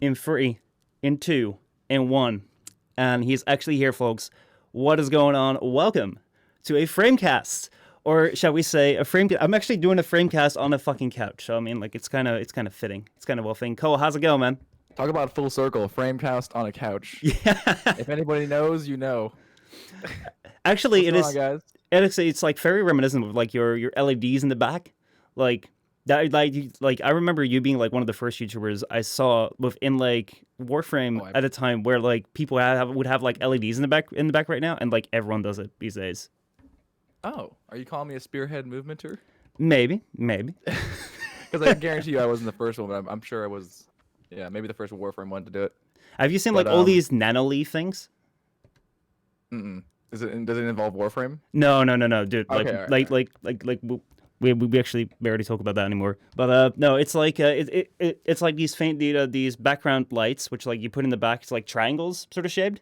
in 3, in 2, in 1. And he's actually here, folks. What is going on? Welcome to a FrameCast. Or shall we say a frame? I'm actually doing a FrameCast on a fucking couch. So I mean, like, it's kind of fitting. It's kind of well fitting. Cole, how's it going, man? Talk about full circle. FrameCast on a couch. Yeah. If anybody knows, you know. Actually, What's going on, guys? it's like very reminiscent of like your LEDs in the back, like that. Like I remember you being like one of the first YouTubers I saw within like Warframe at a time where like people would have like LEDs in the back right now, and like everyone does it these days. Oh, are you calling me a spearhead movementer? Maybe. Because I guarantee you I wasn't the first one, but I'm sure I was. Yeah, maybe the first Warframe one to do it. Have you seen like all these nanolith things? Does it involve Warframe? No, dude. Okay, We actually barely talk about that anymore. But no, it's like it's like these background lights, which like you put in the back. It's like triangles, sort of shaped.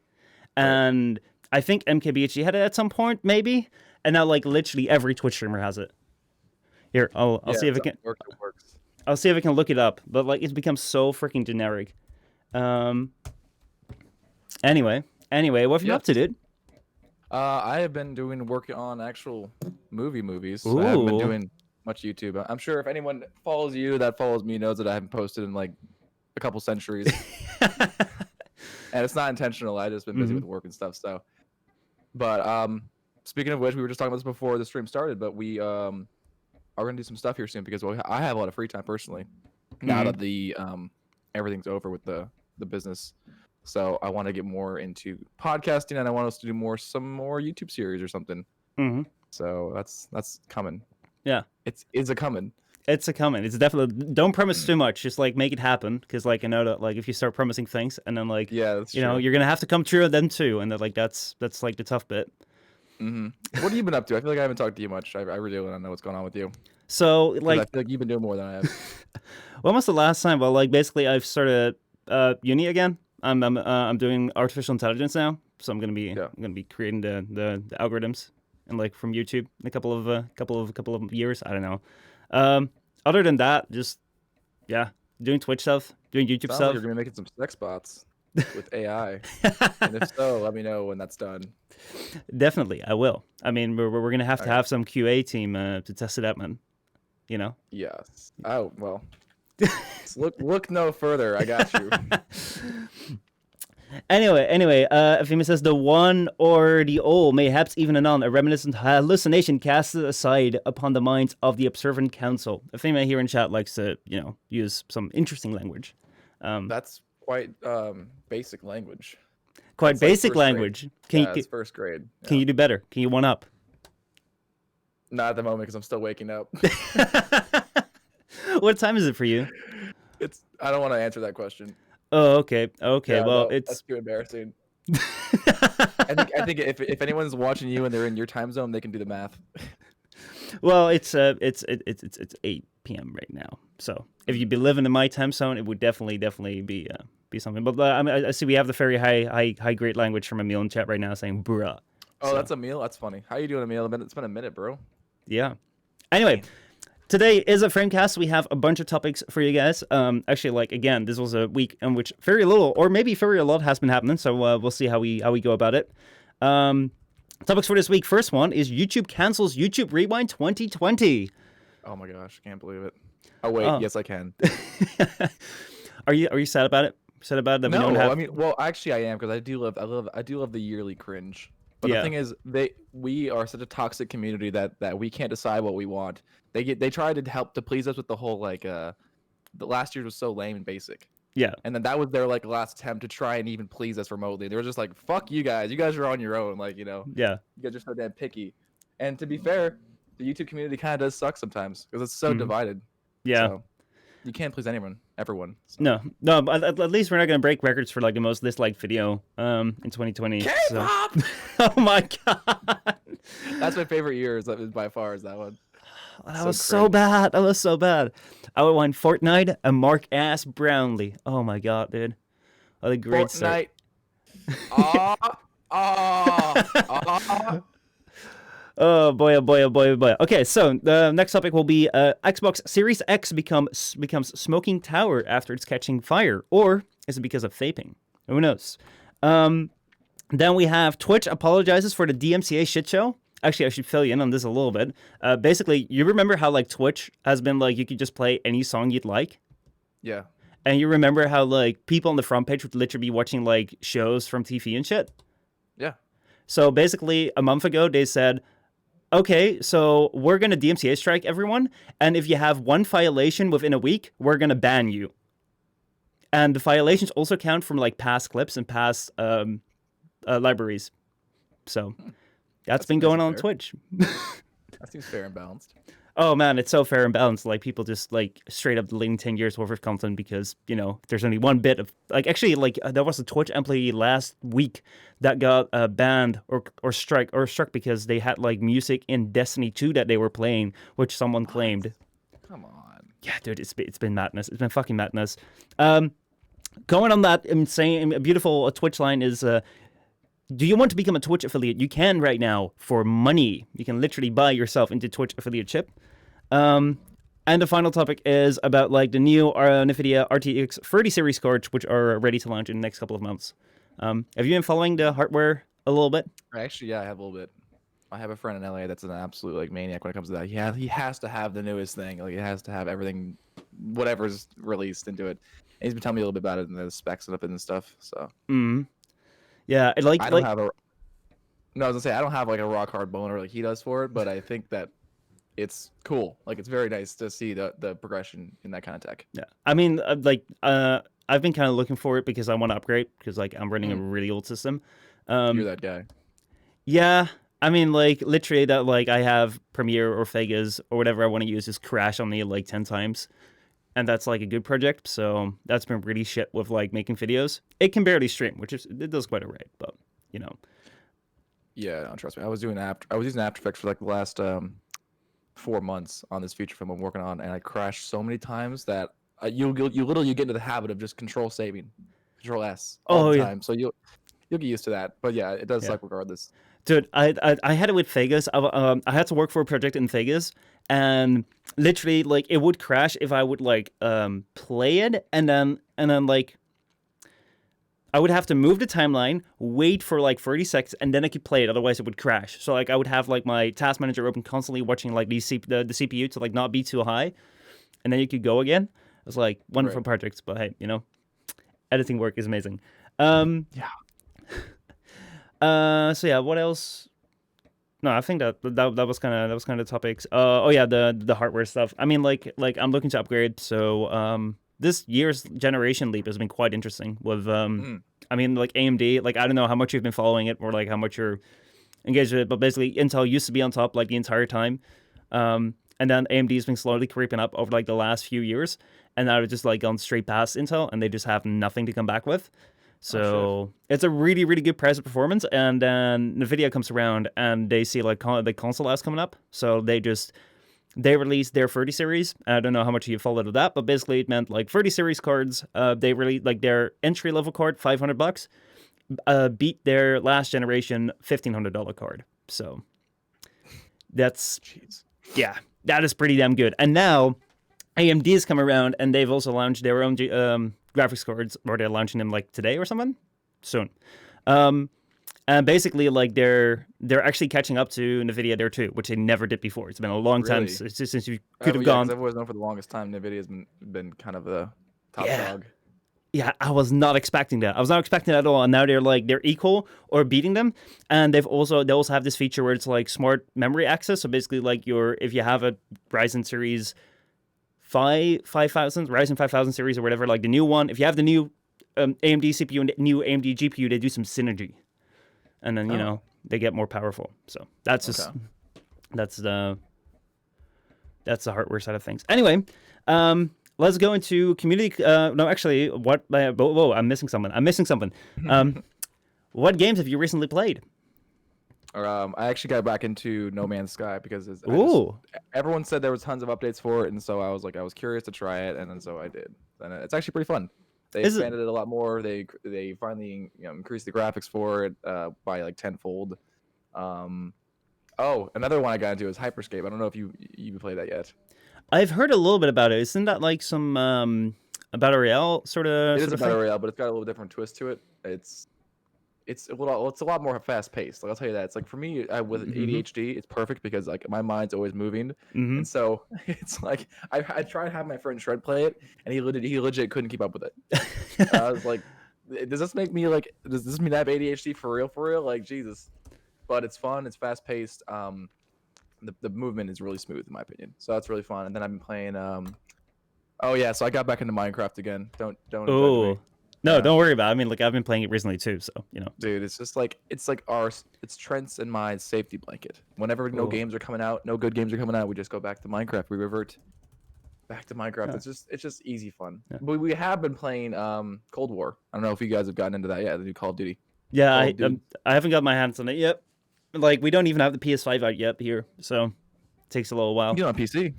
And I think MKBHD had it at some point, maybe. And now like literally every Twitch streamer has it. Here, I'll see if it can. It works. I'll see if I can look it up. But like it's become so freaking generic. Anyway, what have you up to, dude? I have been work on actual movies. Ooh. I haven't been doing much YouTube. I'm sure if anyone follows you that follows me knows that I haven't posted in like a couple centuries. And it's not intentional. I just been busy with work and stuff. So, but speaking of which, we were just talking about this before the stream started. But we are gonna do some stuff here soon because I have a lot of free time personally. Now that the everything's over with the business. So I want to get more into podcasting, and I want us to do some more YouTube series or something. So that's coming. Yeah, it's a coming. It's a coming. It's definitely. Don't promise too much. Just like make it happen, because like I know that like if you start promising things and then like that's you know you're gonna have to come true then too, and that like that's like the tough bit. What have you been up to? I feel like I haven't talked to you much. I really want to know what's going on with you. So like I feel like you've been doing more than I have. When was the last time? Well, like basically I've started uni again. I'm doing artificial intelligence now, so I'm gonna be creating the algorithms and like from YouTube in a couple of years. I don't know. Other than that, just doing Twitch stuff, doing YouTube Sounds stuff. Like you're gonna be making some sex bots with AI, and if so, let me know when that's done. Definitely, I will. I mean, we're gonna have to have some QA team to test it out, man. You know. Yes. Oh well. Look no further. I got you. Anyway, Ephime says the one or the all, mayhaps even anon, a reminiscent hallucination casted aside upon the minds of the observant council. Ephime here in chat likes to, use some interesting language. That's quite basic language. Quite it's basic like language. It's first grade. Yeah. Can you do better? Can you one up? Not at the moment because I'm still waking up. What time is it for you? I don't want to answer that question. Oh, okay. Yeah, well, that's too embarrassing. I think if anyone's watching you and they're in your time zone, they can do the math. Well, it's 8 p.m. right now. So if you'd be living in my time zone, it would definitely be something. But I see we have the very high grade language from Emil in chat right now saying bruh. Oh, so. That's Emil. That's funny. How you doing, Emil? It's been a minute, bro. Yeah. Anyway. Today is a FrameCast. We have a bunch of topics for you guys. Actually, like again, this was a week in which very little, or maybe very a lot, has been happening. So we'll see how we go about it. Topics for this week. First one is YouTube cancels YouTube Rewind 2020. Oh my gosh, can't believe it. Oh wait, yes I can. Are you sad about it? Sad about it that no, we don't have? I mean, well, actually I am because I do love the yearly cringe. But the thing is, we are such a toxic community that we can't decide what we want. They try to help to please us with the whole like the last year was so lame and basic. Yeah. And then that was their like last attempt to try and even please us remotely. They were just like, fuck you guys. You guys are on your own. Like, Yeah. You guys are so damn picky. And to be fair, the YouTube community kind of does suck sometimes because it's so divided. Yeah. So you can't please everyone. So. No, but at least we're not going to break records for like the most disliked video in 2020. K-pop! So. Oh my god. That's my favorite year is by far is that one. That was so bad. I would want Fortnite and Mark Ass Brownlee. Oh my god, dude. What a great Fortnite. Oh boy. Okay, so the next topic will be Xbox Series X becomes smoking tower after it's catching fire, or Is it because of vaping? Who knows? Then we have Twitch apologizes for the DMCA shit show. Actually, I should fill you in on this a little bit. Basically, you remember how like Twitch has been like you could just play any song you'd like? Yeah. And you remember how like people on the front page would literally be watching like shows from TV and shit? Yeah. So basically, a month ago, they said, okay, so we're going to DMCA strike everyone. And if you have one violation within a week, we're going to ban you. And the violations also count from like past clips and past libraries. So that's been going on Twitch. That seems fair and balanced. Oh man, it's so fair and balanced. Like people just like straight up deleting 10 years worth of content because, you know, there's only one bit of like actually like there was a Twitch employee last week that got banned or struck because they had like music in Destiny 2 that they were playing, which someone claimed. Come on. Yeah, dude, it's been madness. It's been fucking madness. Going on that insane, beautiful Twitch line is, do you want to become a Twitch affiliate? You can right now for money. You can literally buy yourself into Twitch affiliate ship. And the final topic is about like the new NVIDIA RTX 30 series cards, which are ready to launch in the next couple of months. Have you been following the hardware a little bit? Actually, yeah, I have a little bit. I have a friend in LA that's an absolute like maniac when it comes to that. He has to have the newest thing. Like he has to have everything, whatever's released into it. And he's been telling me a little bit about it and the specs and stuff. So. Yeah, I don't have a. No, I was gonna say I don't have like a rock hard boner like he does for it, but I think that it's cool. Like it's very nice to see the progression in that kind of tech. Yeah, I mean, I've been kind of looking for it because I want to upgrade because like I'm running a really old system. You're that guy. Yeah, I mean, like literally that like I have Premiere or Vegas or whatever I want to use just crash on me like 10 times. And that's like a good project, so that's been really shit with like making videos. It can barely stream, which is it does quite alright, but you know. Yeah, no, trust me. I was using After Effects for like the last 4 months on this feature film I'm working on, and I crashed so many times that you literally get into the habit of just Control S all the time. So you'll get used to that. But yeah, it does suck regardless. Dude, I had it with Vegas. I had to work for a project in Vegas, and literally like it would crash if I would like play it, and then like I would have to move the timeline, wait for like 30 seconds, and then I could play it. Otherwise, it would crash. So like I would have like my task manager open constantly, watching like the CPU to like not be too high, and then you could go again. It was like wonderful projects, but hey, you know, editing work is amazing. Yeah. So yeah, what else? No, I think that was kind of the topics. Oh yeah, the hardware stuff. I mean, like I'm looking to upgrade. So this year's generation leap has been quite interesting. With I mean, like AMD. Like I don't know how much you've been following it or like how much you're engaged with it, but basically Intel used to be on top like the entire time, and then AMD has been slowly creeping up over like the last few years, and now it's just like gone straight past Intel, and they just have nothing to come back with. So it's a really, really good price of performance. And then NVIDIA comes around and they see like the console S coming up. So they released their 30 series. I don't know how much you followed that, but basically it meant like 30 series cards. They released like their entry level card, $500, beat their last generation $1,500 card. So that's, yeah, that is pretty damn good. And now AMD's come around and they've also launched their own graphics cards, or they're launching them like today or something soon. And basically like they're actually catching up to NVIDIA there too, which they never did before. It's been a long time since you could have gone. I've always known for the longest time NVIDIA's been kind of the top dog. Yeah, I was not expecting that. I was not expecting that at all. And now they're equal or beating them. And they also have this feature where it's like smart memory access. So basically like if you have a Ryzen series 5000, Ryzen 5000 series or whatever, like the new one, if you have the new AMD CPU and the new AMD GPU, they do some synergy. And then, you know, they get more powerful. So that's just, that's the hardware side of things. Anyway, let's go into community. No, actually, whoa, I'm missing something. What games have you recently played? I actually got back into No Man's Sky because everyone said there was tons of updates for it, and so I was curious to try it, and then so I did, and it's actually pretty fun. They expanded it a lot more. They finally increased the graphics for it by like tenfold. Another one I got into is Hyperscape. I don't know if you played that yet. I've heard a little bit about it. Isn't that like some a battle royale sort of. It is Sort a of battle thing? royale, but it's got a little different twist to it. It's a lot more fast paced. Like I'll tell you that. It's like for me, with Mm-hmm. ADHD, it's perfect because like my mind's always moving, Mm-hmm. and so it's like I tried to have my friend Shred play it, and he legit couldn't keep up with it. I was like, does this make me like? Does this mean I have ADHD for real? For real? Like Jesus. But it's fun. It's fast paced. The movement is really smooth in my opinion. So that's really fun. And then I've been playing. Oh yeah, so I got back into Minecraft again. Don't judge me. Oh, no, Yeah. don't worry about it. I mean, like I've been playing it recently too, so you know. Dude, it's just like it's Trent's and my safety blanket. Whenever no Oh, games are coming out, no good games are coming out, we just go back to Minecraft. We revert back to Minecraft. yeah, It's just easy fun. yeah. But we have been playing Cold War. I don't know if you guys have gotten into that yet. The new Call of Duty. Yeah, Call of Duty. I haven't got my hands on it yet. Like we don't even have the PS5 out yet here, so it takes a little You while. get it on PC.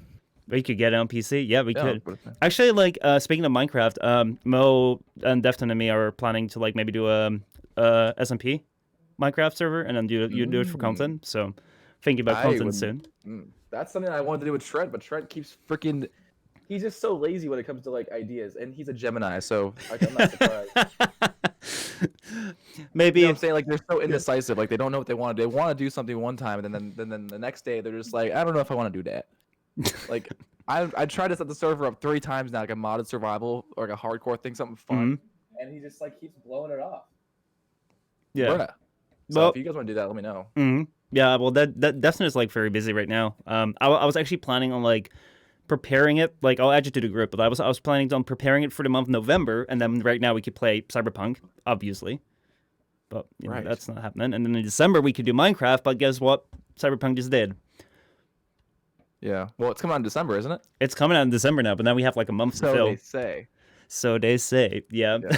We could get it on PC. Yeah, we Yeah. could. Actually, like speaking of Minecraft, Mo and Defton and me are planning to like maybe do a SMP Minecraft server, and then you do it for content. So thinking about I content would. soon. That's something I wanted to do with Shred, but Shred keeps freaking. He's just so lazy when it comes to like ideas, and he's a Gemini, so like, I'm not surprised. Maybe You know what I'm saying? Like they're so indecisive. Like they don't know what they want to do. They want to do something one time, and then the next day they're just like, I don't know if I want to do that. Like I tried to set the server up 3 times now, like a modded survival or like a hardcore thing, something fun, and he just like keeps blowing it off. yeah. Bruh. So Well, if you guys want to do that, let me know. yeah. Well, that Defton is like very busy right now. I was actually planning on like preparing it. Like I'll add you to the group, but I was planning on preparing it for the month of November, and then right now we could play Cyberpunk, obviously. But you know, Right. that's not happening. And then in December we could do Minecraft, but guess what? Cyberpunk just did. Yeah. Well, it's coming out in December, isn't it? It's coming out in December now, but now we have like a month to So fill. they say. So they say, yeah. Yeah.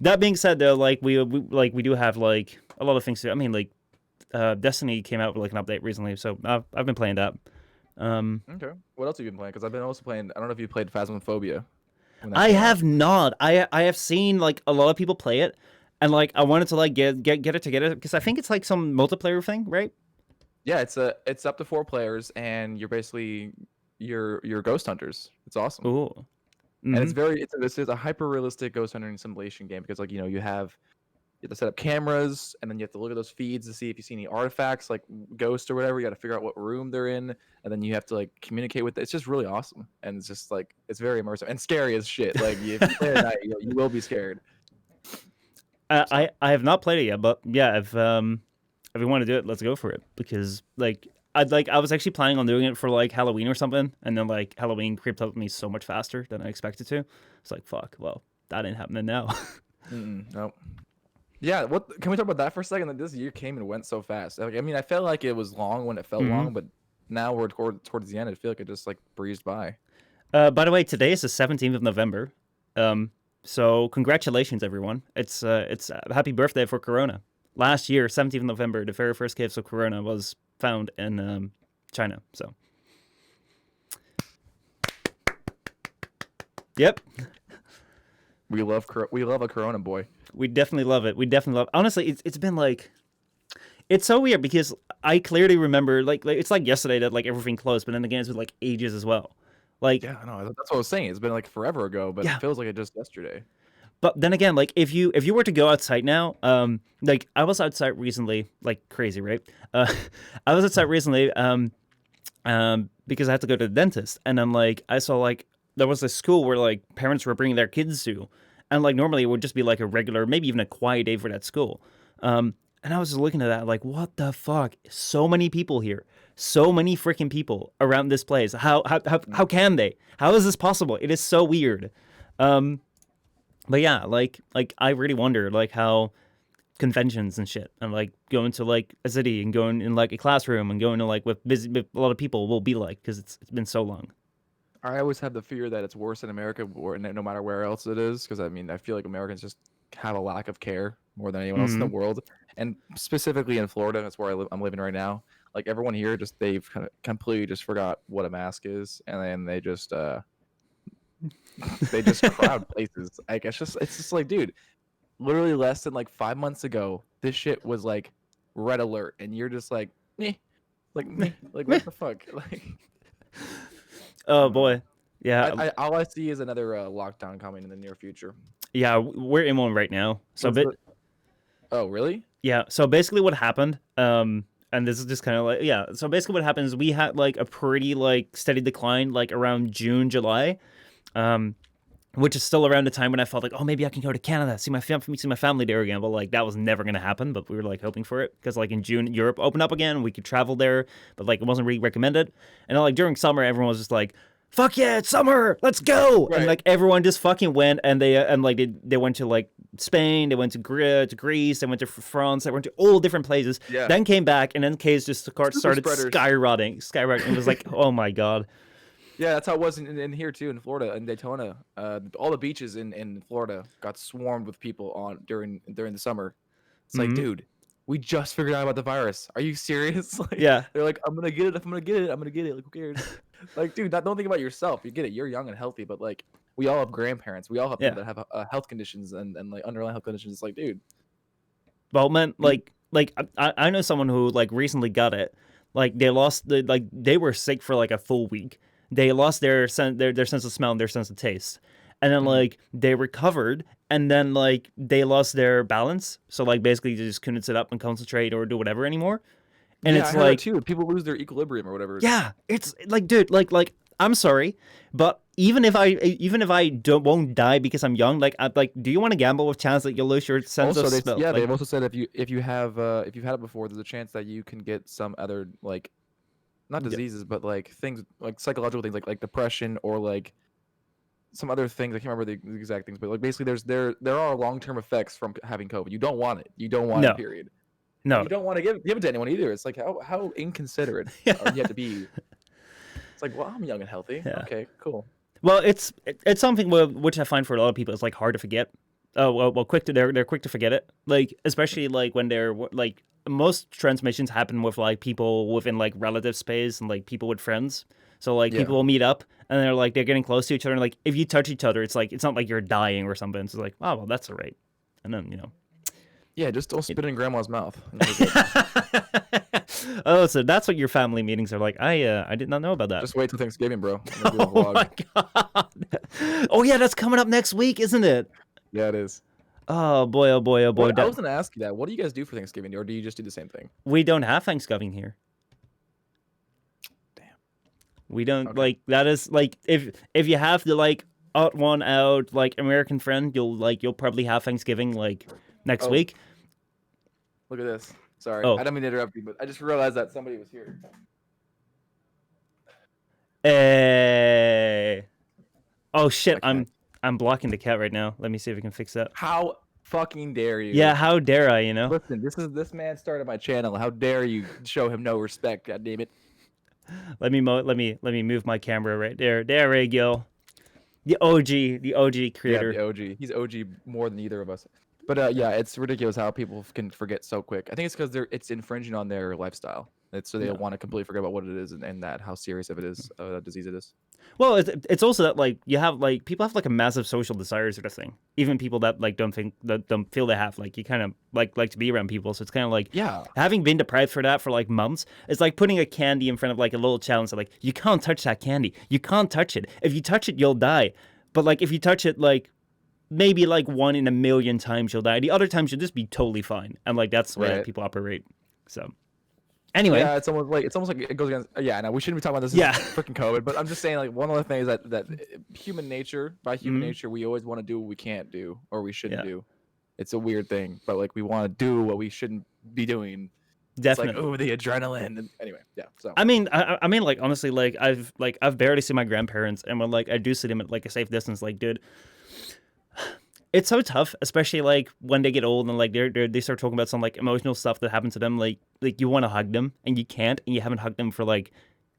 That being said, though, like we do have like a lot of things to. I mean, like Destiny came out with like an update recently, so I've been playing that. Okay. What else have you been playing? Because I've been also playing. I don't know if you played Phasmophobia. when that I came out. have not. I have seen like a lot of people play it, and like I wanted to like get it together because I think it's like some multiplayer thing, right? Yeah, it's up to 4 players, and you're basically you're ghost hunters. It's awesome. Ooh. And it's Mhm. very this is a hyper realistic ghost hunting simulation game because like you have to set up cameras and then you have to look at those feeds to see if you see any artifacts like ghosts or whatever. You got to figure out what room they're in, and then you have to like communicate with it. It's just really awesome, and it's just like it's very immersive and scary as shit. Like if you play it at night, you will be scared. I have not played it yet, but yeah, if we want to do it, let's go for it because I was actually planning on doing it for like Halloween or something, and then like Halloween creeped up with me so much faster than I expected to. It's like fuck, well that ain't happening now. Nope. Yeah, what can we talk about that for a second? Like this year came and went so fast. Like, I mean, I felt like it was long when it felt long, but now we're towards the end. I feel like it just like breezed by. By the way, today is the 17th of November. So congratulations, everyone. It's happy birthday for Corona. Last year, 17th of November, the very first case of Corona was found in China. So, yep, We love a Corona boy. we definitely love it. We definitely love. Honestly, it's been like, it's so weird because I clearly remember like it's like yesterday that like everything closed, but then again it's been like ages as well. Like Yeah, I know. That's what I was saying. It's been like forever ago, but Yeah. it feels like it just yesterday. But then again, like if you were to go outside now, like I was outside recently, like crazy, right? I was outside recently, because I had to go to the dentist, and then like I saw like there was a school where like parents were bringing their kids to, and like normally it would just be like a regular, maybe even a quiet day for that school. And I was just looking at that like, what the fuck? So many people here, so many freaking people around this place. How can they? How is this possible? It is so weird. But yeah, like I really wonder like how conventions and shit and like going to like a city and going in like a classroom and going to like with a lot of people will be like because it's been so long. I always have the fear that it's worse in America or no matter where else it is, because I mean I feel like Americans just have a lack of care more than anyone else in the world, and specifically in Florida, that's where I'm living right now. Like everyone here, just they've kind of completely just forgot what a mask is, and then they just crowd places. Like it's just like, dude, literally less than like 5 months ago, this shit was like red alert, and you're just like, meh, like what the fuck, like. Oh boy. Yeah, All I see is another lockdown coming in the near future. yeah, we're in one right now. So, oh, really? yeah. So basically, what happened? And this is just kind of like, yeah. So basically, what happens is we had like a pretty like steady decline, like around June, July. Which is still around the time when I felt like, oh, maybe I can go to Canada, see my family there again. But like that was never gonna happen. But we were like hoping for it because like in June, Europe opened up again, we could travel there, but like it wasn't really recommended. And then, like during summer, everyone was just like, fuck yeah, it's summer, let's go, Right. and like everyone just fucking went, and they went to like Spain, they went to Greece, they went to France, they went to all different places. Yeah. Then came back, and then cases just started spreaders. skyrocketing. It was like, oh my god. Yeah, that's how it was in here too, in Florida, in Daytona. All the beaches in Florida got swarmed with people on during the summer. It's like, dude, we just figured out about the virus. Are you serious? Like, Yeah. They're like, I'm gonna get it. If I'm gonna get it, I'm gonna get it. Like, who cares? Like, dude, don't think about yourself. You get it. You're young and healthy, but like, we all have grandparents. We all have people that have health conditions and like underlying health conditions. It's like, dude. Well, man, like I know someone who like recently got it. Like they were sick for like a full week. They lost their sense of smell and their sense of taste, and then like they recovered, and then like they lost their balance. So like basically they just couldn't sit up and concentrate or do whatever anymore. And Yeah, it's I heard like, that too. People lose their equilibrium or whatever. yeah, it's like, dude, like I'm sorry, but even if I won't die because I'm young, like do you want to gamble with chance that you'll lose your sense of smell? Yeah, like, they've also said if you have if you've had it before, there's a chance that you can get some other like not diseases, but like things like psychological things like depression or like some other things. I can't remember the exact things, but like basically there are long-term effects from having COVID. You don't want it. You don't want it, period. No. And you don't want to give it to anyone either. It's like how inconsiderate you have to be. It's like, well, I'm young and healthy. Yeah. Okay, cool. Well, it's something which I find for a lot of people it's like hard to forget. They're quick to forget it. Like especially like when they're like most transmissions happen with like people within like relative space and like people with friends. So like people will meet up and they're getting close to each other and like if you touch each other, it's like it's not like you're dying or something. It's like, oh well, that's all right. And then yeah, just don't spit in grandma's mouth. Oh, so that's what your family meetings are like. I did not know about that. Just wait till Thanksgiving, bro. Oh my god. Oh yeah, that's coming up next week, isn't it? Yeah, it is. Oh boy, oh boy, oh boy. I was gonna ask you that. What do you guys do for Thanksgiving, or do you just do the same thing? We don't have Thanksgiving here. Damn. We don't like that is like if you have the like odd one out like American friend, you'll probably have Thanksgiving like next week. Look at this. Sorry, I don't mean to interrupt you, but I just realized that somebody was here. Hey. Oh shit! I'm blocking the cat right now. Let me see if we can fix that. How fucking dare you? Yeah, how dare I? You know. Listen, this man started my channel. How dare you show him no respect? God damn it! Let me move my camera right there. There we go. The OG creator. Yeah, the OG. He's OG more than either of us. But yeah, it's ridiculous how people can forget so quick. I think it's because it's infringing on their lifestyle. So they want to completely forget about what it is and that how serious of it is, a disease it is. Well, it's also that like you have like people have like a massive social desire sort of thing. Even people that like don't feel they have like you kind of like to be around people. So it's kind of like having been deprived for that for like months. It's like putting a candy in front of like a little child and say like you can't touch that candy. You can't touch it. If you touch it, you'll die. But like if you touch it like maybe like 1 in a million times you'll die. The other times you'll just be totally fine. And like that's the way that people operate. So. Anyway, yeah, it's almost like it goes against. Yeah, no, we shouldn't be talking about this. Yeah, freaking COVID. But I'm just saying, like, one of the things that human nature, by human nature, we always want to do what we can't do or we shouldn't do. It's a weird thing, but like we want to do what we shouldn't be doing. Definitely. It's like, oh, the adrenaline. And anyway, yeah. So I mean, like honestly, like I've barely seen my grandparents, and when like I do see them at like a safe distance, like dude. It's so tough, especially like when they get old and like they start talking about some like emotional stuff that happened to them. Like you want to hug them and you can't, and you haven't hugged them for like,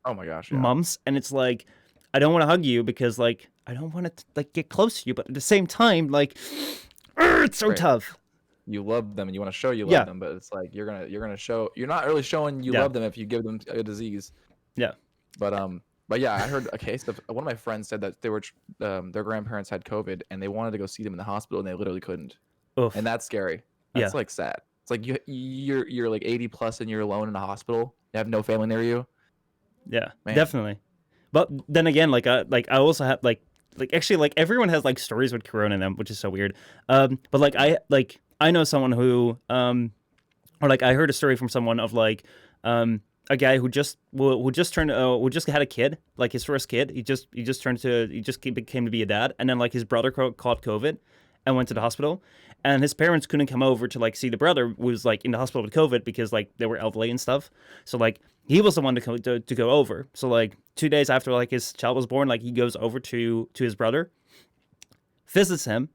oh my gosh, months. And it's like, I don't want to hug you because like I don't want to like get close to you, but at the same time, like, it's so tough. You love them and you want to show you love them, but it's like you're gonna show you're not really showing you love them if you give them a disease. Yeah, But yeah, I heard a case of one of my friends said that they were their grandparents had COVID and they wanted to go see them in the hospital and they literally couldn't. Oof. And that's scary. That's like sad. It's like you're like 80 plus and you're alone in a hospital. You have no family near you. Yeah, man. Definitely. But then again, I also have actually like everyone has like stories with corona in them, which is so weird. But like I know someone who or like I heard a story from someone of like a guy who just had a kid, like his first kid. He just became to be a dad, and then like his brother caught COVID and went to the hospital, and his parents couldn't come over to like see the brother who was like in the hospital with COVID because like they were elderly and stuff. So like he was the one to go over. So like 2 days after like his child was born, like he goes over to his brother, visits him,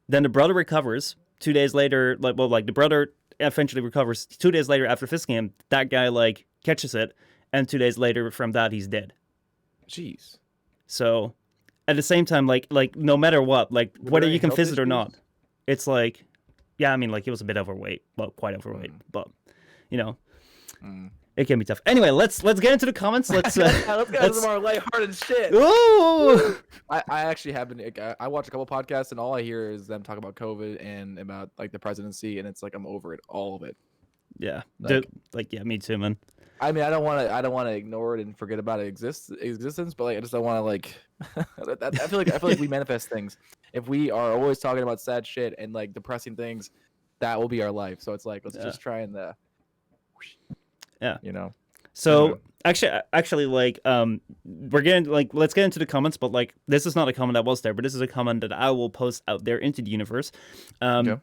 then the brother recovers. 2 days later, the brother eventually recovers. 2 days later, after visiting him, that guy like catches it, and 2 days later from that he's dead. Jeez. So at the same time, like no matter what, like whether you can visit or not, it's like, yeah, I mean, like he was a bit overweight, well, quite overweight, but you know, it can be tough. Anyway, let's get into the comments. Let's get into some more lighthearted shit. Ooh! I actually have been. I watch a couple podcasts, and all I hear is them talk about COVID and about like the presidency, and it's like I'm over it, all of it. Yeah, yeah, me too, man. I mean, I don't want to ignore it and forget about it existence, but like I just don't want to like. I feel like we manifest things. If we are always talking about sad shit and like depressing things, that will be our life. So it's like let's just try and yeah, you know. So actually, like we're getting like let's get into the comments, but like this is not a comment that was there, but this is a comment that I will post out there into the universe. Okay.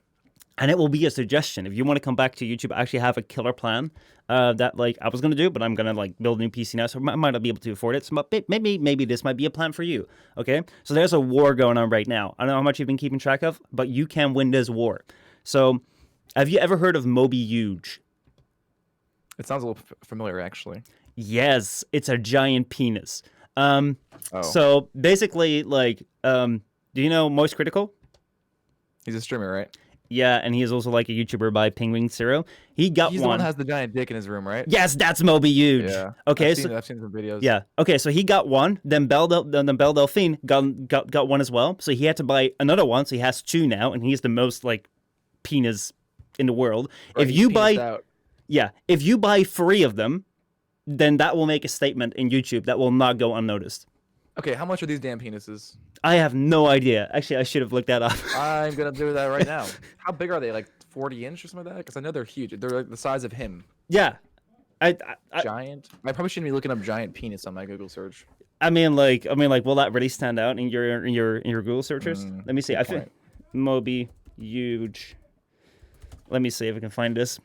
And it will be a suggestion. If you want to come back to YouTube, I actually have a killer plan that like I was going to do, but I'm going to like build a new PC now, so I might not be able to afford it. So maybe this might be a plan for you, okay? So there's a war going on right now. I don't know how much you've been keeping track of, but you can win this war. So have you ever heard of Moby Huge? It sounds a little familiar, actually. Yes, it's a giant penis. So basically, like, do you know Moist Critical? He's a streamer, right? Yeah, and he is also like a YouTuber by Penguin Zero. He's the one that has the giant dick in his room, right? Yes, that's Moby Huge. Yeah. Okay, I've seen some videos. Yeah. Okay, so he got one. Then Belle Delphine got one as well. So he had to buy another one. So he has two now, and he's the most like penis in the world. Right, if you buy 3 of them, then that will make a statement in YouTube that will not go unnoticed. Okay, how much are these damn penises? I have no idea. Actually, I should have looked that up. I'm gonna do that right now. How big are they? Like 40 inch or something like that? Because I know they're huge. They're like the size of him. Yeah. Giant. I probably shouldn't be looking up giant penis on my Google search. I mean, will that really stand out in your Google searches? Let me see. I think Moby Huge. Let me see if I can find this.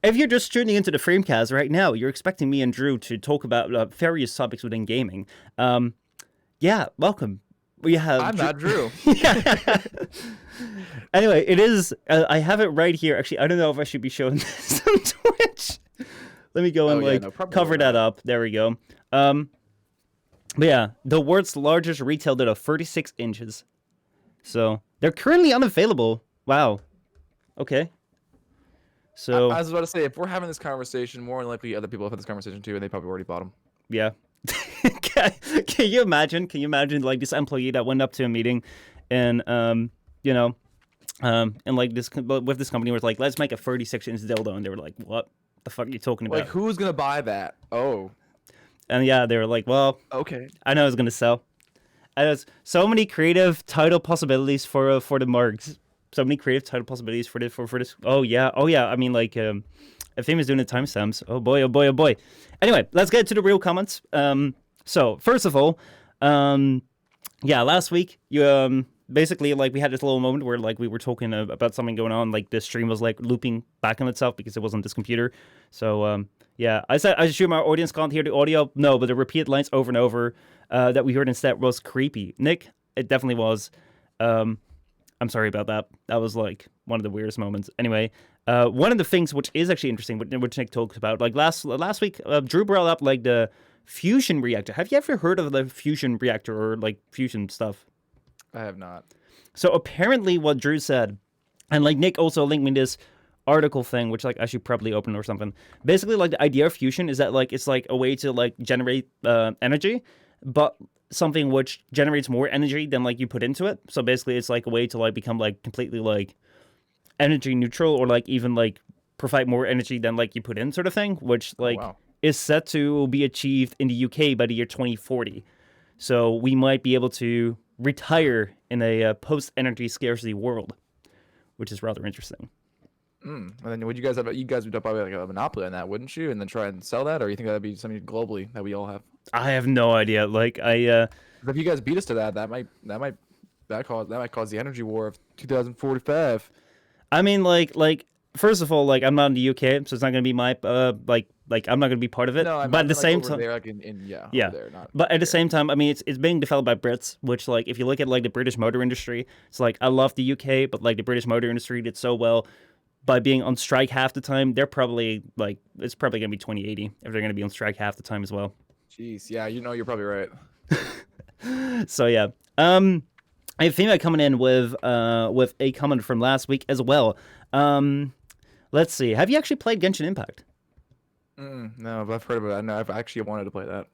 If you're just tuning into the FrameCast right now, you're expecting me and Drew to talk about various topics within gaming. Yeah, welcome. We have. I'm not Drew. Anyway, it is. I have it right here. Actually, I don't know if I should be showing this on Twitch. Let me go and cover that up. There we go. But yeah, the world's largest retail dildo, 36 inches. So they're currently unavailable. Wow. Okay. So I was about to say, if we're having this conversation, more than likely other people have had this conversation too, and they probably already bought them. Yeah. Can you imagine? Like this employee that went up to a meeting, and and like this with this company was like, let's make a 36-inch dildo, and they were like, what the fuck are you talking about? Like, who's gonna buy that? Oh. And yeah, they were like, well, okay, I know it's gonna sell. And there's so many creative title possibilities for the Margs. So many creative title possibilities for this. Oh yeah. I mean, like, Ephime is doing the timestamps. Oh boy. Anyway, let's get to the real comments. So first of all, last week you basically like we had this little moment where like we were talking about something going on. Like the stream was like looping back on itself because it wasn't this computer. So I said I assume our audience can't hear the audio. No, but the repeated lines over and over that we heard instead was creepy. Nick, it definitely was. I'm sorry about that. That was like one of the weirdest moments. Anyway, one of the things which is actually interesting, which Nick talked about, like last week, Drew brought up like the fusion reactor. Have you ever heard of the fusion reactor or like fusion stuff? I have not. So apparently, what Drew said, and like Nick also linked me this article thing, which like I should probably open or something. Basically, like the idea of fusion is that like it's like a way to like generate energy, but something which generates more energy than like you put into it. So basically it's like a way to like become like completely like energy neutral or like even like provide more energy than like you put in sort of thing, which like is set to be achieved in the UK by the year 2040. So we might be able to retire in a post-energy scarcity world, which is rather interesting. And then would you guys have? You guys would probably like a monopoly on that, wouldn't you? And then try and sell that, or you think that'd be something globally that we all have? I have no idea. Like 'Cause if you guys beat us to that, that might cause the energy war of 2045. I mean, like first of all, like I'm not in the UK, so it's not gonna be my like I'm not gonna be part of it. No, but at the like same over time, there, like yeah. over there, not But at the here. same time, I mean, it's being developed by Brits, which like if you look at like the British motor industry, it's like I love the UK, but like the British motor industry did so well by being on strike half the time. They're probably like it's probably gonna be 2080 if they're gonna be on strike half the time as well. Jeez, yeah, you're probably right. So yeah, I have female coming in with a comment from last week as well. Let's see. Have you actually played Genshin Impact? No, but I've heard of it. I know I've actually wanted to play that.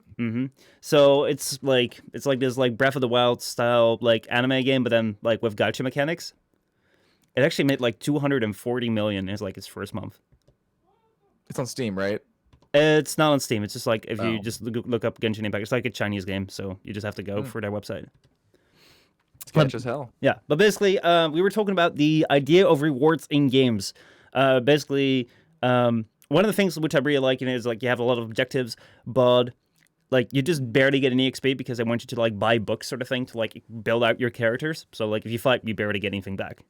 So it's like this like Breath of the Wild style like anime game, but then like with gacha mechanics. It actually made like 240 million as like its first month. It's on Steam, right? It's not on Steam. It's just like if you Oh. just look up Genshin Impact, it's like a Chinese game, so you just have to go for their website. It's catch as hell. Yeah, but basically, we were talking about the idea of rewards in games. Basically, one of the things which I really like is like you have a lot of objectives, but like you just barely get any XP because they want you to like buy books sort of thing to like build out your characters. So like if you fight, you barely get anything back.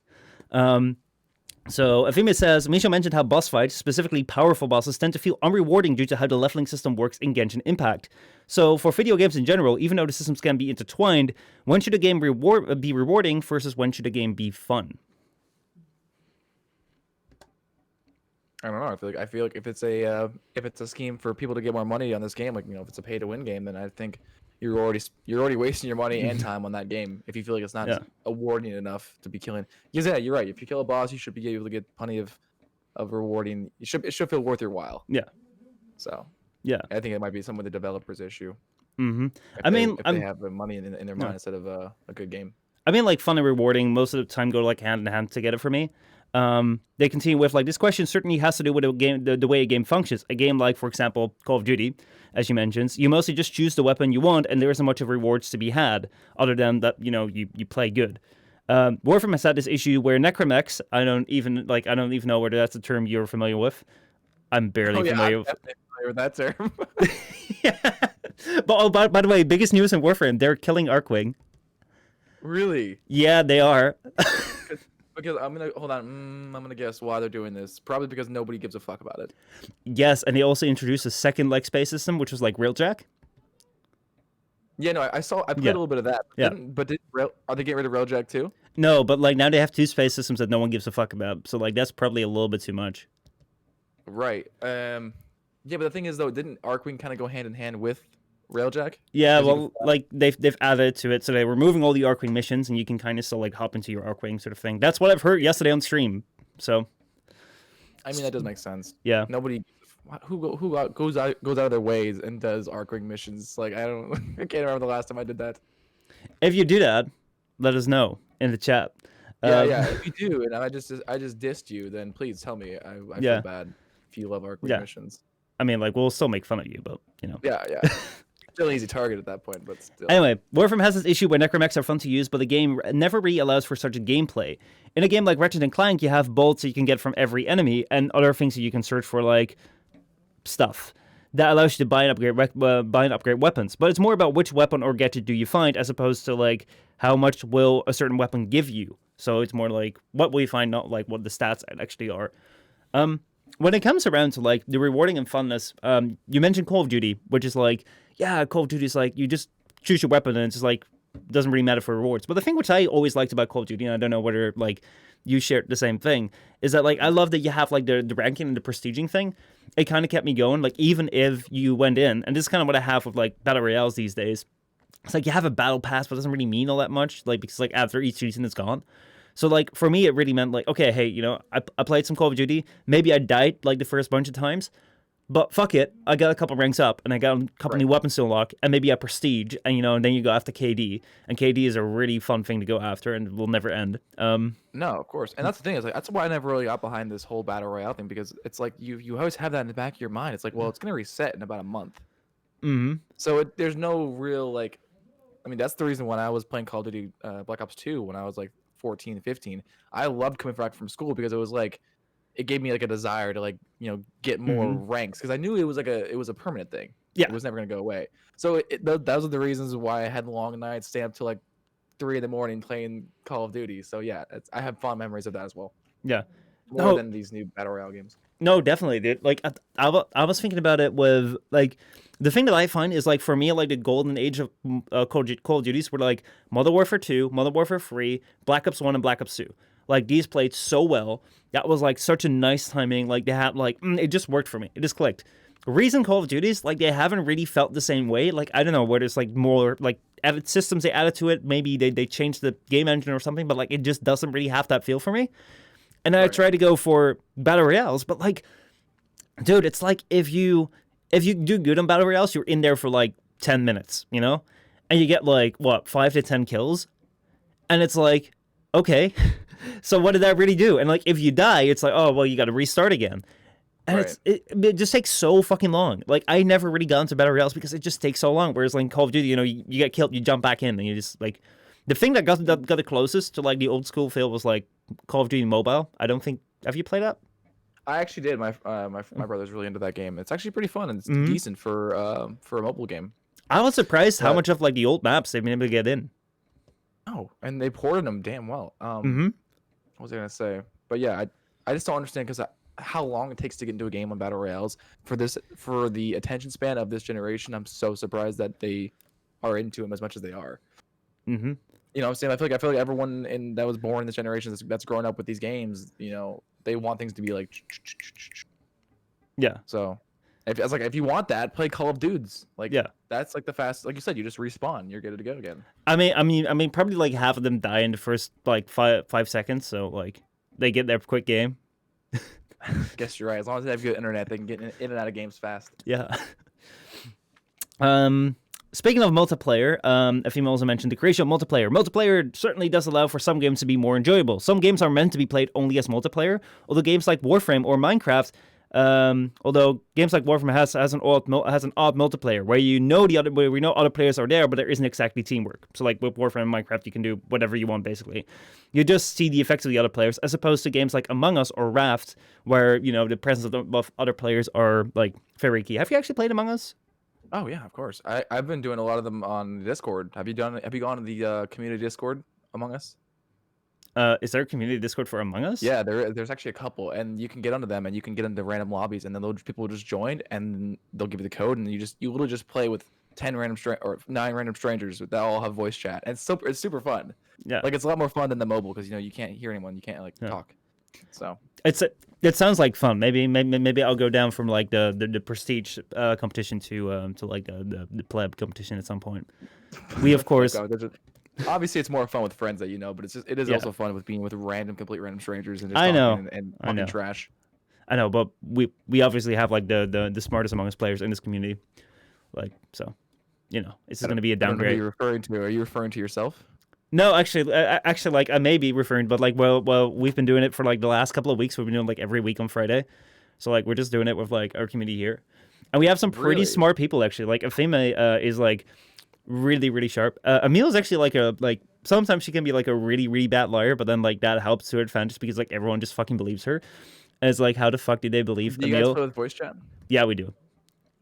So Ephime says, Michel mentioned how boss fights, specifically powerful bosses, tend to feel unrewarding due to how the leveling system works in Genshin Impact. So for video games in general, even though the systems can be intertwined, when should a game be rewarding versus when should a game be fun? I don't know. I feel like if it's a scheme for people to get more money on this game, like if it's a pay to win game, then I think you're already wasting your money and time on that game if you feel like it's not awarding enough to be killing. Because yeah, you're right. If you kill a boss, you should be able to get plenty of rewarding. It should feel worth your while. Yeah. So yeah, I think it might be some of the developer's issue. If they have the money in their mind instead of a good game. I mean, like fun and rewarding most of the time go like hand in hand together for me. They continue with like this question certainly has to do with a game, the way a game functions. A game like, for example, Call of Duty, as you mentioned, you mostly just choose the weapon you want, and there isn't much of rewards to be had other than that you play good. Warframe has had this issue where necromechs. I don't even know whether that's a term you're familiar with. I'm barely familiar with. I'm familiar with that term. Yeah. But by the way, biggest news in Warframe, they're killing Arkwing. Really? Yeah, they are. Because I'm gonna guess why they're doing this. Probably because nobody gives a fuck about it. Yes, and they also introduced a second like space system, which was like Railjack. Yeah, no, I played a little bit of that. Yeah. Are they getting rid of Railjack too? No, but like now they have two space systems that no one gives a fuck about. So like that's probably a little bit too much. Right. Yeah, but the thing is though, didn't Arkwing kind of go hand in hand with Railjack? Yeah, well, like they've added to it, so they're removing all the Arkwing missions, and you can kind of still like hop into your Arkwing sort of thing. That's what I've heard yesterday on stream. So, I mean, that does make sense. Yeah. Nobody who goes out of their ways and does Arkwing missions. Like I can't remember the last time I did that. If you do that, let us know in the chat. Yeah. If you do, and I just dissed you, then please tell me. I feel bad if you love Arkwing missions. I mean, like we'll still make fun of you, but Yeah. Still an easy target at that point, but still. Anyway, Warframe has this issue where necromechs are fun to use, but the game never really allows for such a gameplay. In a game like Ratchet & Clank, you have bolts that you can get from every enemy, and other things that you can search for, like stuff. That allows you to buy and upgrade weapons. But it's more about which weapon or gadget do you find, as opposed to like how much will a certain weapon give you. So it's more like what will you find, not like what the stats actually are. When it comes around to like the rewarding and funness, you mentioned Call of Duty, which is like, yeah, Call of Duty is like you just choose your weapon and it's just like doesn't really matter for rewards. But the thing which I always liked about Call of Duty, and I don't know whether like you shared the same thing, is that like I love that you have like the ranking and the prestiging thing. It kind of kept me going. Like even if you went in, and this is kind of what I have with like battle royales these days. It's like you have a battle pass, but it doesn't really mean all that much. Like because like after each season it's gone. So, like, for me, it really meant, like, okay, hey, I played some Call of Duty. Maybe I died, like, the first bunch of times. But fuck it, I got a couple ranks up, and I got a couple Right. new weapons to unlock, and maybe a prestige, and and then you go after KD, and KD is a really fun thing to go after, and will never end. No, of course, and that's the thing is like that's why I never really got behind this whole battle royale thing because it's like you always have that in the back of your mind. It's like, well, it's gonna reset in about a month, so there's no real like. I mean, that's the reason when I was playing Call of Duty Black Ops 2 when I was like 14, 15. I loved coming back from school because it was like it gave me like a desire to like get more ranks because I knew it was a permanent thing. Yeah. It was never gonna go away. So those are the reasons why I had long nights, stay up till like 3 a.m. playing Call of Duty. So yeah, I have fond memories of that as well. Yeah. More than these new battle royale games. No, definitely, dude. Like, I was thinking about it with, like, the thing that I find is, like, for me, like, the golden age of Call of Duties were, like, Modern Warfare 2, Modern Warfare 3, Black Ops 1, and Black Ops 2. Like, these played so well. That was, like, such a nice timing. Like, they had, like, it just worked for me. It just clicked. Recent Call of Duties, like, they haven't really felt the same way. Like, I don't know, where there's, like, more, like, added systems they added to it. Maybe they changed the game engine or something, but, like, it just doesn't really have that feel for me. And I try to go for battle royales, but like, dude, it's like if you do good on battle royales, you're in there for like 10 minutes, and you get like 5 to 10 kills, and it's like, okay, so what did that really do? And like, if you die, it's like, oh well, you got to restart again, and it just takes so fucking long. Like, I never really got into battle royales because it just takes so long. Whereas like Call of Duty, you get killed, you jump back in, and you just like. The thing that got the closest to like the old school feel was like Call of Duty Mobile. I don't think. Have you played that? I actually did. My brother's really into that game. It's actually pretty fun and it's decent for a mobile game. I was surprised how much of like the old maps they've been able to get in. Oh, and they ported them damn well. What was I gonna say? But yeah, I just don't understand because how long it takes to get into a game on battle royales for the attention span of this generation. I'm so surprised that they are into them as much as they are. You know what I'm saying? I feel like everyone that was born in this generation that's growing up with these games, they want things to be like. Yeah. So, if you want that, play Call of Dudes. Like, yeah, that's like the fast. Like you said, you just respawn. You're good to go again. I mean, probably like half of them die in the first like 5 seconds. So like they get their quick game. Guess you're right. As long as they have good internet, they can get in and out of games fast. Yeah. Speaking of multiplayer, Ephime also mentioned the creation of multiplayer. Multiplayer certainly does allow for some games to be more enjoyable. Some games are meant to be played only as multiplayer, although games like Warframe or Minecraft, has an odd multiplayer where we know other players are there, but there isn't exactly teamwork. So like with Warframe and Minecraft, you can do whatever you want basically. You just see the effects of the other players, as opposed to games like Among Us or Raft, where the presence of other players are like very key. Have you actually played Among Us? Oh yeah, of course. I've been doing a lot of them on Discord. Have you gone to the community Discord Among Us? Is there a community Discord for Among Us? Yeah, there's actually a couple, and you can get onto them, and you can get into random lobbies, and then people will just join, and they'll give you the code, and you literally just play with 9 random strangers that all have voice chat, and it's super fun. Yeah, like it's a lot more fun than the mobile because you can't hear anyone, you can't talk. So it sounds like fun. Maybe I'll go down from like the prestige competition to like the pleb competition at some point. We of course. Obviously, it's more fun with friends that but it is also fun with being with complete random strangers and just I know and talking trash. I know, but we obviously have like the smartest Among Us players in this community, like so, this is going to be a downgrade. Who you're referring to? Are you referring to yourself? No, actually, like I may be referring, but like, well, we've been doing it for like the last couple of weeks. We've been doing like every week on Friday, so like we're just doing it with like our community here, and we have some pretty smart people actually. Like Ephime is like really really sharp. Emil is actually like sometimes she can be like a really really bad liar, but then like that helps to her advantage because like everyone just fucking believes her, and it's like how the fuck did they believe Emil? Do you guys play with voice chat? Yeah, we do.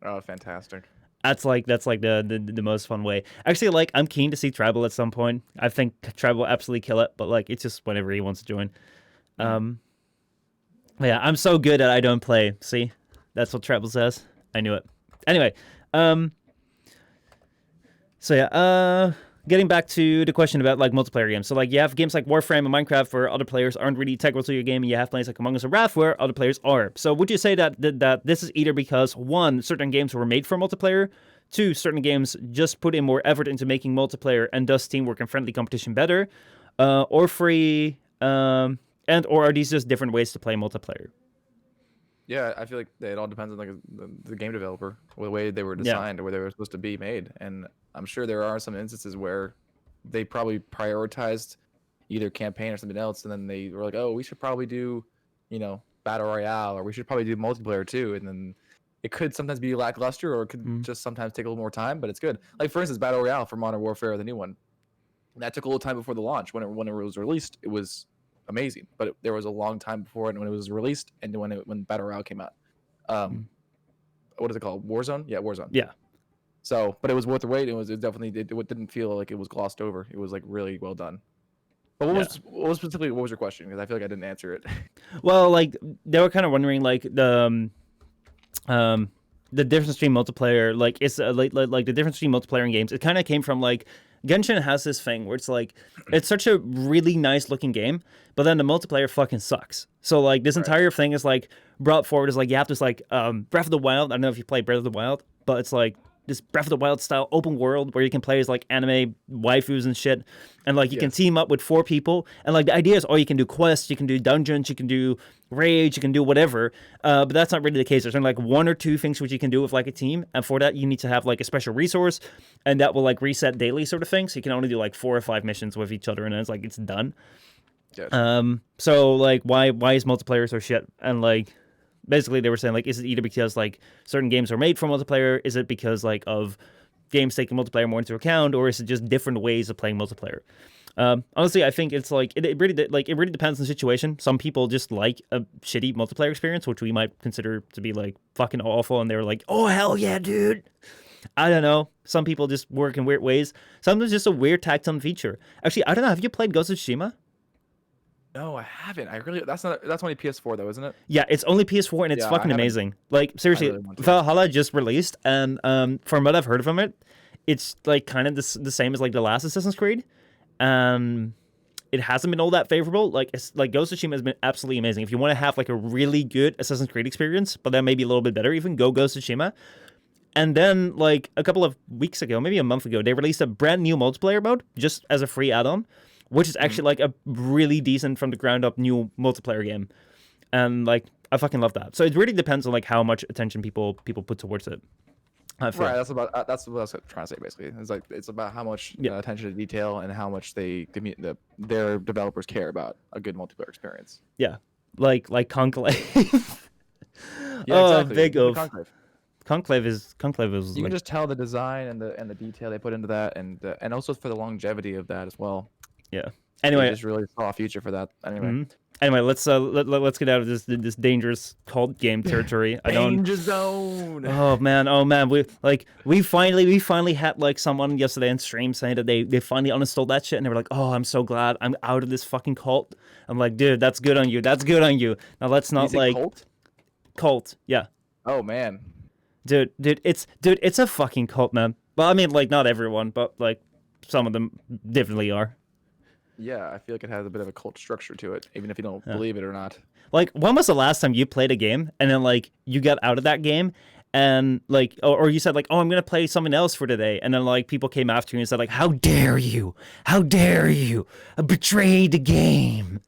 Oh, fantastic. That's like the most fun way. Actually, like I'm keen to see Tribal at some point. I think Tribal will absolutely kill it, but like it's just whenever he wants to join. Yeah, I'm so good at I don't play. See, that's what Tribal says. I knew it. Anyway, so yeah, getting back to the question about like multiplayer games. So like you have games like Warframe and Minecraft where other players aren't really integral to your game, and you have players like Among Us and Raft where other players are. So would you say that this is either because 1, certain games were made for multiplayer, 2, certain games just put in more effort into making multiplayer and thus teamwork and friendly competition better, or 3, or are these just different ways to play multiplayer? Yeah, I feel like it all depends on like the game developer, or the way they were Yeah. designed, or where they were supposed to be made. And I'm sure there are some instances where they probably prioritized either campaign or something else, and then they were like, "Oh, we should probably do, battle royale, or we should probably do multiplayer too." And then it could sometimes be lackluster, or it could Mm. just sometimes take a little more time, but it's good. Like for instance, battle royale for Modern Warfare, the new one, that took a little time before the launch. When it was released, it was amazing, but there was a long time before it when it was released and when battle royale came out. Mm. What is it called? Warzone? Yeah, Warzone. Yeah. So, but it was worth the wait. It definitely didn't feel like it was glossed over. It was like really well done. But what was your question? Because I feel like I didn't answer it. Well, like they were kind of wondering like the difference between multiplayer, like it's like the difference between multiplayer and games. It kind of came from like Genshin has this thing where it's like it's such a really nice looking game, but then the multiplayer fucking sucks. So like this entire thing is like brought forward as like you have this like Breath of the Wild. I don't know if you play Breath of the Wild, but it's like this Breath of the Wild style open world where you can play as like anime waifus and shit, and like you can team up with 4 people, and like the idea is, oh, you can do quests, you can do dungeons, you can do raids, you can do whatever, but that's not really the case. There's only like 1 or 2 things which you can do with like a team, and for that you need to have like a special resource, and that will like reset daily sort of thing. So you can only do like 4 or 5 missions with each other, and then it's like it's done. Yes. So like why is multiplayer so shit? And like basically they were saying like, is it either because like certain games are made for multiplayer? Is it because like of games taking multiplayer more into account, or is it just different ways of playing multiplayer? Honestly, I think it's like it really depends on the situation. Some people just like a shitty multiplayer experience, which we might consider to be like fucking awful, and they're like, oh hell yeah, dude. I don't know. Some people just work in weird ways. Sometimes just a weird tactile feature. Actually, I don't know. Have you played Ghost of Tsushima? No, I haven't. That's only PS4 though, isn't it? Yeah, it's only PS4 and it's fucking amazing. Like seriously, really want to. Valhalla just released, and from what I've heard from it, it's like kind of the same as like the last Assassin's Creed. It hasn't been all that favorable. Like it's like Ghost of Tsushima has been absolutely amazing. If you want to have like a really good Assassin's Creed experience, but then maybe a little bit better, even go Ghost of Tsushima. And then like a couple of weeks ago, maybe a month ago, they released a brand new multiplayer mode just as a free add-on, which is actually like a really decent from the ground up new multiplayer game. And like I fucking love that. So it really depends on like how much attention people put towards it. Right, that's what I was trying to say basically. It's about how much attention to detail and how much their developers care about a good multiplayer experience. Yeah, like Conclave. Yeah, exactly. Big of Conclave. Conclave is You can just tell the design and the detail they put into that, and also for the longevity of that as well. Yeah. Anyway, I just really saw a future for that. Anyway. Mm-hmm. Anyway, let's get out of this dangerous cult game territory. Danger zone. Oh man, we finally had like someone yesterday on stream saying that they finally uninstalled that shit, and they were like, oh, I'm so glad I'm out of this fucking cult. I'm like, dude, that's good on you. That's good on you. Now let's not like cult. Yeah. Oh man. Dude, it's a fucking cult, man. Well, I mean, like not everyone, but like some of them definitely are. Yeah, I feel like it has a bit of a cult structure to it, even if you don't believe it or not. Like, when was the last time you played a game and then like you got out of that game and like, or you said like, oh, I'm gonna play something else for today, and then like people came after you and said like, how dare you betray the game?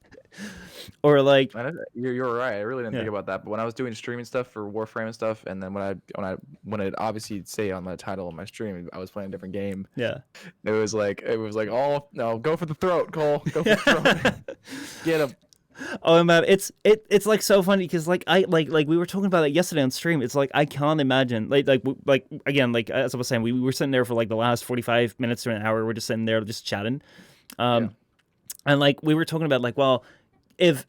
Or like, you're right. I really didn't think about that. But when I was doing streaming stuff for Warframe and stuff, and then when it obviously say on my title of my stream, I was playing a different game. Yeah. It was like, oh no, go for the throat, Cole. Go for the throat. Get him. Oh man, it's like so funny because like I like we were talking about it yesterday on stream. It's like I can't imagine like again, like as I was saying, we were sitting there for like the last 45 minutes to an hour. We're just sitting there just chatting, and like we were talking about like, well, if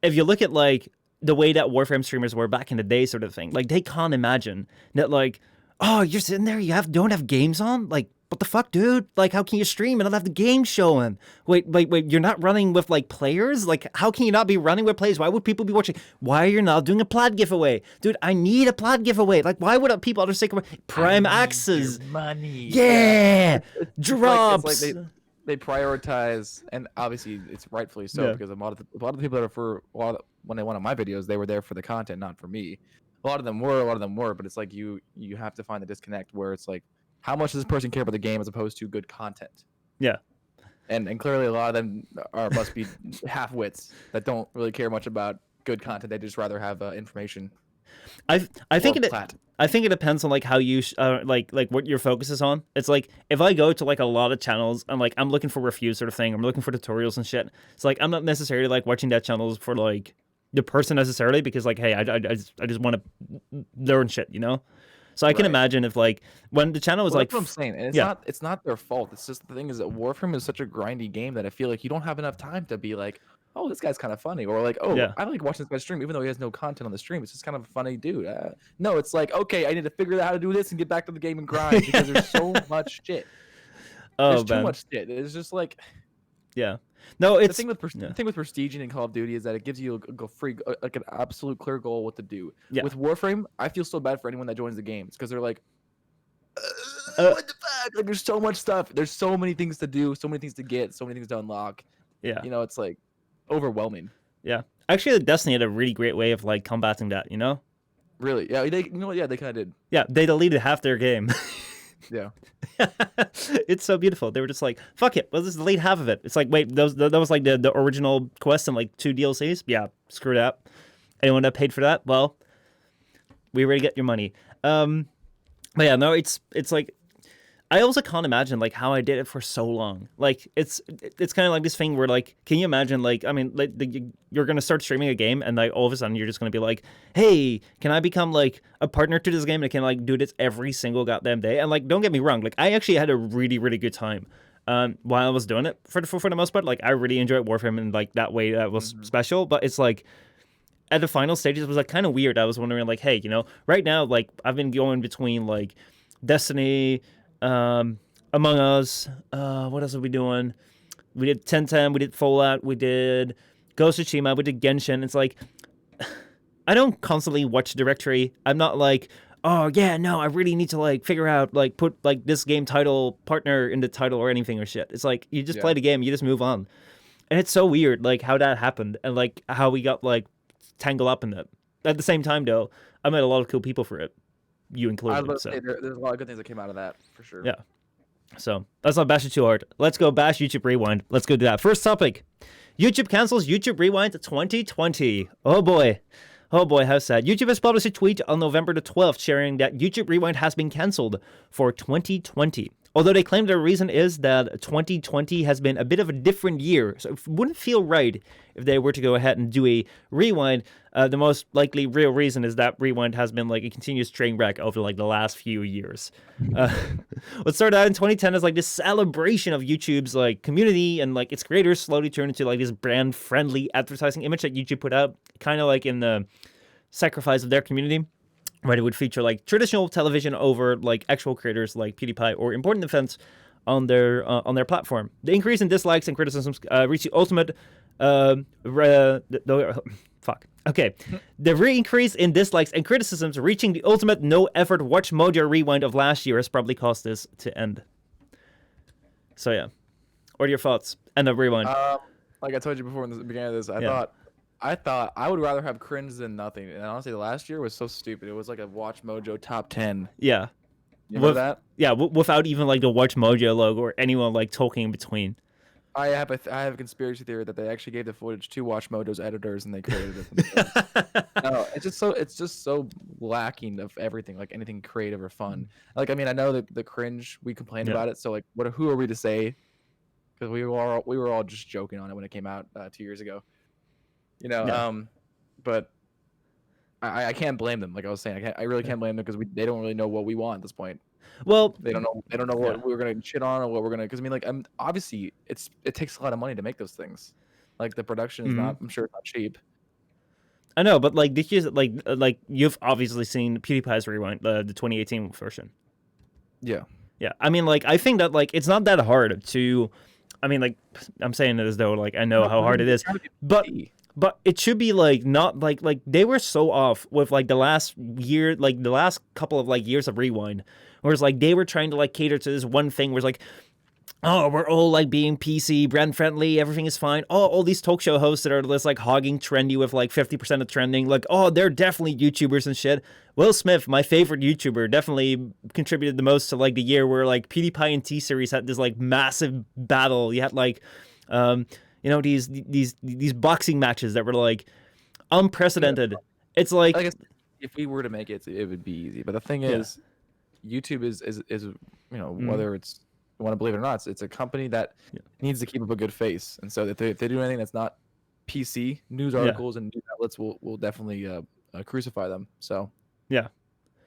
you look at like the way that Warframe streamers were back in the day, sort of thing, like they can't imagine that like, oh, you're sitting there, don't have games on, like. What the fuck, dude? Like, how can you stream and not have the game showing? Wait, you're not running with, like, players? Like, how can you not be running with players? Why would people be watching? Why are you not doing a plaid giveaway? Dude, I need a plaid giveaway. Like, why would people just take Prime Access? Money. Yeah! Drops! It's like they prioritize, and obviously it's rightfully so, because a lot of the people that are when they went on my videos, they were there for the content, not for me. A lot of them were, but it's like you have to find the disconnect where it's like, how much does this person care about the game as opposed to good content? Yeah. And clearly a lot of them must be half-wits that don't really care much about good content. They just rather have information. I think Or it plat. I think it depends on like how you like what your focus is on. It's like if I go to like a lot of channels and like I'm looking for reviews sort of thing, I'm looking for tutorials and shit. It's like I'm not necessarily like watching that channels for like the person necessarily because like hey I just want to learn shit, you know. So I can Right. imagine if like when the channel was Well, like that's what I'm saying, and yeah it's not their fault. It's just the thing is that Warframe is such a grindy game that I feel like you don't have enough time to be like, oh, this guy's kind of funny, or like, oh, yeah I like watching this guy stream, even though he has no content on the stream. It's just kind of a funny dude. No, it's like, okay, I need to figure out how to do this and get back to the game and grind because there's so much shit. There's oh too man much shit. It's just like yeah no the it's thing with yeah the thing with prestiging in Call of Duty is that it gives you a free like an absolute clear goal what to do. yeah With Warframe, I feel so bad for anyone that joins the game. It's because they're like, uh, what the fuck? Like, there's so much stuff. There's so many things to do, so many things to get, so many things to unlock. yeah You know, it's like overwhelming. yeah. Actually, Destiny had a really great way of like combating that. You know. Really, yeah. They, you know what? Yeah, they kind of did. Yeah, they deleted half their game. Yeah. It's so beautiful. They were just like, "Fuck it, let's just delete half of it." It's like, wait, that was like the original quest and like 2 DLCs. Yeah, screw that. Anyone that paid for that? Well, we already get your money. But yeah, no, it's like I also can't imagine like how I did it for so long. Like it's kind of like this thing where like, can you imagine like I mean like you're gonna start streaming a game and like all of a sudden you're just gonna be like, hey, can I become like a partner to this game and I can like do this every single goddamn day? And like don't get me wrong, like I actually had a really good time while I was doing it for the most part. Like I really enjoyed Warframe and like that way that was special. But it's like at the final stages it was like kind of weird. I was wondering like, hey, you know, right now like I've been going between like Destiny. Among Us, what else are we doing? We did 1010, we did Fallout, we did Ghost of Tsushima, we did Genshin. It's like, I don't constantly watch directory. I'm not like, oh yeah, no, I really need to like figure out, like put like this game title partner in the title or anything or shit. It's like, you just play the game, you just move on. And it's so weird, like how that happened and like how we got like tangled up in it. At the same time though, I met a lot of cool people for it. You included. I love So. there's a lot of good things that came out of that for sure. Yeah. So let's not bash it too hard. Let's go bash YouTube Rewind. Let's go do that. First topic. YouTube cancels YouTube Rewind 2020. Oh boy. Oh boy, how sad. YouTube has published a tweet on November the 12th sharing that YouTube Rewind has been cancelled for 2020. Although they claim their reason is that 2020 has been a bit of a different year, so it wouldn't feel right if they were to go ahead and do a rewind. The most likely real reason is that rewind has been like a continuous train wreck over like the last few years. What started out in 2010 as like this celebration of YouTube's like community and like its creators slowly turned into like this brand-friendly advertising image that YouTube put out, kind of like in the sacrifice of their community, where they would feature like traditional television over like actual creators like PewDiePie or important events on their platform. The increase in dislikes and criticisms reached the ultimate fuck. Okay. The increase in dislikes and criticisms reaching the ultimate no effort watch mojo rewind of last year has probably caused this to end. So yeah. What are your thoughts? And the rewind. Like I told you before in the beginning of this, Yeah. I thought I would rather have cringe than nothing. And honestly, the last year was so stupid. It was like a Watch Mojo top 10. Yeah. You remember that? Yeah, without even like the Watch Mojo logo or anyone like talking in between. I have a conspiracy theory that they actually gave the footage to Watch Mojo's editors and they created it themselves. No, it's just so lacking of everything, like anything creative or fun. Like I mean, I know that the cringe we complained about it. So like, who are we to say? Because we were all just joking on it when it came out 2 years ago. You know, but I can't blame them. Like I was saying, I really can't blame them because they don't really know what we want at this point. Well, they don't know what we're gonna shit on or what we're gonna. Because I mean, like, obviously it takes a lot of money to make those things. Like the production is not. I'm sure it's not cheap. I know, but like did you like you've obviously seen PewDiePie's Rewind, the 2018 version. Yeah. Yeah. I mean, like I think that like it's not that hard to. I mean, like I'm saying it as though like I know how hard it is, but it should be like not like they were so off with like the last year, like the last couple of like years of Rewind, whereas like they were trying to like cater to this one thing where it's like, oh, we're all like being PC, brand friendly, everything is fine. Oh, all these talk show hosts that are just like hogging trendy with like 50% of trending, like, oh, they're definitely YouTubers and shit. Will Smith, my favorite YouTuber, definitely contributed the most to like the year where like PewDiePie and T-Series had this like massive battle. You had like, you know, these boxing matches that were like unprecedented. It's like if we were to make it, it would be easy. But the thing Yeah. is, YouTube is Mhm. whether it's you want to believe it or not, it's a company that needs to keep up a good face. And so if they do anything that's not PC, news Yeah. articles and news outlets will definitely crucify them. So Yeah.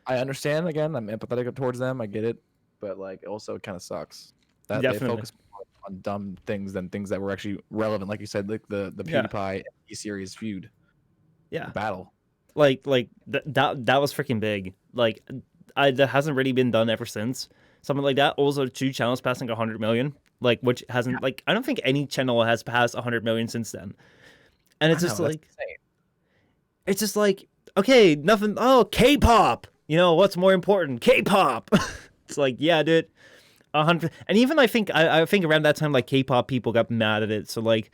I understand. Again, I'm empathetic towards them. I get it, but like also it kind of sucks that they Definitely. focus more on dumb things than things that were actually relevant. Like you said, like the Yeah. PewDiePie and E-series feud Yeah. battle. Like that was freaking big. Like that hasn't really been done ever since. Something like that. Also, 2 channels passing 100 million. Like, which hasn't like I don't think any channel has passed 100 million since then. And it's just like it's just like okay, nothing. Oh, K-pop. You know what's more important? K-pop. It's like yeah, dude. 100. And even I think around that time like K-pop people got mad at it. So like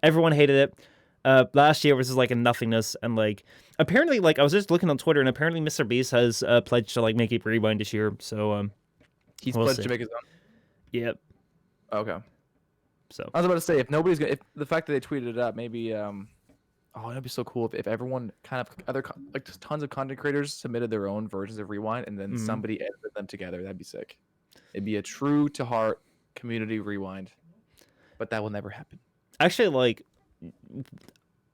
everyone hated it. Last year was just like a nothingness, and like apparently like I was just looking on Twitter, and apparently Mr. Beast has pledged to like make it rewind this year. So He's we'll pledged see. to make his own. Yep. Okay. So I was about to say if nobody's gonna, if the fact that they tweeted it out, maybe it'd be so cool if everyone kind of like just tons of content creators submitted their own versions of Rewind and then somebody edited them together. That'd be sick. It'd be a true to heart community rewind, but that will never happen. actually, like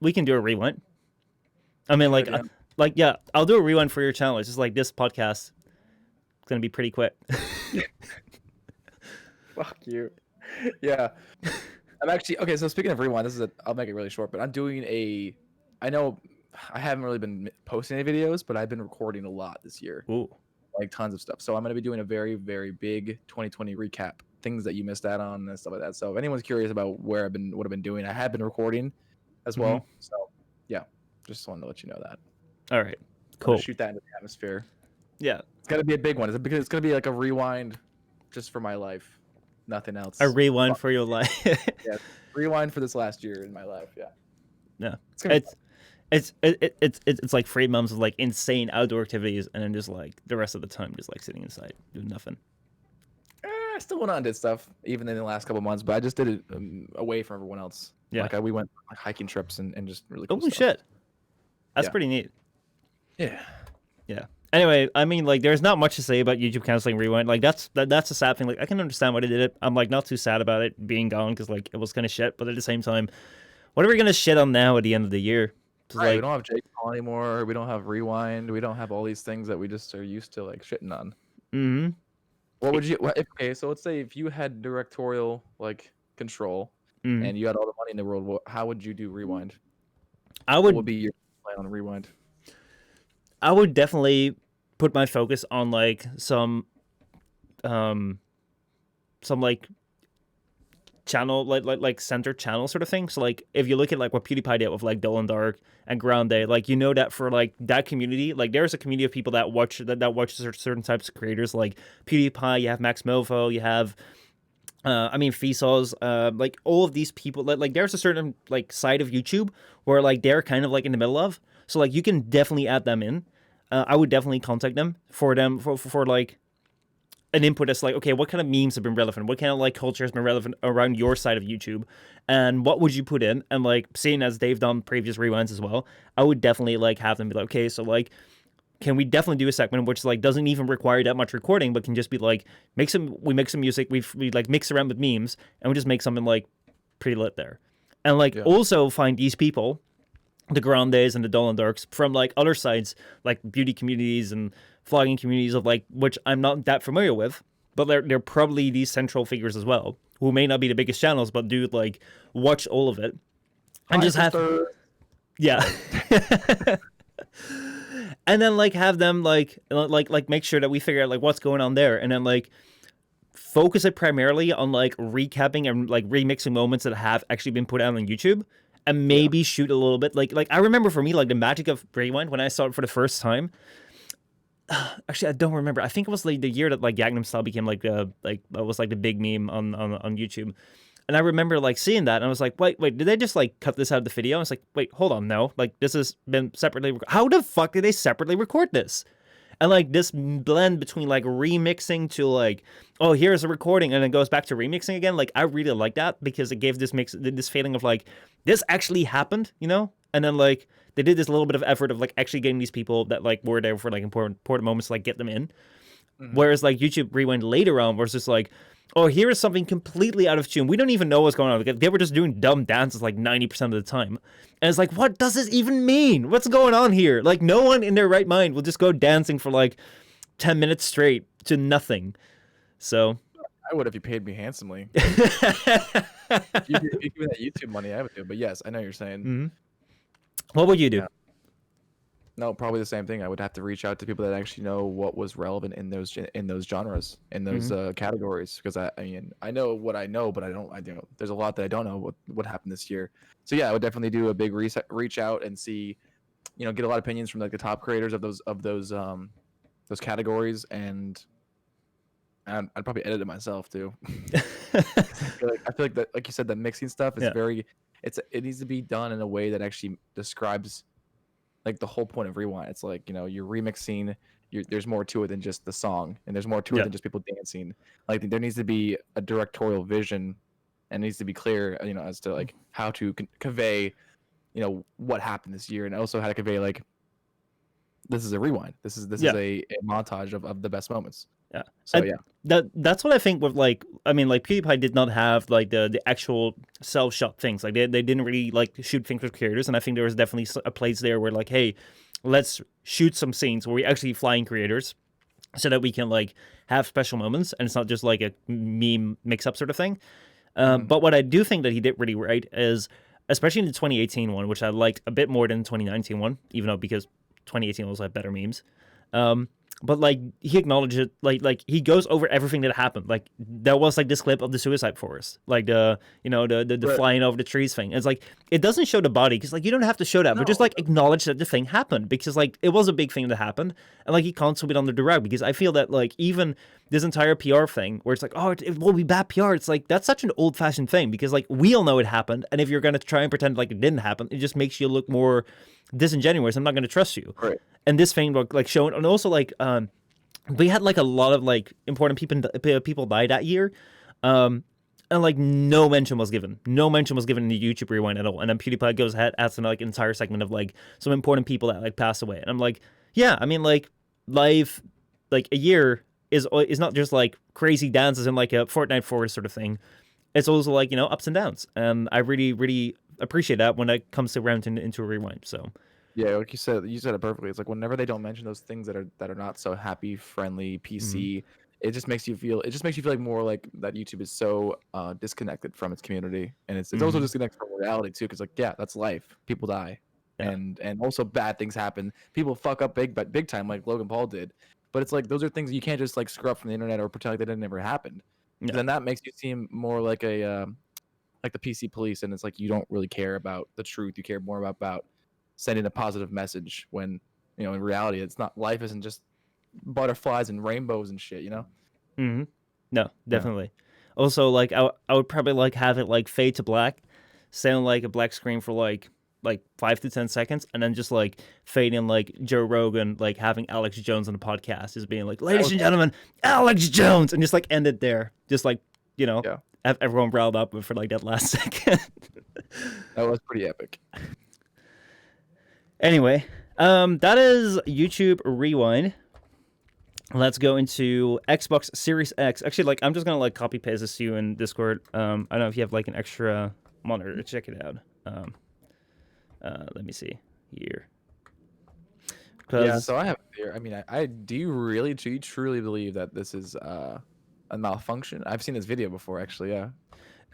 we can do a rewind. I mean, like, Yeah. I'll do a rewind for your channel. It's just like this podcast. It's gonna be pretty quick. Fuck you. Yeah. I'm actually okay. So speaking of rewind, I'll make it really short, but I'm doing I know I haven't really been posting any videos, but I've been recording a lot this year. Ooh. Like tons of stuff. So I'm going to be doing a very, very big 2020 recap, things that you missed out on and stuff like that. So if anyone's curious about what I've been doing, I have been recording as well. So yeah, just wanted to let you know that. All right. Cool. Shoot that into the atmosphere. Yeah. It's got to be a big one. Because it's going to be like a rewind just for my life. Nothing else. A rewind for your life. Yeah. Rewind for this last year in my life. Yeah. Yeah. It's like Free Mums with like insane outdoor activities, and then just like the rest of the time just like sitting inside doing nothing. I still went out and did stuff even in the last couple of months, but I just did it away from everyone else. Yeah. Like we went on hiking trips and just really cool Holy stuff. shit. That's pretty neat. Yeah. Yeah. Anyway, I mean, like, there's not much to say about YouTube canceling Rewind. Like, that's a sad thing. Like, I can understand why they did it. I'm like not too sad about it being gone because like it was kind of shit. But at the same time, what are we gonna shit on now at the end of the year? Right, we don't have Jake Paul anymore. We don't have Rewind. We don't have all these things that we just are used to like shitting on. Mm-hmm. What would you? Okay, so let's say if you had directorial like control and you had all the money in the world, how would you do Rewind? What would be your plan on Rewind? I would definitely put my focus on like some like channel like center channel sort of thing. So like if you look at like what PewDiePie did with like Dull and Dark and Grande, like you know that for like that community, like there's a community of people that watch certain types of creators like PewDiePie. You have Max Movo, you have Vsauce, like all of these people. Like there's a certain like side of YouTube where like they're kind of like in the middle of. So like you can definitely add them in. I would definitely contact them for like an input as like, okay, what kind of memes have been relevant? What kind of like culture has been relevant around your side of YouTube? And what would you put in? And like seeing as they've done previous rewinds as well, I would definitely like have them be like, okay, so like, can we definitely do a segment which like doesn't even require that much recording, but can just be like, we make some music, we like mix around with memes, and we just make something like pretty lit there. And like also find these people, the Grandes and the Dull and Darks, from like other sides, like beauty communities and vlogging communities of like, which I'm not that familiar with, but they're probably these central figures as well, who may not be the biggest channels, but do like watch all of it. And just have, yeah. And then like have them like make sure that we figure out like what's going on there, and then like focus it primarily on like recapping and like remixing moments that have actually been put out on YouTube, and maybe shoot a little bit like I remember for me like the magic of Rewind when I saw it for the first time. Actually, I don't remember. I think it was like the year that like Gangnam Style became like was like the big meme on YouTube. And I remember like seeing that, and I was like, wait, did they just like cut this out of the video? I was like, wait, hold on, no, like this has been separately. How the fuck did they separately record this? And like this blend between like remixing to like, oh, here's a recording, and it goes back to remixing again. Like I really like that because it gave this feeling of like this actually happened, you know. and then like they did this little bit of effort of like actually getting these people that like were there for like important moments to like get them in. Whereas like YouTube Rewind later on was just like, oh, here is something completely out of tune. We don't even know what's going on. Like, they were just doing dumb dances like 90% of the time. And it's like, what does this even mean? What's going on here? Like, no one in their right mind will just go dancing for like 10 minutes straight to nothing. So I would if you paid me handsomely. If you give me that YouTube money, I would do it. But yes, I know what you're saying. What would you do? Yeah. No, probably the same thing. I would have to reach out to people that actually know what was relevant in those genres, in those categories. Because I mean, I know what I know, but I don't. There's a lot that I don't know what happened this year. So yeah, I would definitely do a big reach out and see, get a lot of opinions from like the top creators of those categories, and I'd probably edit it myself too. I feel like that, like you said, the mixing stuff is it needs to be done in a way that actually describes like the whole point of Rewind. It's like, you're remixing, there's more to it than just the song, and there's more to it than just people dancing. Like there needs to be a directorial vision, and it needs to be clear, as to like how to convey, what happened this year, and also how to convey like this is a rewind. This is a montage of the best moments. Yeah. So that's what I think with like, I mean, like PewDiePie did not have like the actual self-shot things. Like they didn't really like shoot things with creators, and I think there was definitely a place there where like, hey, let's shoot some scenes where we actually fly in creators, so that we can like have special moments, and it's not just like a meme mix-up sort of thing. But what I do think that he did really right is, especially in the 2018 one, which I liked a bit more than the 2019 one, even though because 2018 also had better memes. But like he acknowledged it, like he goes over everything that happened. Like there was like this clip of the suicide forest, like the flying over the trees thing. It's like it doesn't show the body because like you don't have to show that, but just like acknowledge that the thing happened, because like it was a big thing that happened, and like he can't sweep it under the rug, because I feel that like even this entire PR thing where it's like, oh, it will be bad PR. It's like that's such an old-fashioned thing, because like we all know it happened, and if you're gonna try and pretend like it didn't happen, it just makes you look more disingenuous. I'm not gonna trust you. Right. And this thing like showing, and also like we had like a lot of like important people die that year, and like no mention was given in the YouTube Rewind at all. And then PewDiePie goes ahead, adds an like entire segment of like some important people that like passed away, and I'm like, yeah, I mean like life, like a year is not just like crazy dances and like a Fortnite forest sort of thing. It's also like ups and downs, and I really appreciate that when it comes to round into a Rewind. So. Yeah, like you said it perfectly. It's like whenever they don't mention those things that are not so happy, friendly, PC, it just makes you feel like more like that YouTube is so disconnected from its community, and it's also disconnected from reality too. Because like that's life. People die, and also bad things happen. People fuck up big time, like Logan Paul did. But it's like those are things you can't just like screw up from the internet or pretend like that never happened. Yeah. Then that makes you seem more like a like the PC police, and it's like you don't really care about the truth. You care more about sending a positive message, when in reality it's not. Life isn't just butterflies and rainbows and shit. No, definitely. Yeah. Also, like I would probably like have it like fade to black, sound like a black screen for like 5 to 10 seconds, and then just like fade in like Joe Rogan like having Alex Jones on the podcast, just being like, ladies and gentlemen, Alex Jones, and just like end it there, just like have everyone riled up for like that last second. That was pretty epic. Anyway, that is YouTube Rewind. Let's go into Xbox Series X. Actually, like I'm just gonna like copy paste this to you in Discord. I don't know if you have like an extra monitor to check it out. Let me see here. Yeah, so I have here. I mean, do you truly believe that this is a malfunction? I've seen this video before, actually. Yeah.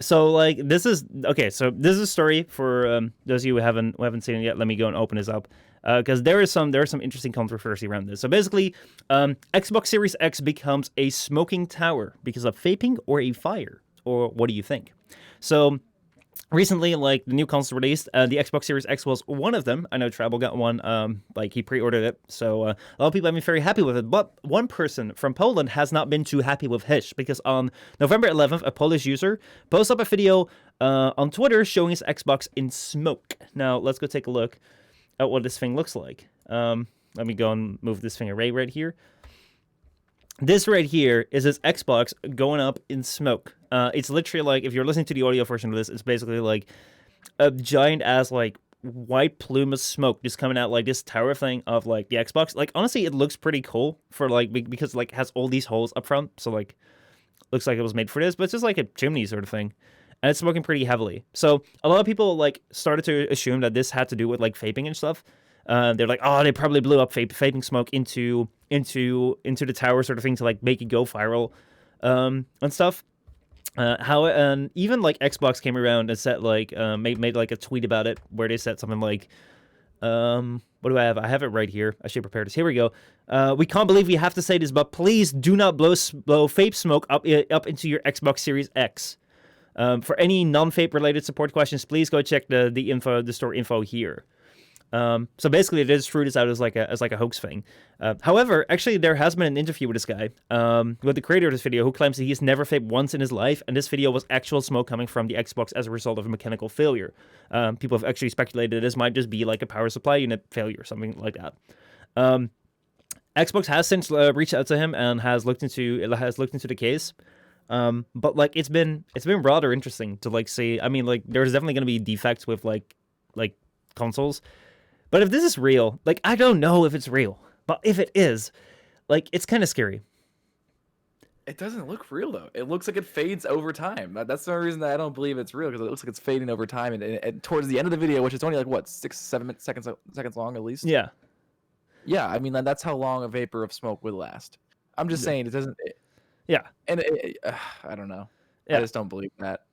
So like this is a story for those of you who haven't seen it yet. Let me go and open this up, because there is some interesting controversy around this. So basically, Xbox Series X becomes a smoking tower because of vaping or a fire, or what do you think? So recently, like the new console released, the Xbox Series X was one of them. I know Tribal got one. Like he pre-ordered it, so a lot of people have been very happy with it. But one person from Poland has not been too happy with his, because on November 11th, a Polish user posted up a video on Twitter showing his Xbox in smoke. Now let's go take a look at what this thing looks like. Let me go and move this thing array right here. This right here is his Xbox going up in smoke. It's literally like, if you're listening to the audio version of this, it's basically like a giant ass like white plume of smoke just coming out like this tower thing of like the Xbox. Like honestly, it looks pretty cool for like because like it has all these holes up front, so like looks like it was made for this, but it's just like a chimney sort of thing. And it's smoking pretty heavily. So a lot of people like started to assume that this had to do with like vaping and stuff. They're like, oh, they probably blew up vaping smoke into the tower sort of thing to like make it go viral, and stuff. And even like Xbox came around and said like made like a tweet about it where they said something like, what do I have? I have it right here. I should prepare this. Here we go. We can't believe we have to say this, but please do not blow vape smoke up into your Xbox Series X. For any non-vape related support questions, please go check the store info here. So basically, they just threw this out as like a hoax thing. However, actually, there has been an interview with this guy, with the creator of this video, who claims that he's never vaped once in his life, and this video was actual smoke coming from the Xbox as a result of a mechanical failure. People have actually speculated this might just be like a power supply unit failure or something like that. Xbox has since reached out to him and has looked into the case. But like it's been rather interesting to like see. I mean, like there's definitely going to be defects with like consoles. But if this is real, like, I don't know if it's real. But if it is, like, it's kind of scary. It doesn't look real, though. It looks like it fades over time. That's the only reason that I don't believe it's real, because it looks like it's fading over time. And towards the end of the video, which is only like, what, 6-7 seconds long at least? Yeah. Yeah, I mean, that's how long a vapor of smoke would last. I'm just saying it doesn't... Yeah. And I don't know. Yeah. I just don't believe that.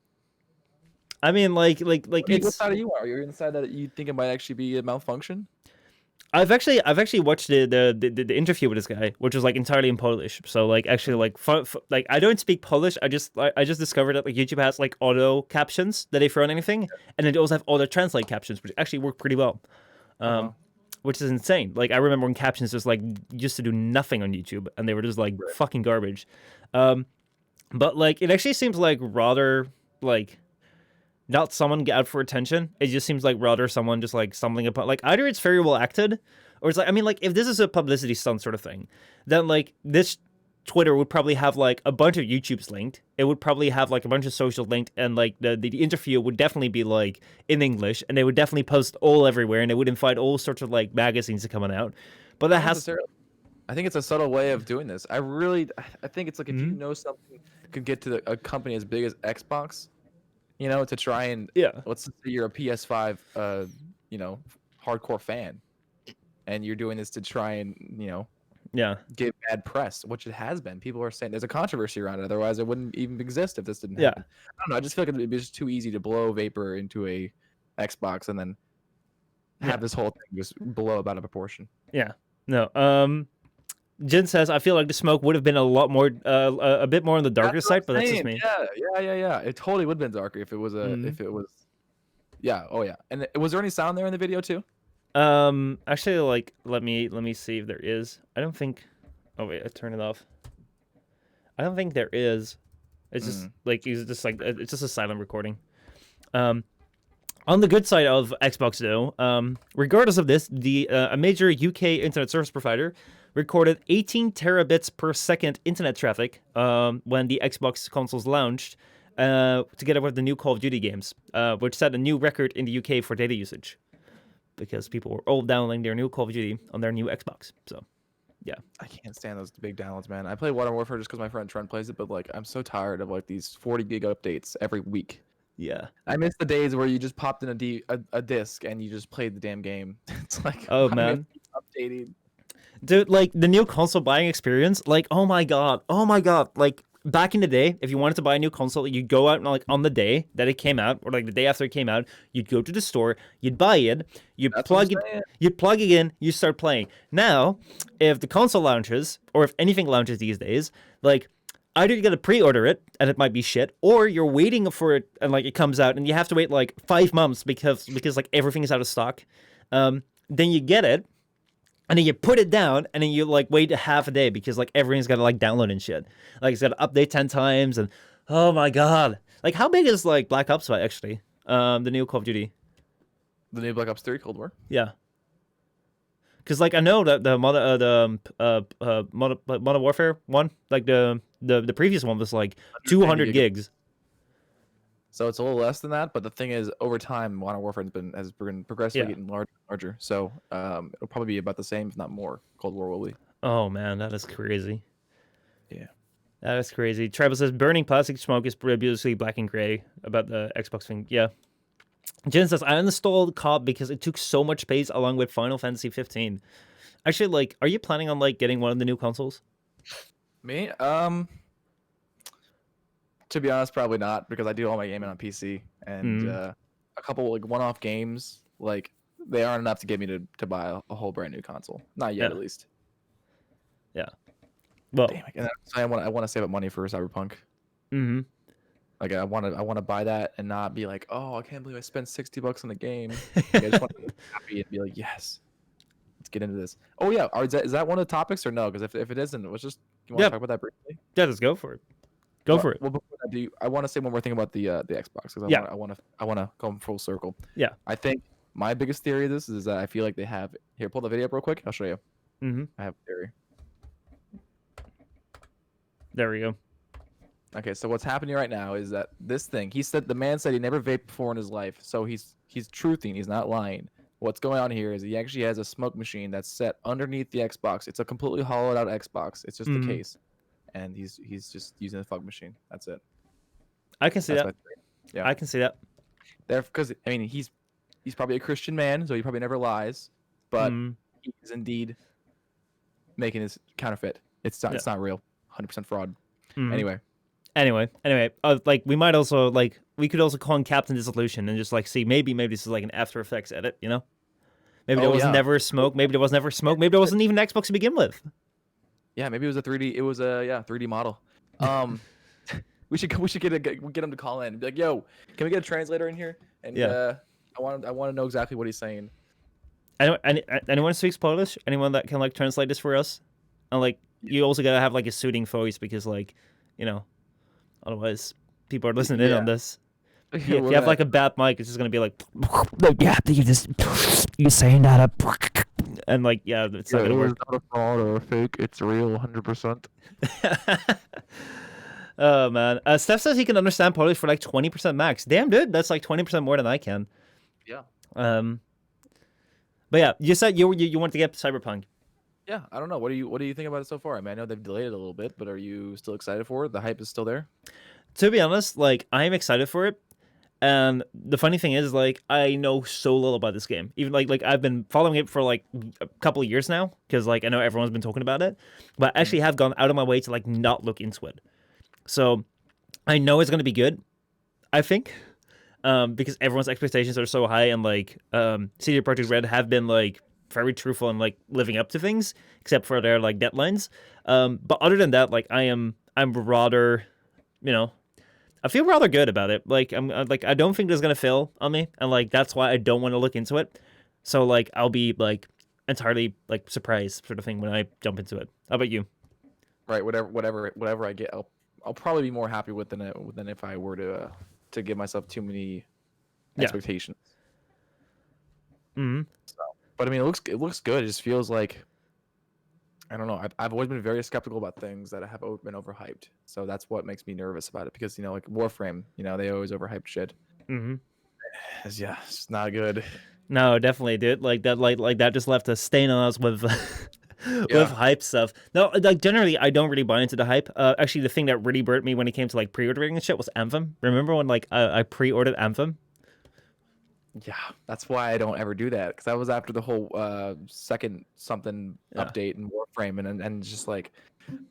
I mean, like it's... What side are you on? You're inside that you think it might actually be a malfunction? I've actually watched the interview with this guy, which was like entirely in Polish. So like actually like I don't speak Polish. I just discovered that like YouTube has like auto captions that they throw on anything, and then they also have auto translate captions, which actually work pretty well. Which is insane. Like I remember when captions just like used to do nothing on YouTube, and they were just like fucking garbage. But like it actually seems like rather like not someone out for attention. It just seems like rather someone just like stumbling upon, like either it's very well acted, or it's like, I mean, like if this is a publicity stunt sort of thing, then like this Twitter would probably have like a bunch of YouTubes linked. It would probably have like a bunch of social linked, and like the interview would definitely be like in English, and they would definitely post all everywhere, and they would invite all sorts of like magazines to come out. But that has. I think it's a subtle way of doing this. I think it's like if you know something could get to a company as big as Xbox, you know, to try and let's say you're a PS5, you know, hardcore fan, and you're doing this to try and get bad press, which it has been. People are saying there's a controversy around it. Otherwise, it wouldn't even exist if this didn't happen. I don't know. I just feel like it'd be just too easy to blow vapor into a Xbox and then have this whole thing just blow up out of proportion. Yeah. No. Jin says, I feel like the smoke would have been a lot more, a bit more on the darker side, but that's just me. Yeah. It totally would have been darker if it was yeah. Oh yeah. And was there any sound there in the video too? Actually, like, let me see if there is. I don't think. Oh wait, I turned it off. I don't think there is. It's just like it's just a silent recording. On the good side of Xbox though, regardless of this, a major UK internet service provider recorded 18 terabits per second internet traffic when the Xbox consoles launched, together with the new Call of Duty games, which set a new record in the UK for data usage, because people were all downloading their new Call of Duty on their new Xbox. So, yeah. I can't stand those big downloads, man. I play Modern Warfare just because my friend Trent plays it, but like I'm so tired of like these 40 gig updates every week. Yeah. I miss the days where you just popped in a disc and you just played the damn game. It's like, oh man, updating. Dude, like the new console buying experience, like oh my god, like back in the day, if you wanted to buy a new console, you'd go out and like on the day that it came out, or like the day after it came out, you'd go to the store, you'd buy it, you'd plug it in, you start playing. Now, if the console launches, or if anything launches these days, like either you gotta pre-order it and it might be shit, or you're waiting for it and like it comes out and you have to wait like 5 months because like everything is out of stock. Then you get it. And then you put it down, and then you like wait a half a day because like everything's gotta like download and shit. Like it's gotta update 10 times, and oh my god! Like how big is like Black Ops actually? The new Call of Duty. The new Black Ops 3 Cold War. Yeah. Because like I know that the Modern Warfare one, like the previous one was like 200 gigs. So it's a little less than that, but the thing is, over time, Modern Warfare has been progressively getting larger and larger. So it'll probably be about the same, if not more. Cold War will be. Oh man, that is crazy. Yeah. That is crazy. Tribal says burning plastic smoke is previously black and gray about the Xbox thing. Yeah. Jen says I uninstalled COD because it took so much space along with Final Fantasy 15. Actually, like, are you planning on like getting one of the new consoles? Me? To be honest, probably not, because I do all my gaming on PC, and a couple like one-off games, like they aren't enough to get me to buy a whole brand new console. Not yet, at least. Yeah. Well, damn it. And I want to save up money for Cyberpunk. Mm-hmm. Like I want to buy that and not be like, oh, I can't believe I spent $60 on a game. Like, I just want to be happy and be like, yes, let's get into this. Oh yeah, is that one of the topics or no? Because if it isn't, let's just you want to talk about that briefly? Yeah, let's go for it. Go for it. Well, before that, I want to say one more thing about the Xbox, because I want to come full circle. Yeah. I think my biggest theory of this is that I feel like they have here. Pull the video up real quick. I'll show you. Mm-hmm. I have a theory. There we go. Okay, so what's happening right now is that this thing. The man said he never vaped before in his life, so he's truthing. He's not lying. What's going on here is he actually has a smoke machine that's set underneath the Xbox. It's a completely hollowed out Xbox. It's just the case. And he's just using the fog machine. That's it. I can see that. Yeah, I can see that. Because I mean, he's probably a Christian man, so he probably never lies. But he's indeed making his counterfeit. It's not real. 100% fraud. Anyway, like we might also we could also call him Captain Dissolution and just like see maybe this is like an After Effects edit, you know? Maybe there was never smoke. Maybe there was never smoke. Maybe there wasn't even an Xbox to begin with. Yeah, maybe it was a 3D. It was a 3D model. we should get him to call in and be like, "Yo, can we get a translator in here?" And I want to know exactly what he's saying. Anyone speaks Polish? Anyone that can like translate this for us? And like you also gotta have like a soothing voice because like you know, otherwise people are listening in on this. If you have like a bad mic, it's just gonna be like, yeah, you're saying that, and like it's not gonna work. It's not a fraud or a fake. It's real, 100%. Oh man, Steph says he can understand Polish for like 20% max. Damn, dude, that's like 20% more than I can. Yeah. But yeah, you said you wanted to get Cyberpunk. Yeah, I don't know. What do you think about it so far? I mean, I know they've delayed it a little bit, but are you still excited for it? The hype is still there? To be honest, like I'm excited for it. And the funny thing is, like, I know so little about this game. Even like I've been following it for like a couple of years now because like I know everyone's been talking about it, but I actually have gone out of my way to like not look into it. So I know it's gonna be good. I think, because everyone's expectations are so high, and like CD Projekt Red have been like very truthful and like living up to things, except for their like deadlines. But other than that, like I'm rather, I feel rather good about it. Like I'm like I don't think this is gonna fail on me, and like that's why I don't want to look into it. So like I'll be like entirely like surprised sort of thing when I jump into it. How about you? Right. Whatever I get, I'll probably be more happy with than if I were to give myself too many expectations. Mm-hmm. So, but I mean, it looks good. It just feels like, I don't know. I've always been very skeptical about things that have been overhyped. So that's what makes me nervous about it, because like Warframe, they always overhyped shit. Mm-hmm. It's not good. No, definitely, dude. Like that just left a stain on us with with hype stuff. No, like generally, I don't really buy into the hype. Actually, the thing that really burnt me when it came to like pre-ordering and shit was Anthem. Remember when like I pre-ordered Anthem? Yeah, that's why I don't ever do that, because that was after the whole second something update in Warframe, and just like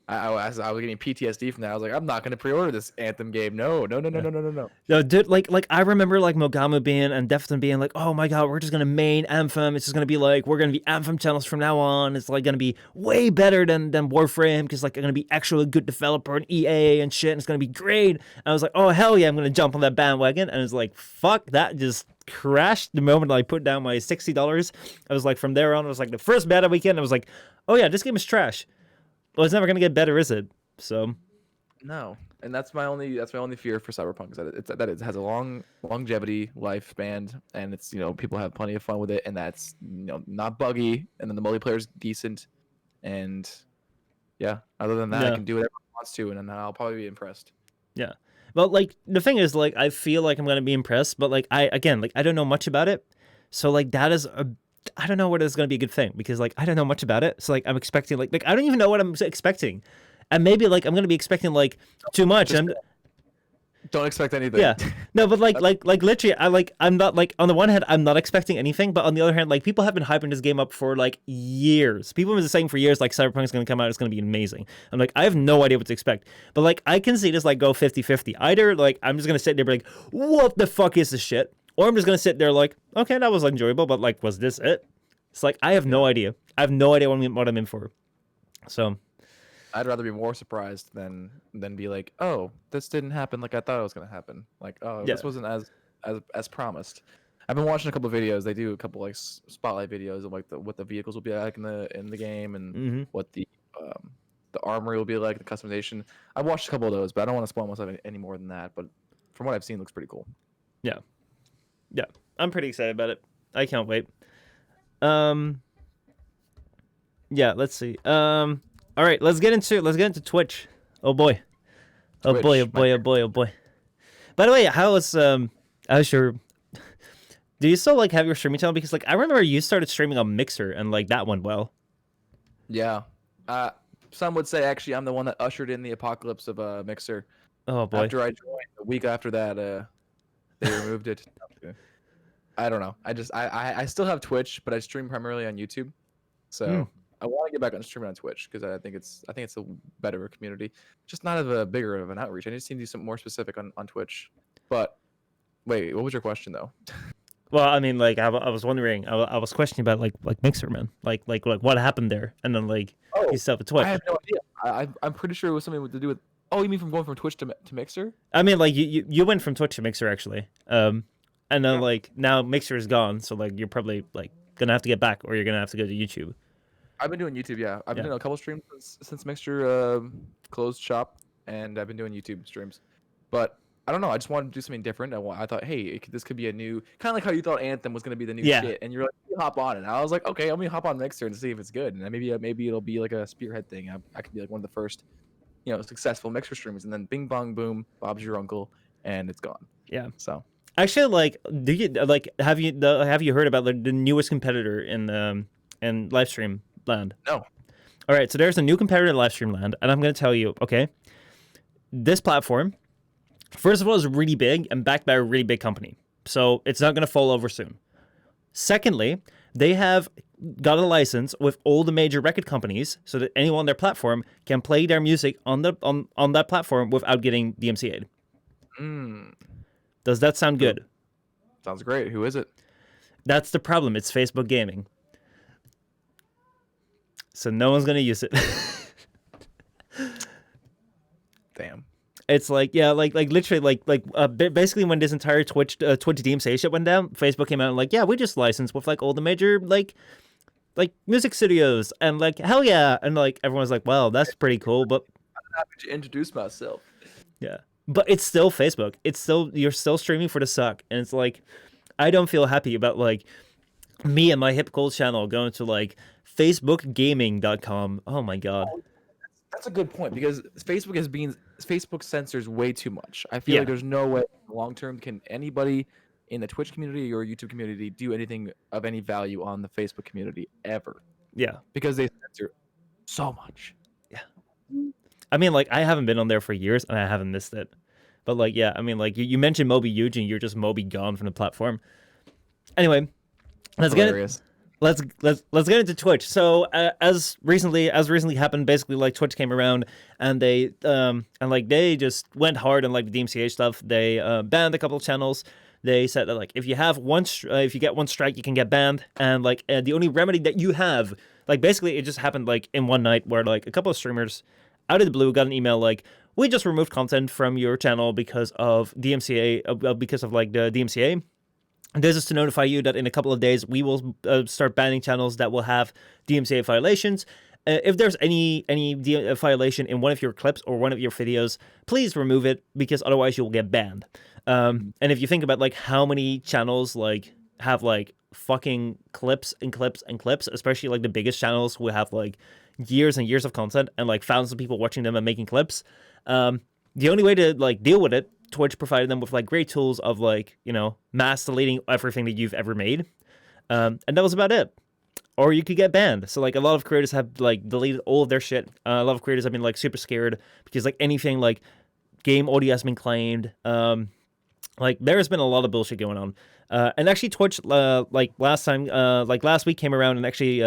I was getting PTSD from that. I was like, I'm not gonna pre-order this Anthem game. No. No, dude, like I remember like Mogamu being and Defton being like, oh my god, we're just gonna main Anthem. It's just gonna be like we're gonna be Anthem channels from now on. It's like gonna be way better than Warframe, because like gonna be actually a good developer and EA and shit, and it's gonna be great. And I was like, oh hell yeah, I'm gonna jump on that bandwagon. And it's like, fuck, that just crashed the moment I put down my $60. I was like, from there on, it was like the first beta weekend. I was like, oh yeah, this game is trash. Well, it's never gonna get better, is it? So, no, and that's my only fear for Cyberpunk, is that it has a long longevity lifespan, and it's people have plenty of fun with it, and that's not buggy, and then the multiplayer is decent, and other than that, I can do whatever I want to, and then I'll probably be impressed. Yeah, But like the thing is, like I feel like I'm gonna be impressed, but like I don't know much about it, so like that is a I don't know whether it's gonna be a good thing because like I don't know much about it, so like I'm expecting like I don't even know what I'm expecting, and maybe like I'm gonna be expecting like too much. Just don't expect anything. Yeah. No, but like literally I'm not like on the one hand I'm not expecting anything, but on the other hand like people have been hyping this game up for like years. People have been saying for years like Cyberpunk's going to come out, it's going to be amazing. I'm like I have no idea what to expect. But like I can see this like go 50-50. Either like I'm just going to sit there and be like what the fuck is this shit? Or I'm just going to sit there like okay, that was enjoyable, but like was this it? It's like I have no idea. I have no idea what I'm in for. So I'd rather be more surprised than be like, oh, this didn't happen like I thought it was gonna happen. Like, oh, Yeah. this wasn't as promised. I've been watching a couple of videos. They do a couple like spotlight videos of like what the vehicles will be like in the game and what the armory will be like, the customization. I've watched a couple of those, but I don't want to spoil myself any more than that. But from what I've seen, it looks pretty cool. Yeah. I'm pretty excited about it. I can't wait. Yeah, let's see. All right, let's get into Twitch. Oh boy. Oh Twitch, boy, oh boy, oh boy, oh boy. By the way, how's your do you still like have your streaming channel? Because like I remember you started streaming on Mixer and like that went well. Yeah. Some would say actually I'm the one that ushered in the apocalypse of Mixer. Oh boy. After I joined, a week after that, they removed it. I don't know. I still have Twitch, but I stream primarily on YouTube. So I want to get back on streaming on Twitch because I think it's a better community, just not of a bigger of an outreach. I just need to do something more specific on Twitch. But wait, what was your question though? Well, I mean, like I was wondering, I was questioning about like Mixer, man, like what happened there, and then like you set up a Twitch. I have no idea. I'm pretty sure it was something to do with. Oh, you mean from going from Twitch to Mixer? I mean, like you went from Twitch to Mixer actually, and then like now Mixer is gone, so like you're probably like gonna have to get back, or you're gonna have to go to YouTube. I've been doing YouTube, yeah. I've been doing a couple streams since Mixer closed shop, and I've been doing YouTube streams. But I don't know. I just wanted to do something different. I thought, hey, this could be a new kind of like how you thought Anthem was gonna be the new shit, and you're like, you hop on it. And I was like, okay, let me hop on Mixer and see if it's good, and then maybe it'll be like a spearhead thing. I could be like one of the first, successful Mixer streamers, and then bing bong boom, Bob's your uncle, and it's gone. Yeah. So actually, like, do you like have you heard about the newest competitor in live stream land? No. All right, so there's a new competitor in live stream land, and I'm gonna tell you, okay, this platform, first of all, is really big and backed by a really big company, so it's not gonna fall over soon. Secondly, they have got a license with all the major record companies, so that anyone on their platform can play their music on that platform without getting DMCA'd. Does that sound good? Sounds great. Who is it? That's the problem. It's Facebook Gaming. So no one's gonna use it. Damn. It's like literally basically when this entire Twitch DMCA shit went down, Facebook came out and like, yeah, we just licensed with like all the major like music studios and like hell yeah, and like everyone's like, wow, that's pretty cool, but I'm happy to introduce myself. Yeah, but it's still Facebook. You're still streaming for the suck, and it's like I don't feel happy about like me and my hip cool channel going to like facebookgaming.com. Oh my god. That's a good point because Facebook censors way too much. I feel like there's no way long term can anybody in the Twitch community or YouTube community do anything of any value on the Facebook community ever. Yeah. Because they censor so much. Yeah. I mean, like, I haven't been on there for years and I haven't missed it. But like, yeah, I mean, like you mentioned Moby Huge and you're just Moby gone from the platform. Anyway, let's get into Twitch. So as recently happened, basically like Twitch came around and they just went hard on like the DMCA stuff. They banned a couple of channels. They said that like if you get one strike, you can get banned, and like the only remedy that you have, like basically it just happened like in one night where like a couple of streamers out of the blue got an email like, we just removed content from your channel because of DMCA, because of like the DMCA. And this is to notify you that in a couple of days we will start banning channels that will have DMCA violations. If there's any violation in one of your clips or one of your videos, please remove it because otherwise you will get banned. And if you think about like how many channels like have like fucking clips and clips and clips, especially like the biggest channels who have like years and years of content and like thousands of people watching them and making clips, the only way to like deal with it Twitch provided them with like great tools of like, mass deleting everything that you've ever made. And that was about it. Or you could get banned. So like a lot of creators have like deleted all of their shit. A lot of creators have been like super scared because like anything like game audio has been claimed. Like there's been a lot of bullshit going on. And actually Twitch like last week came around and actually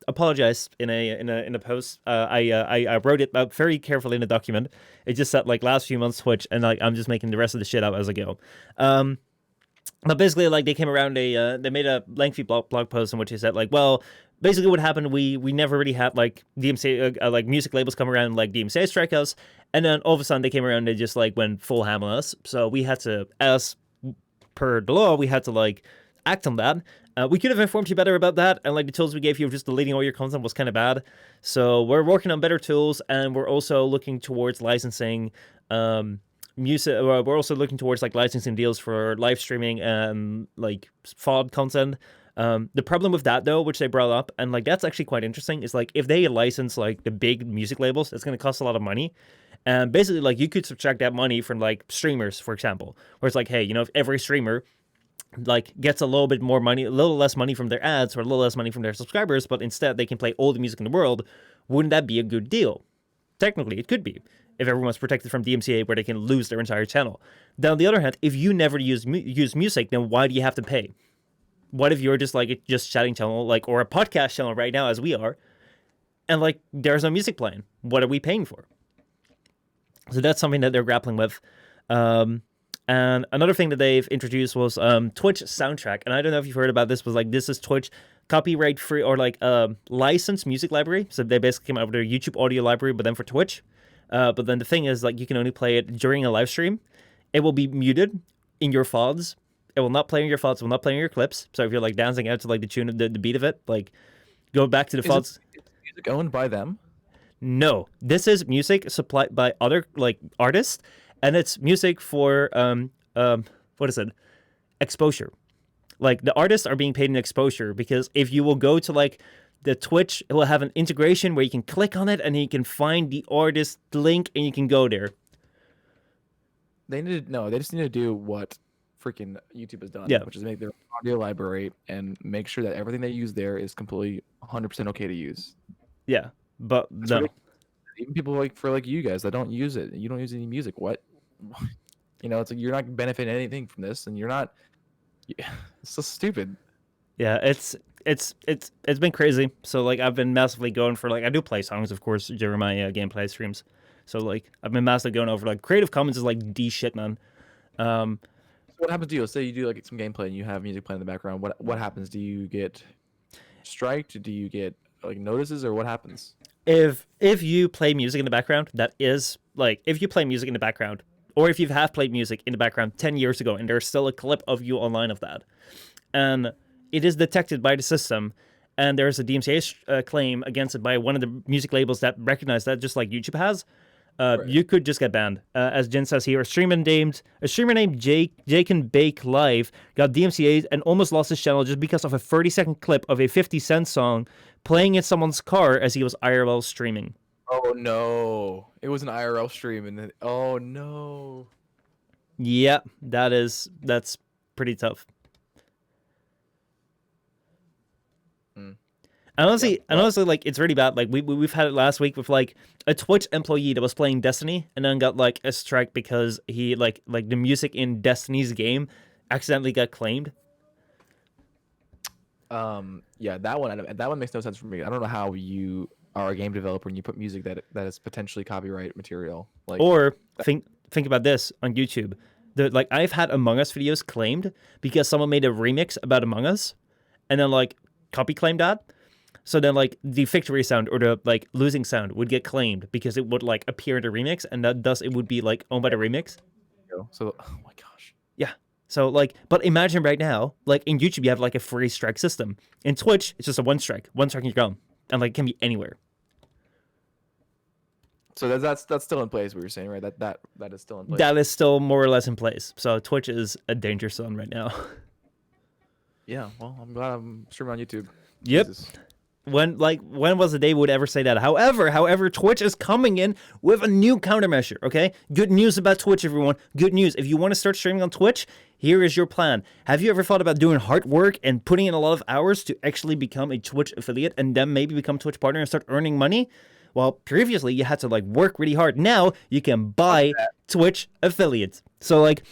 apologized in a post. I wrote it out very carefully in a document. It just said like last few months Twitch, and like I'm just making the rest of the shit up as I go. But basically, like they came around, they made a lengthy blog post in which they said like, well, basically what happened, we never really had like DMCA like music labels come around and like DMCA strike us, and then all of a sudden they came around and they just like went full ham on us. So we had to, as per the law, we had to like act on that. We could have informed you better about that, and like the tools we gave you of just deleting all your content was kind of bad. So we're working on better tools, and we're also looking towards licensing. Music. We're also looking towards like licensing deals for live streaming and like FOD content. The problem with that though, which they brought up, and like that's actually quite interesting, is like if they license like the big music labels, it's going to cost a lot of money. And basically like you could subtract that money from like streamers, for example, where it's like, hey, if every streamer like gets a little bit more money, a little less money from their ads or a little less money from their subscribers, but instead they can play all the music in the world, wouldn't that be a good deal? Technically, it could be, if everyone's protected from DMCA where they can lose their entire channel. Then on the other hand, if you never use music, then why do you have to pay? What if you're just like a just chatting channel, like, or a podcast channel right now as we are, and like there's no music playing? What are we paying for? So that's something that they're grappling with. And another thing that they've introduced was Twitch soundtrack. And I don't know if you've heard about this, was like this is Twitch copyright free or like licensed music library. So they basically came out with their YouTube audio library, but then for Twitch. But then the thing is, like, you can only play it during a live stream. It will be muted in your FODs. It will not play in your FODs. It will not play in your clips. So if you're like dancing out to like the tune of the beat of it, like go back to the FODs. Is music owned by them? No, this is music supplied by other like artists, and it's music for what is it? Exposure. Like the artists are being paid in exposure, because if you will go to like the Twitch, it will have an integration where you can click on it and you can find the artist link and you can go there. They just need to do what freaking YouTube has done, which is make their audio library and make sure that everything they use there is completely 100% okay to use. Yeah, but That's no. ridiculous. Even people like you guys that don't use it, you don't use any music. What? It's like you're not benefiting anything from this, and you're not. Yeah, it's so stupid. Yeah, it's been crazy. So like I've been massively going for like, I do play songs of course during my gameplay streams. So like I've been massively going over like Creative Commons is like D shit, man. So what happens to you? Let's say you do like some gameplay and you have music playing in the background. What happens? Do you get striked? Do you get like notices, or what happens? If you play music in the background, that is like if you play music in the background, or if you have played music in the background 10 years ago and there's still a clip of you online of that, and it is detected by the system, and there's a DMCA claim against it by one of the music labels that recognize that, just like YouTube has, right. You could just get banned. As Jen says here, a streamer named Jake and Bake Live got DMCA'd and almost lost his channel just because of a 30-second clip of a 50 Cent song playing in someone's car as he was IRL streaming. Oh no! It was an IRL stream, and then oh no! Yeah, that's pretty tough. And honestly, like it's really bad. Like we've had it last week with like a Twitch employee that was playing Destiny and then got like a strike because he like the music in Destiny's game accidentally got claimed. Yeah, that one makes no sense for me. I don't know how you are a game developer and you put music that is potentially copyright material. Like, or think about this on YouTube. Like I've had Among Us videos claimed because someone made a remix about Among Us, and then like copy claimed that. So then like the victory sound or the like losing sound would get claimed because it would like appear in the remix, and thus it would be like owned by the remix. So oh my gosh. Yeah. So like, but imagine right now, like in YouTube you have like a free strike system. In Twitch it's just a one strike and you're gone, and like it can be anywhere. So that's still in place. What you're saying, right? That is still in place. That is still more or less in place. So Twitch is a danger zone right now. Yeah. Well, I'm glad I'm streaming on YouTube. Yep. Jesus. When was the day we would ever say that? However, Twitch is coming in with a new countermeasure, okay? Good news about Twitch, everyone. Good news. If you want to start streaming on Twitch, here is your plan. Have you ever thought about doing hard work and putting in a lot of hours to actually become a Twitch affiliate and then maybe become a Twitch partner and start earning money? Well, previously you had to like work really hard. Now you can buy Twitch affiliates. So like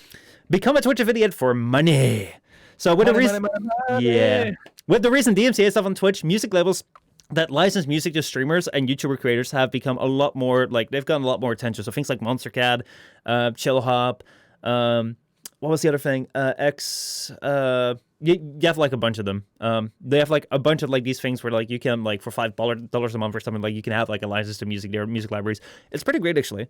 become a Twitch affiliate for money. So with the reason, yeah, with the recent DMCA stuff on Twitch, music labels that license music to streamers and YouTuber creators have become a lot more like they've gotten a lot more attention. So things like Monster Cat, Chill Hop, what was the other thing? You have like a bunch of them. They have like a bunch of like these things where like you can like for $5 a month or something like you can have like a license to music libraries. It's pretty great actually.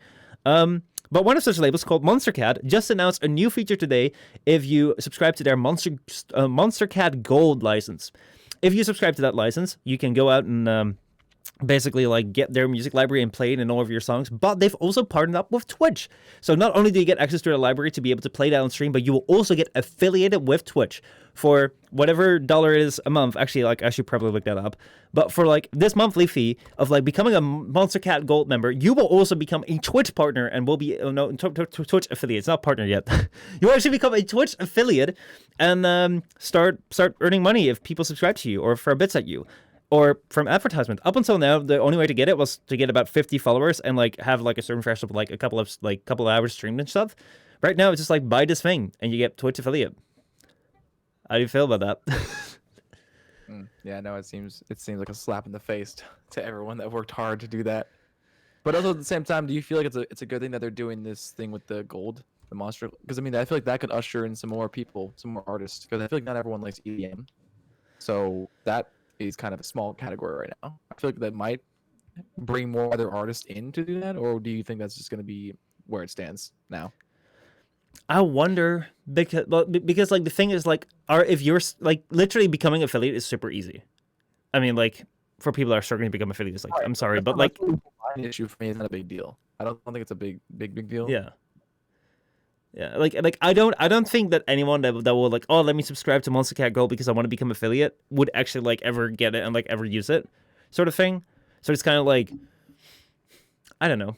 But one of such labels called Monster Cat just announced a new feature today. If you subscribe to their Monster Cat Gold license, if you subscribe to that license, you can go out and basically like get their music library and play it in all of your songs. But they've also partnered up with Twitch. So not only do you get access to the library to be able to play that on stream, but you will also get affiliated with Twitch for whatever dollar it is a month. Actually, like I should probably look that up. But for like this monthly fee of like becoming a Monster Cat Gold member, you will also become a Twitch partner and will be Twitch affiliate. It's not partner yet. You actually become a Twitch affiliate and start earning money if people subscribe to you or for bits at you. Or from advertisement. Up until now, the only way to get it was to get about 50 followers and like have like a certain threshold of like a couple of hours streamed and stuff. Right now, it's just like buy this thing and you get Twitch affiliate. How do you feel about that? Yeah, no, it seems like a slap in the face to everyone that worked hard to do that. But also at the same time, do you feel like it's a good thing that they're doing this thing with the gold, the monster? Because I mean, I feel like that could usher in some more people, some more artists. Because I feel like not everyone likes EDM, so that is kind of a small category right now. I feel like that might bring more other artists in to do that, or do you think that's just going to be where it stands now? I wonder because like the thing is like if you're like literally becoming affiliate is super easy. I mean like for people that are struggling to become affiliates, like I'm sorry, but like an issue for me is not a big deal. I don't think it's a big deal. Yeah. Yeah, like I don't think that anyone that will like, oh, let me subscribe to Monster Cat Gold because I want to become affiliate would actually like ever get it and like ever use it, sort of thing. So it's kind of like, I don't know.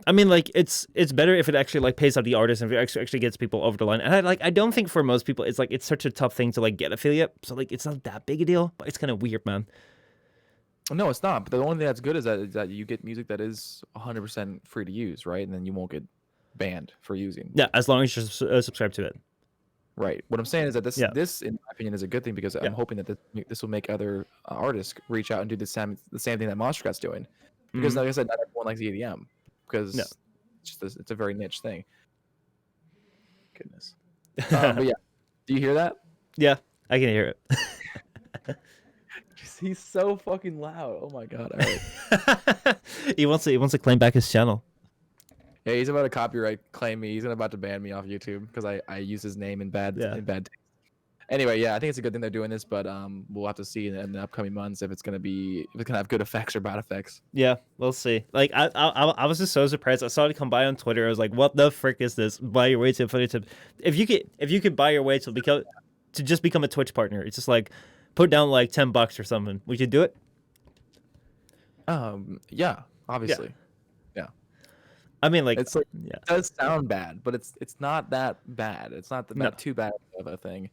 I mean, like it's better if it actually like pays out the artist and if it actually gets people over the line. And I don't think for most people it's like it's such a tough thing to like get affiliate. So like it's not that big a deal, but it's kind of weird, man. No, it's not. But the only thing that's good is that you get music that is 100% free to use, right? And then you won't get banned for using. Yeah, as long as you subscribe to it. Right. What I'm saying is that this, in my opinion, is a good thing because I'm hoping that this will make other artists reach out and do the same thing that Monster Cat's doing. Because like I said, not everyone likes EDM because it's a very niche thing. Goodness. But yeah, do you hear that? Yeah, I can hear it. He's so fucking loud. Oh my god! All right. He wants to claim back his channel. Yeah, he's about to copyright claim me. He's about to ban me off YouTube because I use his name in bad taste. Anyway, yeah, I think it's a good thing they're doing this, but we'll have to see in the upcoming months if it's gonna have good effects or bad effects. Yeah, we'll see. Like I was just so surprised. I saw it come by on Twitter. I was like, what the frick is this? Buy your way to affiliate. If you could buy your way to just become a Twitch partner, it's just like put down like $10 or something. Would you do it? Yeah, obviously. Yeah. I mean, like, it's like it does sound bad, but it's not that bad. It's not too bad of a thing.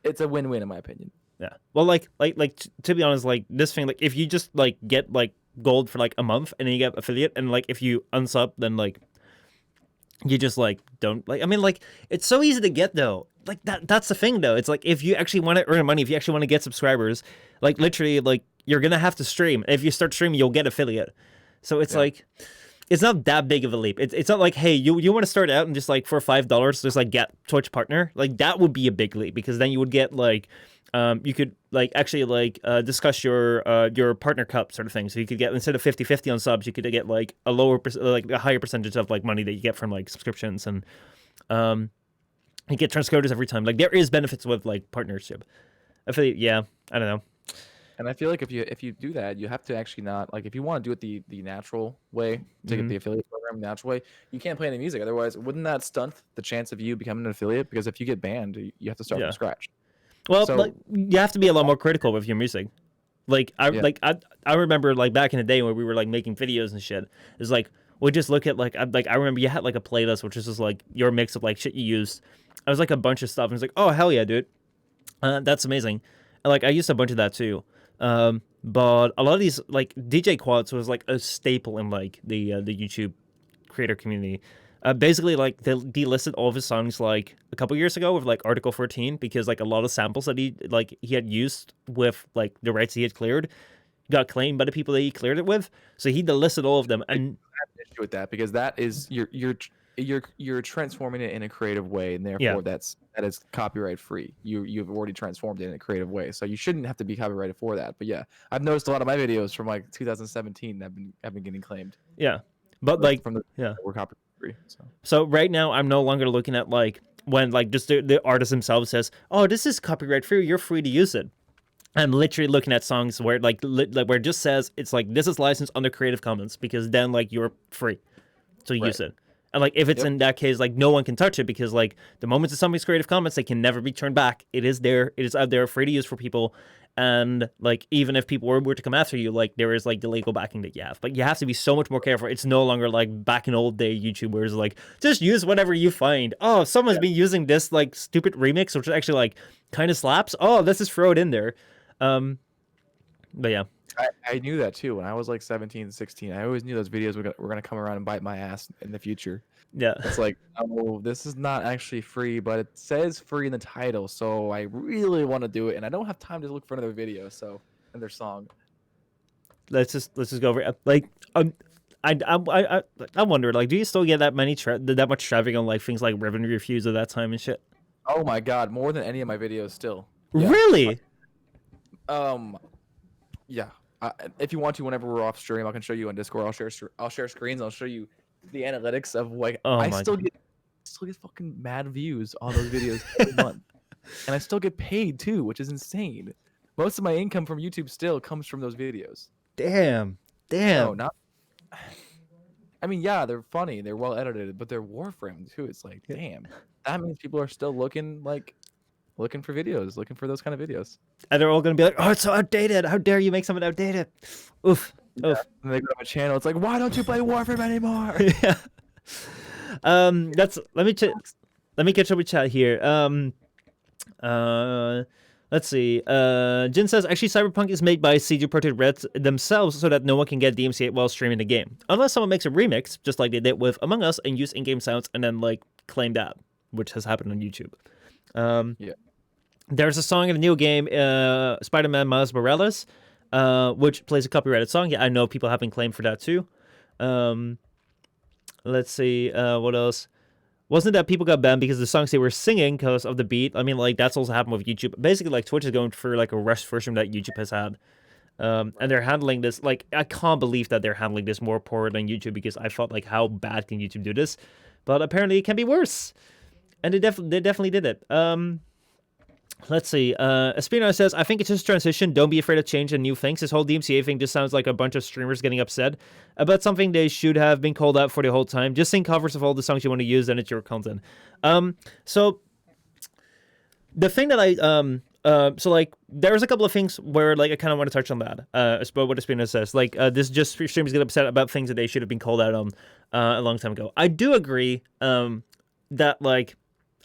It's a win-win in my opinion. Yeah. Well, like to be honest, like this thing, like if you just like get like gold for like a month and then you get affiliate, and like if you unsub, then like you just like don't like. I mean, like it's so easy to get though. Like that's the thing though. It's like if you actually want to earn money, if you actually want to get subscribers, like literally, like you're gonna have to stream. If you start streaming, you'll get affiliate. So it's like. It's not that big of a leap. It's not like, hey, you want to start out and just like for $5 just like get Twitch partner. Like that would be a big leap because then you would get like you could like actually like discuss your partner cup sort of thing. So you could get instead of 50-50 on subs, you could get like a a higher percentage of like money that you get from like subscriptions and you get transcoders every time. Like there is benefits with like partnership. Affiliate, yeah, I don't know. And I feel like if you do that, you have to actually not like if you want to do it the natural way to get the affiliate program the natural way, you can't play any music. Otherwise, wouldn't that stunt the chance of you becoming an affiliate? Because if you get banned, you have to start from scratch. Well, so, like, you have to be a lot more critical with your music. Like Yeah. I remember like back in the day when we were like making videos and shit. It's like we just look at like I remember you had like a playlist which was just like your mix of like shit you used. I was like a bunch of stuff and it's like, oh hell yeah, dude, that's amazing. And, like I used a bunch of that too. But a lot of these like DJ quads was like a staple in like the YouTube creator community. Basically, like they delisted all of his songs like a couple years ago with like Article 14 because like a lot of samples that he had used with like the rights he had cleared got claimed by the people that he cleared it with. So he delisted all of them. And I have an issue with that because that is you're transforming it in a creative way, and therefore that is copyright free. You've already transformed it in a creative way, so you shouldn't have to be copyrighted for that. But yeah, I've noticed a lot of my videos from like 2017 have been getting claimed. Yeah, but like from the we're copyright free. So right now I'm no longer looking at like when like just the artist himself says, "Oh, this is copyright free. You're free to use it." I'm literally looking at songs where like where it just says it's like this is licensed under Creative Commons because then like you're free to use it. And like if it's in that case, like no one can touch it because like the moment it's somebody's Creative Commons, they can never be turned back. It is there. It is out there, free to use for people. And like even if people were to come after you, like there is like the legal backing that you have. But you have to be so much more careful. It's no longer like back in old day YouTube where it's like just use whatever you find. Oh, someone's been using this like stupid remix, which actually like kind of slaps. Oh, let's just throw it in there. But yeah. I knew that too when I was like 17, 16. I always knew those videos were gonna come around and bite my ass in the future. Yeah. It's like, oh, this is not actually free, but it says free in the title, so I really want to do it, and I don't have time to look for another video, so and their song. Let's just go over it. Like I wonder, like, do you still get that much traffic on like things like revenue reviews at that time and shit? Oh my god, more than any of my videos still. Yeah. Really? Yeah. If you want to, whenever we're off stream, I can show you on Discord. I'll share screens. I'll show you the analytics of like I still get fucking mad views on those videos every month, and I still get paid too, which is insane. Most of my income from YouTube still comes from those videos. Damn. No, not. I mean, yeah, they're funny, they're well edited, but they're Warframe too. It's like, damn, that means people are still looking for videos, looking for those kind of videos. And they're all going to be like, oh, it's so outdated. How dare you make something outdated? Oof. Yeah. Oof. And they go to my channel. It's like, why don't you play Warframe anymore? Yeah. Let me catch up with chat here. Let's see. Jin says, actually, Cyberpunk is made by CG Projekt Red themselves so that no one can get DMCA while streaming the game. Unless someone makes a remix, just like they did with Among Us, and use in-game sounds and then, like, claim that, which has happened on YouTube. Yeah. There's a song in the new game, Spiderman Miles Morales, which plays a copyrighted song. Yeah, I know people have been claimed for that too. Let's see, what else? Wasn't it that people got banned because the songs they were singing because of the beat? I mean, like, that's also happened with YouTube. Basically, like, Twitch is going for, like, a rush version that YouTube has had. And they're handling this, like, I can't believe that they're handling this more poor than YouTube because I felt, like, how bad can YouTube do this? But apparently it can be worse. And they definitely did it. Let's see. Espino says, I think it's just transition. Don't be afraid of change and new things. This whole DMCA thing just sounds like a bunch of streamers getting upset about something they should have been called out for the whole time. Just sing covers of all the songs you want to use, and it's your content. So the thing that so like there's a couple of things where like I kind of want to touch on that. About what Espino says. Like this just streamers get upset about things that they should have been called out on a long time ago. I do agree that like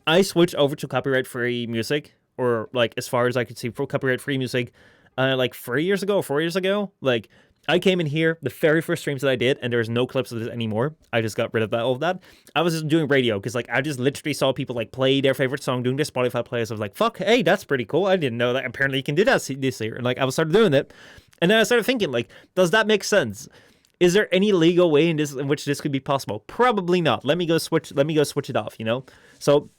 I switched over to copyright-free music. Or, like, as far as I could see, for copyright-free music, like, 4 years ago, like, I came in here, the very first streams that I did, and there's no clips of this anymore. I just got rid of all of that. I was just doing radio, because, like, I just literally saw people, like, play their favorite song, doing their Spotify plays. I was like, fuck, hey, that's pretty cool. I didn't know that. Apparently you can do that this year. And, like, I started doing it. And then I started thinking, like, does that make sense? Is there any legal way in which this could be possible? Probably not. Let me go switch it off, you know? So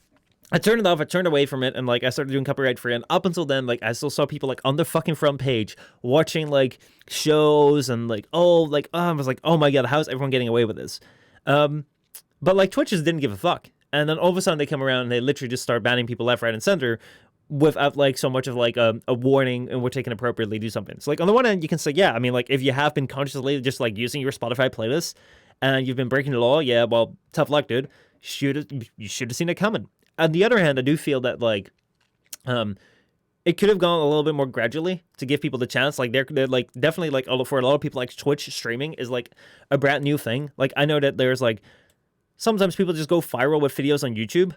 I turned it off, I turned away from it, and, like, I started doing copyright free, and up until then, like, I still saw people, like, on the fucking front page, watching, like, shows, and, like, I was like, oh my god, how is everyone getting away with this? But, like, Twitch just didn't give a fuck, and then all of a sudden they come around, and they literally just start banning people left, right, and center, without, like, so much of, like, a warning in which they can appropriately do something. So, like, on the one hand, you can say, yeah, I mean, like, if you have been consciously just, like, using your Spotify playlist, and you've been breaking the law, yeah, well, tough luck, dude. You should have seen it coming. On the other hand, I do feel that, like, it could have gone a little bit more gradually to give people the chance. Like they're like definitely like for a lot of people, like Twitch streaming is like a brand new thing. Like I know that there's like sometimes people just go viral with videos on YouTube,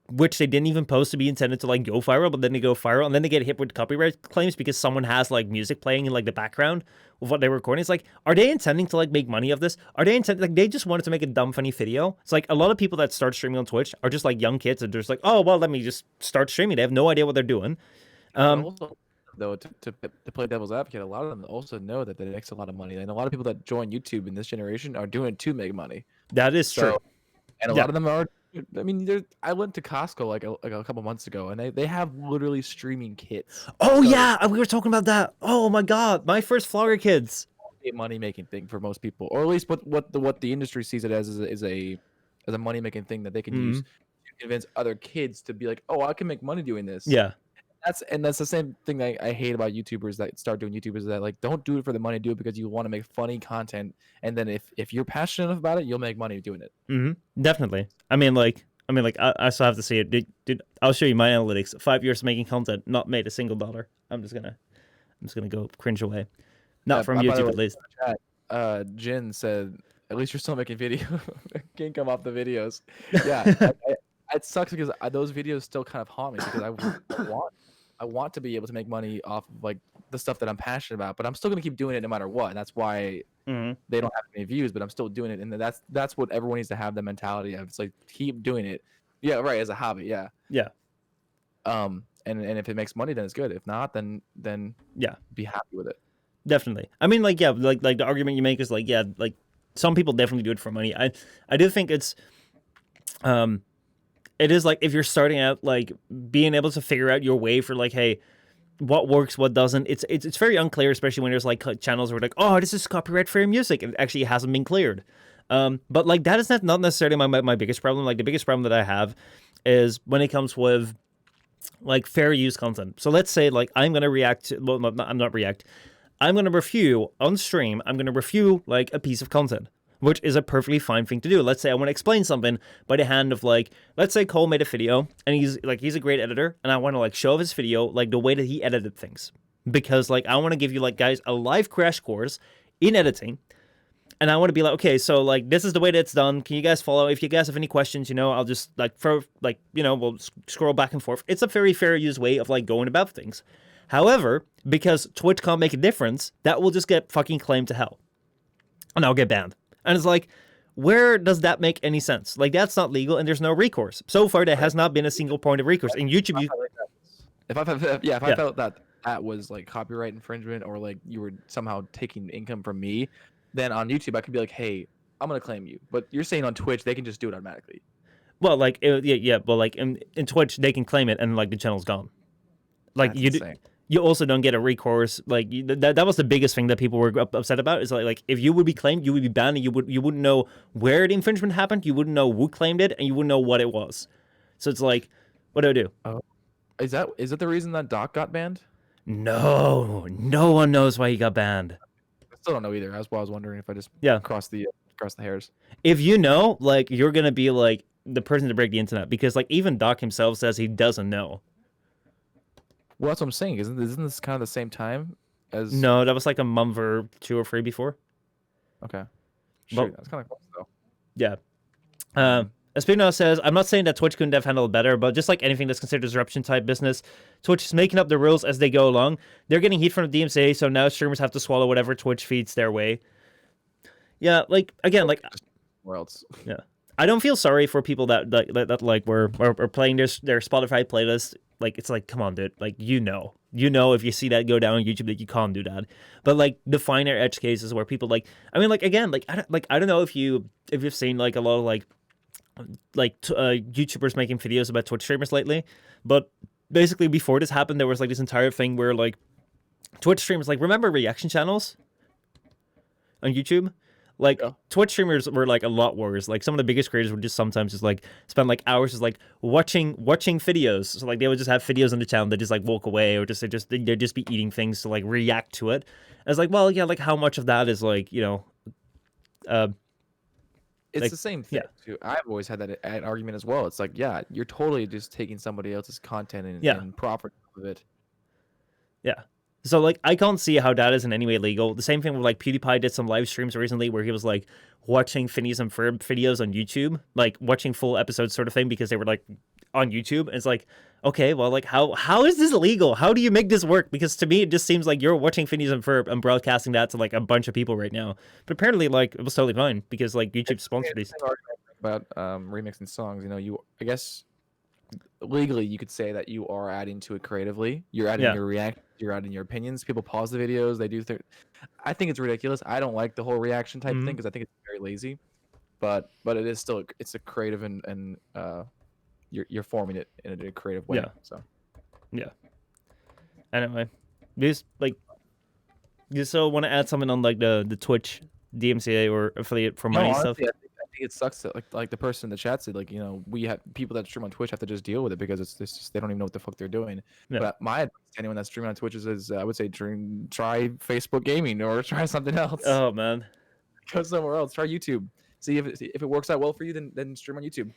which they didn't even post to be intended to like go viral, but then they go viral and then they get hit with copyright claims because someone has like music playing in like the background of what they're recording. It's like, are they intending to like make money of this? Are they like they just wanted to make a dumb funny video? It's like a lot of people that start streaming on Twitch are just like young kids and they're just like, oh well, let me just start streaming. They have no idea what they're doing. Also, though, to play devil's advocate, a lot of them also know that it makes a lot of money, and a lot of people that join YouTube in this generation are doing it to make money. That is true. And a lot of them are. I mean, I went to Costco like a couple months ago, and they have literally streaming kits. Oh yeah, we were talking about that. Oh my god, my first vlogger kids. A money making thing for most people, or at least what the industry sees it as is a money making thing that they can use to convince other kids to be like, oh, I can make money doing this. Yeah. That's the same thing I hate about YouTubers that start doing YouTubers, that like don't do it for the money, do it because you want to make funny content, and then if you're passionate enough about it, you'll make money doing it. Definitely. I mean, I still have to see it. Dude, I'll show you my analytics. 5 years making content, not made a single dollar. I'm just gonna go cringe away. Not from YouTube at least. Jin said, "At least you're still making video. Can't come off the videos." Yeah, it sucks because those videos still kind of haunt me because I want to be able to make money off of like the stuff that I'm passionate about, but I'm still gonna keep doing it no matter what. And that's why they don't have any views, but I'm still doing it, and that's what everyone needs to have, the mentality of. It's like keep doing it. Yeah, right, as a hobby. Yeah. Yeah. And if it makes money, then it's good. If not, then yeah, be happy with it. Definitely. I mean, like, yeah, like the argument you make is like, yeah, like some people definitely do it for money. I do think it's it is like if you're starting out, like being able to figure out your way for like, hey, what works, what doesn't. It's very unclear, especially when there's like channels where like, oh, this is copyright free music, and it actually hasn't been cleared. But like that is not necessarily my biggest problem. Like the biggest problem that I have is when it comes with like fair use content. So let's say like I'm gonna react to, well, I'm not react. I'm gonna review on stream. I'm gonna review like a piece of content, which is a perfectly fine thing to do. Let's say I want to explain something by the hand of like, let's say Cole made a video and he's a great editor, and I want to like show his video like the way that he edited things, because like I want to give you like guys a live crash course in editing, and I want to be like, okay, so like this is the way that it's done. Can you guys follow? If you guys have any questions, I'll just like throw like we'll scroll back and forth. It's a very fair use way of like going about things. However, because Twitch can't make a difference, that will just get fucking claimed to hell, and I'll get banned. And it's like, where does that make any sense? Like, that's not legal, and there's no recourse. So far, there has not been a single point of recourse. In YouTube, if I felt that was like copyright infringement, or like you were somehow taking income from me, then on YouTube I could be like, hey, I'm gonna claim you. But you're saying on Twitch they can just do it automatically. Well, like but like in Twitch they can claim it, and like the channel's gone. Like you also don't get a recourse. Like that was the biggest thing that people were upset about. Is like if you would be claimed, you would be banned, and you wouldn't know where the infringement happened. You wouldn't know who claimed it, and you wouldn't know what it was. So it's like, what do I do? Is that the reason that Doc got banned? No one knows why he got banned. I still don't know either. That's why I was wondering if I just cross the hairs. If you know, like you're gonna be like the person to break the internet, because like even Doc himself says he doesn't know. Well, that's what I'm saying. Isn't this kind of the same time as? No, that was like a month or 2 or 3 before. Okay. Sure, that's kind of close though. Yeah. Espino says, I'm not saying that Twitch couldn't have handled better, but just like anything that's considered disruption type business, Twitch is making up the rules as they go along. They're getting heat from the DMCA, so now streamers have to swallow whatever Twitch feeds their way. Yeah, like again, like where else? Yeah. I don't feel sorry for people that were playing their Spotify playlist. Like, it's like, come on, dude. Like, if you see that go down on YouTube, that you can't do that. But like the finer edge cases where people like, I mean, like again, like I don't know if you've seen like a lot of YouTubers making videos about Twitch streamers lately, but basically before this happened, there was like this entire thing where like Twitch streamers, like, remember reaction channels on YouTube? Like, Twitch streamers were like a lot worse. Like, some of the biggest creators would just sometimes just like spend like hours just like watching videos. So like they would just have videos on the channel that just like walk away, or they'd just be eating things to like react to it. And it's like, well, yeah, like how much of that is like, it's like, the same thing too. I've always had that argument as well. It's like, yeah, you're totally just taking somebody else's content and profiting of it. Yeah. So like I can't see how that is in any way legal. The same thing with like PewDiePie did some live streams recently where he was like watching Phineas and Ferb videos on YouTube, like watching full episodes sort of thing because they were like on YouTube. And it's like, okay, well like how is this legal? How do you make this work? Because to me it just seems like you're watching Phineas and Ferb and broadcasting that to like a bunch of people right now. But apparently like it was totally fine because like YouTube sponsored these. About remixing songs, I guess legally you could say that you are adding to it creatively. You're adding your you're adding your opinions. People pause the videos, they do I think it's ridiculous. I don't like the whole reaction type thing because I think it's very lazy, but it is still, it's a creative and you're forming it in a creative way. Yeah. Anyway, you still want to add something on like the Twitch DMCA or affiliate for money stuff? I think it sucks that like the person in the chat said, like, we have people that stream on Twitch have to just deal with it because it's just they don't even know what the fuck they're doing. Yeah. But my advice to anyone that's streaming on Twitch is I would say try Facebook gaming or try something else. Oh man, go somewhere else. Try YouTube. See if it works out well for you, then stream on YouTube.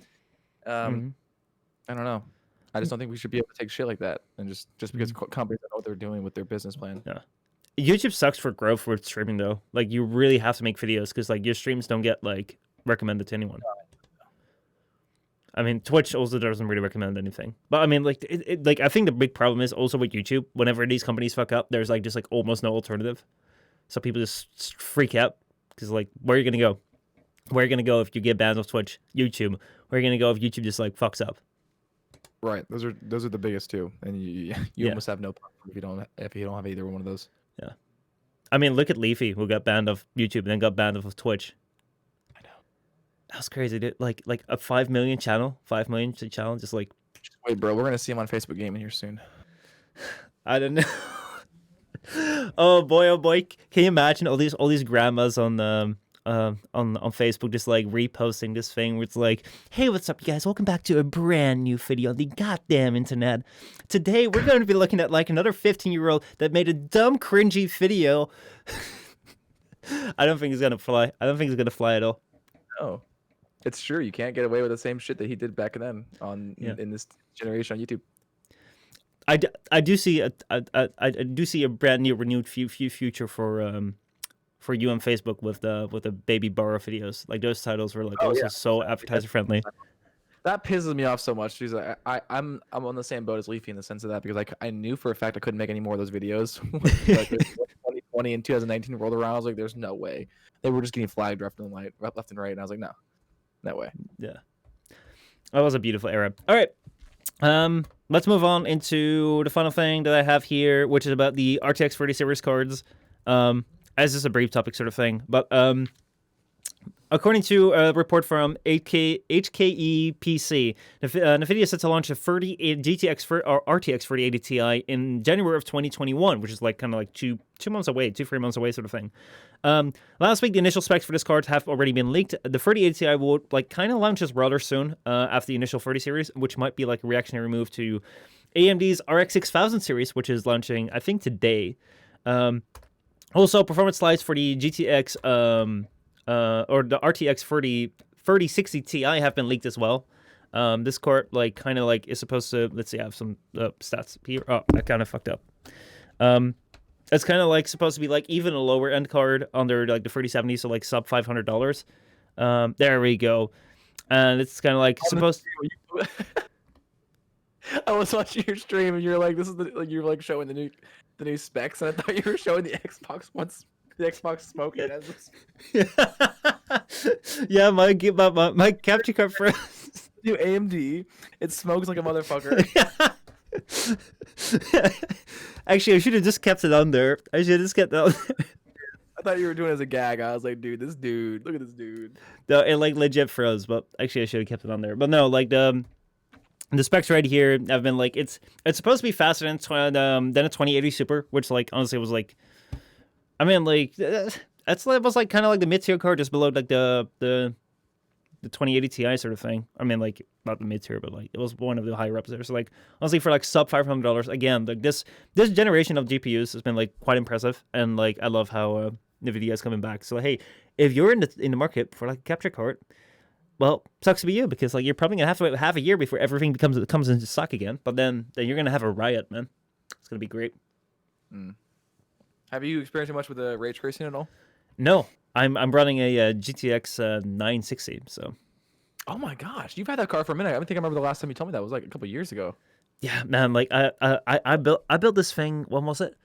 I don't know. I just don't think we should be able to take shit like that and just because companies don't know what they're doing with their business plan. Yeah. YouTube sucks for growth with streaming though. Like you really have to make videos because like your streams don't get like recommended to anyone. I mean, Twitch also doesn't really recommend anything. But I mean, like, like I think the big problem is also with YouTube. Whenever these companies fuck up, there's like just like almost no alternative. So people just freak out because like, where are you gonna go? Where are you gonna go if you get banned off Twitch? YouTube. Where are you gonna go if YouTube just like fucks up? Right. Those are the biggest two, and you almost have no platform if you don't have either one of those. Yeah. I mean, look at Leafy, who got banned off YouTube and then got banned off of Twitch. I know. That was crazy, dude. Like a 5 million channel, just like. Just wait, bro. We're gonna see him on Facebook Gaming here soon. I don't know. Oh boy! Can you imagine all these grandmas on Facebook just like reposting this thing where it's like, hey, what's up, you guys? Welcome back to a brand new video on the goddamn internet. Today we're going to be looking at like another 15-year-old that made a dumb, cringy video. I don't think it's gonna fly. I don't think it's gonna fly at all. No, it's true. You can't get away with the same shit that he did back then in this generation on YouTube. I do see a brand new renewed future for you on Facebook with the baby Baro videos. Like those titles were like so advertiser friendly. That pisses me off so much. She's like, I'm on the same boat as Leafy in the sense of that because I knew for a fact I couldn't make any more of those videos. Like 2020 and 2019 rolled around, I was like, there's no way. They were just getting flagged left and right, and I was like, no way. Yeah, that was a beautiful era. All right. Let's move on into the final thing that I have here, which is about the RTX 30 series cards. As just a brief topic sort of thing, but according to a report from HKE PC, NVIDIA is set to launch a RTX 3080 Ti in January of 2021, which is like kind of like 3 months away sort of thing. Last week, the initial specs for this card have already been leaked. The 3080 Ti will like kind of launches rather soon after the initial 30 series, which might be like a reactionary move to AMD's RX 6000 series, which is launching, I think, today. Also, performance slides for the GTX or the RTX 3060 Ti have been leaked as well. This card like kind of like is supposed to, let's see, I have some stats here. Oh, I kind of fucked up. It's kind of like supposed to be like even a lower end card under like the 3070, so like sub $500. There we go. And it's kind of like supposed. I was watching your stream and you're like, this is you're like showing the new specs, and I thought you were showing the Xbox smoking as this. Yeah, my capture card for new AMD. It smokes like a motherfucker. Actually, I should have just kept it on there. I should have just kept it on there. I thought you were doing it as a gag. I was like, dude, look at this dude. No, it like legit froze, but actually I should have kept it on there. But no, like the specs right here have been like it's supposed to be faster than a 2080 Super, which like honestly was like, I mean like it was like kind of like the mid tier card just below like the 2080 Ti sort of thing. I mean like not the mid tier, but like it was one of the higher ups there. So like honestly for like sub $500 again, like this generation of GPUs has been like quite impressive, and like I love how NVIDIA is coming back. So hey, if you're in the market for like a capture card, well, sucks to be you, because like you're probably gonna have to wait half a year before everything comes into stock again. But then you're gonna have a riot, man. It's gonna be great. Mm. Have you experienced much with the ray tracing at all? No, I'm running a GTX 960. So Oh my gosh, you've had that car for a minute. I think I remember the last time you told me that was like a couple years ago. yeah, man. Like I built this thing. When was it?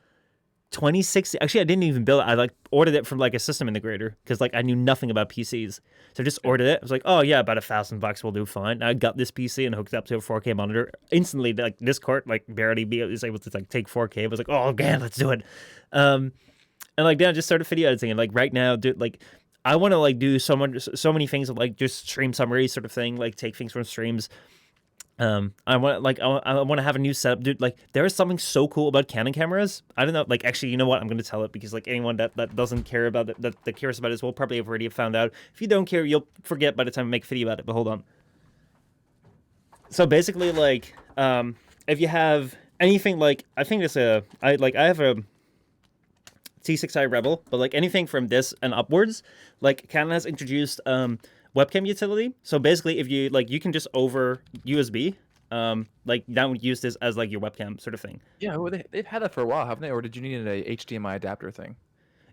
2060. Actually, I didn't even build it. I like ordered it from like a system integrator because like I knew nothing about PCs. So I just ordered it. I was like, oh yeah, about $1,000 will do fine. I got this PC and hooked it up to a 4K monitor. Instantly, like this cart like barely was able to like take 4K. I was like, oh man, let's do it. And like then I just started video editing. And like right now, dude, like I want to like do so many things of like just stream summaries sort of thing, like take things from streams. I want to have a new setup, dude. Like there is something so cool about Canon cameras. I don't know. Like actually, you know what? I'm gonna tell it because like anyone that doesn't care about it, that cares about it, will probably have already found out. If you don't care, you'll forget by the time I make a video about it. But hold on. So basically, like, if you have anything like, I think it's I have a T6i Rebel, but like anything from this and upwards, like Canon has introduced webcam utility. So basically, if you like, you can just over USB, like that would use this as like your webcam sort of thing. Yeah, well, they've had that for a while, haven't they? Or did you need a HDMI adapter thing?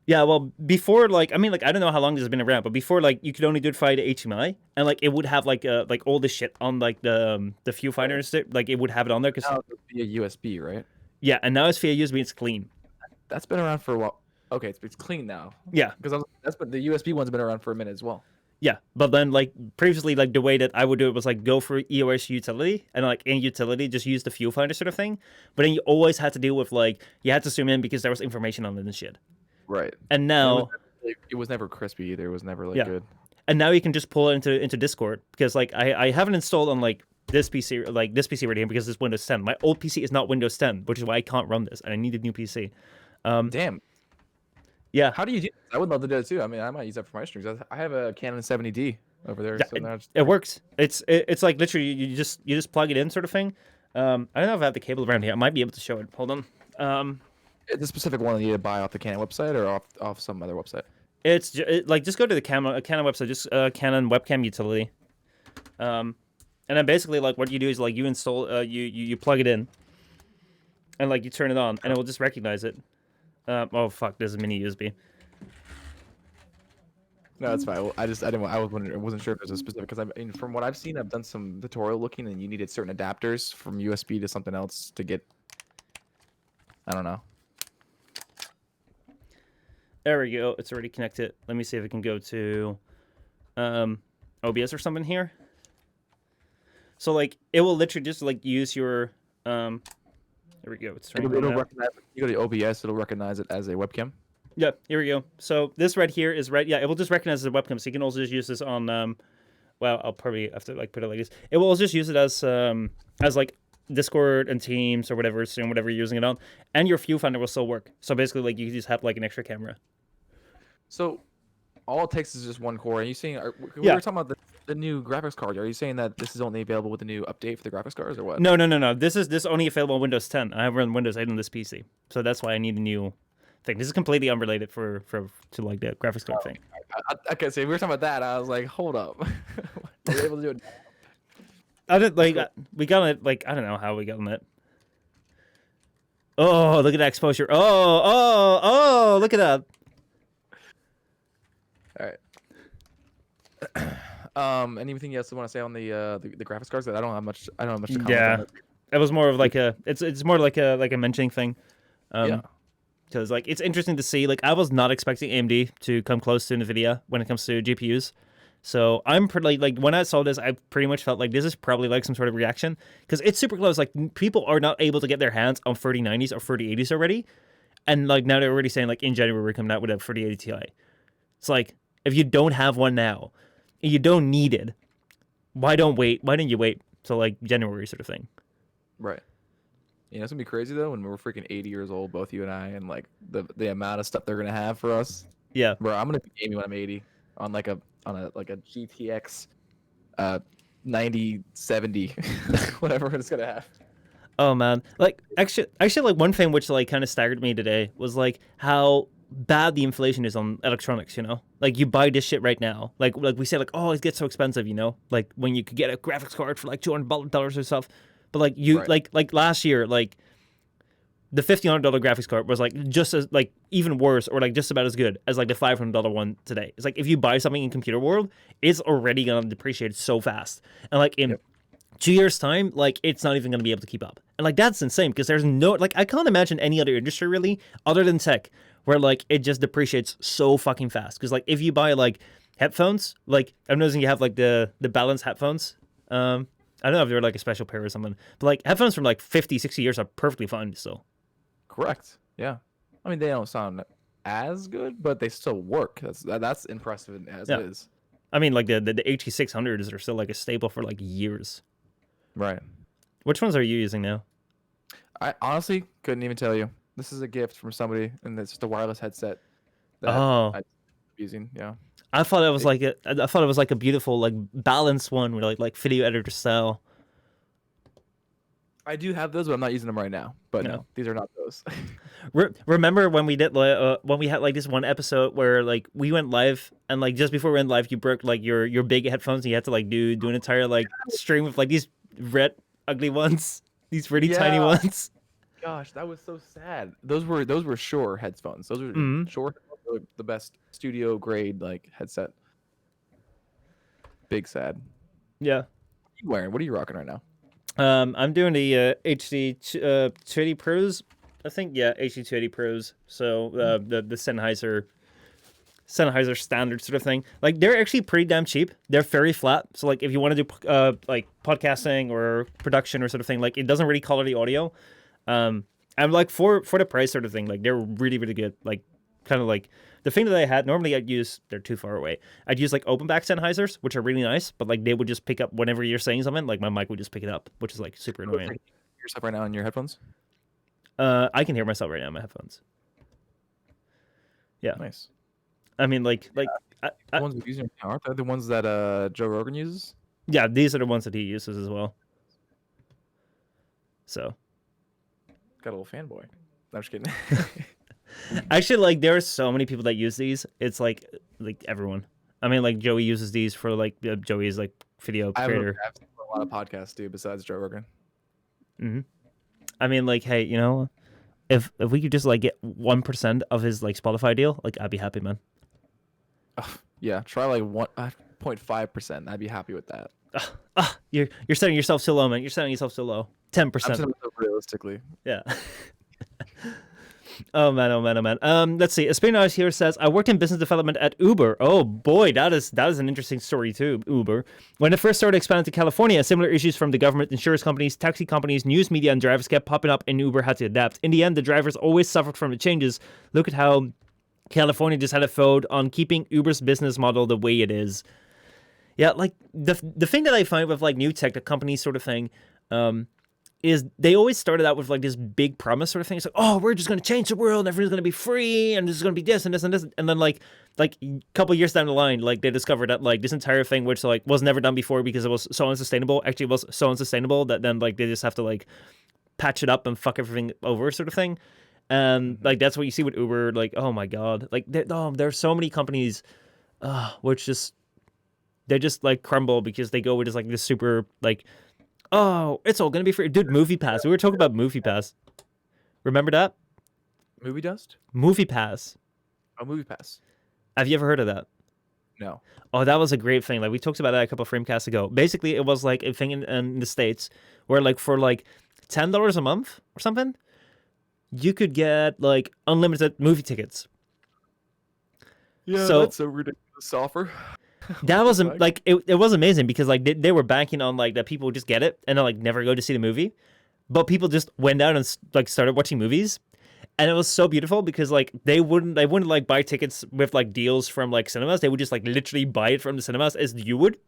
Yeah, well, before like, I mean, like I don't know how long this has been around, but before like you could only do it via the HDMI, and like it would have like all this shit on like the viewfinder, like it would have it on there because now it's via USB, right? yeah, and now it's via USB, it's clean. That's been around for a while. Okay, it's clean now. Yeah, because the USB one's been around for a minute as well. yeah, but then like previously, like the way that I would do it was like go for EOS utility, and like in utility just use the viewfinder sort of thing. But then you always had to deal with like you had to zoom in because there was information on it and shit. Right. And now it was never crispy either. It was never like good. And now you can just pull it into Discord because like I haven't installed on like this PC right here because it's Windows 10. My old PC is not Windows 10, which is why I can't run this, and I need a new PC. Damn. Yeah. How do you do this? I would love to do it too. I mean, I might use that for my streams. I have a Canon 70D over there. Yeah, so now it works. It's like literally you just plug it in sort of thing. I don't know if I have the cable around here. I might be able to show it. Hold on. The specific one you need to buy off the Canon website or off some other website? It's like just go to the Canon website, just Canon webcam utility. And then basically like what you do is like you install you plug it in, and like you turn it on, and it will just recognize it. Oh fuck, there's a mini USB. No, that's fine. I wasn't sure if there's a specific because I mean, from what I've seen, I've done some tutorial looking, and you needed certain adapters from USB to something else to get. I don't know. There we go. It's already connected. Let me see if it can go to OBS or something here. So like it will literally just like use your there we go. It's it'll recognize you go to OBS. It'll recognize it as a webcam. Yeah, here we go. So this right here is right. Yeah, it will just recognize as a webcam. So you can also just use this on. Well, I'll probably have to like put it like this. It will just use it as like Discord and Teams or whatever, Zoom, whatever you're using it on, and your viewfinder will still work. So basically, like you just have like an extra camera. So all it takes is just one core. Are you saying we Yeah. were talking about the new graphics card? Are you saying that this is only available with the new update for the graphics cards or what? No. This is only available on Windows 10. I have run Windows 8 on this PC, so that's why I need a new thing. This is completely unrelated to like the graphics card thing. Okay, so we were talking about that. I was like, hold up, you're able to do it. I didn't like we got it like I don't know how we got on it. Oh, look at that exposure! Oh, look at that! All right. Anything else you want to say on the graphics cards? That I don't have much to comment on. It was more of like it's more like a mentioning thing. Yeah. Because like it's interesting to see. Like I was not expecting AMD to come close to NVIDIA when it comes to GPUs. So I'm pretty like when I saw this, I pretty much felt like this is probably like some sort of reaction because it's super close. Like people are not able to get their hands on 3090s or 3080s already, and like now they're already saying like in January we're coming out with a 3080 Ti. It's like if you don't have one now, and you don't need it, why don't you wait till like January sort of thing? Right. You know, it's gonna be crazy though when we're freaking 80 years old, both you and I, and like the amount of stuff they're gonna have for us. Yeah, bro, I'm gonna be gaming when I'm 80 on a GTX 9070, whatever it's gonna have. Oh man, like actually, like one thing which like kind of staggered me today was like how bad the inflation is on electronics. You know, like you buy this shit right now, like we say like oh it gets so expensive. You know, like when you could get a graphics card for like $200 or stuff. But like you right. like last year, like the $1,500 graphics card was like just as like even worse or like just about as good as like the $500 one today. It's like if you buy something in computer world, it's already gonna depreciate so fast, and like in 2 years time, like it's not even gonna be able to keep up, and like that's insane because there's no like I can't imagine any other industry really other than tech where like it just depreciates so fucking fast. Because like if you buy like headphones, like I'm noticing you have like the balance headphones. I don't know if they're like a special pair or something, but like headphones from like 50, 60 years are perfectly fine still. Correct. Yeah. I mean, they don't sound as good, but they still work. That's impressive as it is. I mean, like the HT600s are still like a staple for like years. Right. Which ones are you using now? I honestly couldn't even tell you. This is a gift from somebody, and it's just a wireless headset that I'm using. Yeah. I thought it was like a beautiful like balanced one with like video editor style. I do have those, but I'm not using them right now. But no, these are not those. Remember when we did when we had like this one episode where like we went live and like just before we went live you broke like your big headphones and you had to like do an entire like stream with like these red ugly ones, these really tiny ones. Gosh, that was so sad. Those were Shure headphones. Those were Shure, the best studio grade like headset. Big sad. Yeah. What are you wearing? What are you rocking right now? I'm doing the HD 280 Pros. I think HD 280 Pros. So the Sennheiser standard sort of thing. Like they're actually pretty damn cheap. They're very flat. So like if you want to do like podcasting or production or sort of thing, like it doesn't really color the audio. I'm like for the price sort of thing, like they're really really good. Like kind of like the thing that I had normally they're too far away. I'd use like open back Sennheisers, which are really nice, but like they would just pick up whenever you're saying something. Like my mic would just pick it up, which is like super annoying. Hear yourself right now in your headphones? I can hear myself right now in my headphones. Yeah, nice. I mean, the ones we're using now, aren't they the ones that Joe Rogan uses? Yeah, these are the ones that he uses as well. So, got a little fanboy. No, I'm just kidding. Actually, like there are so many people that use these. It's like everyone. I mean, like Joey uses these for like Joey's like video creator. I've seen a lot of podcasts too, besides Joe Rogan. Mm-hmm. I mean, like, hey, you know, if we could just like get 1% of his like Spotify deal, like I'd be happy, man. Yeah, try like 1.5%. I'd be happy with that. You're setting yourself so low, man. You're setting yourself so low. 10%. Realistically. Yeah. Oh man. Let's see. Espionage here says, I worked in business development at Uber. Oh boy, that is an interesting story too, Uber. When it first started expanding to California, similar issues from the government, insurance companies, taxi companies, news media, and drivers kept popping up, and Uber had to adapt. In the end, the drivers always suffered from the changes. Look at how California just had a vote on keeping Uber's business model the way it is. Yeah, like the thing that I find with like new tech, the company sort of thing, is they always started out with like this big promise sort of thing. It's like, oh, we're just going to change the world, and everything's going to be free, and this is going to be this and this and this. And then like a couple years down the line, like they discovered that like this entire thing, which like was never done before because it was so unsustainable, actually was so unsustainable that then like they just have to like patch it up and fuck everything over sort of thing. And like that's what you see with Uber. Like, oh my god, like there's so many companies which just they just like crumble because they go with just like this super like, oh, it's all gonna be free. Dude, Movie Pass. We were talking about Movie Pass. Remember that? Movie Dust? Movie Pass. Oh, Movie Pass. Have you ever heard of that? No. Oh, that was a great thing. Like we talked about that a couple of FrameCasts ago. Basically, it was like a thing in the States where like for like $10 a month or something, you could get like unlimited movie tickets. Yeah, so, that's a ridiculous offer. That was like it was amazing because like they were banking on like that people would just get it and then like never go to see the movie, but people just went out and like started watching movies, and it was so beautiful because like they wouldn't like buy tickets with like deals from like cinemas. They would just like literally buy it from the cinemas as you would.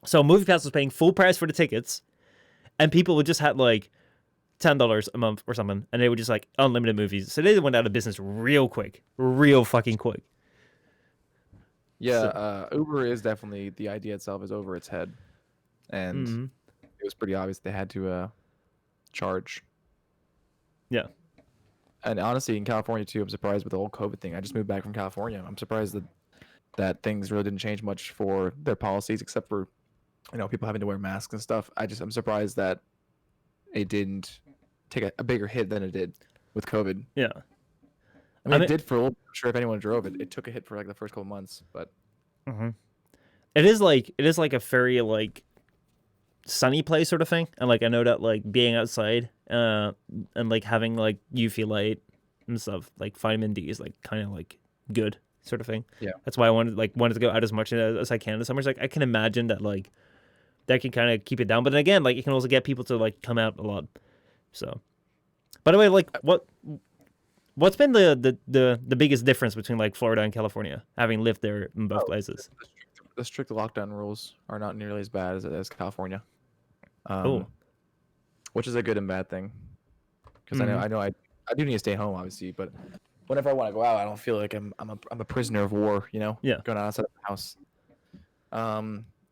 So Movie Pass was paying full price for the tickets, and people would just had like $10 a month or something, and they would just like unlimited movies. So they went out of business real quick, real fucking quick. Yeah, Uber is definitely, the idea itself is over its head, and it was pretty obvious they had to charge. Yeah, and honestly, in California too, I'm surprised with the whole COVID thing. I just moved back from California. I'm surprised that things really didn't change much for their policies, except for people having to wear masks and stuff. I'm surprised that it didn't take a bigger hit than it did. with COVID. Yeah. I mean, it did for a little. I'm sure if anyone drove it, it took a hit for like the first couple months, but it is like a very like sunny place sort of thing, and like I know that like being outside and like having like UV light and stuff, like vitamin D is like kind of like good sort of thing. Yeah, that's why I wanted to go out as much as I can in the summers. Like I can imagine that like that can kind of keep it down, but then again, like it can also get people to like come out a lot. So, by the way, like what's been the biggest difference between like Florida and California, having lived there in both places? The strict lockdown rules are not nearly as bad as California. Which is a good and bad thing, because I know I do need to stay home, obviously, but whenever I want to go out, I don't feel like I'm a prisoner of war, you know? Yeah. Going outside of the house.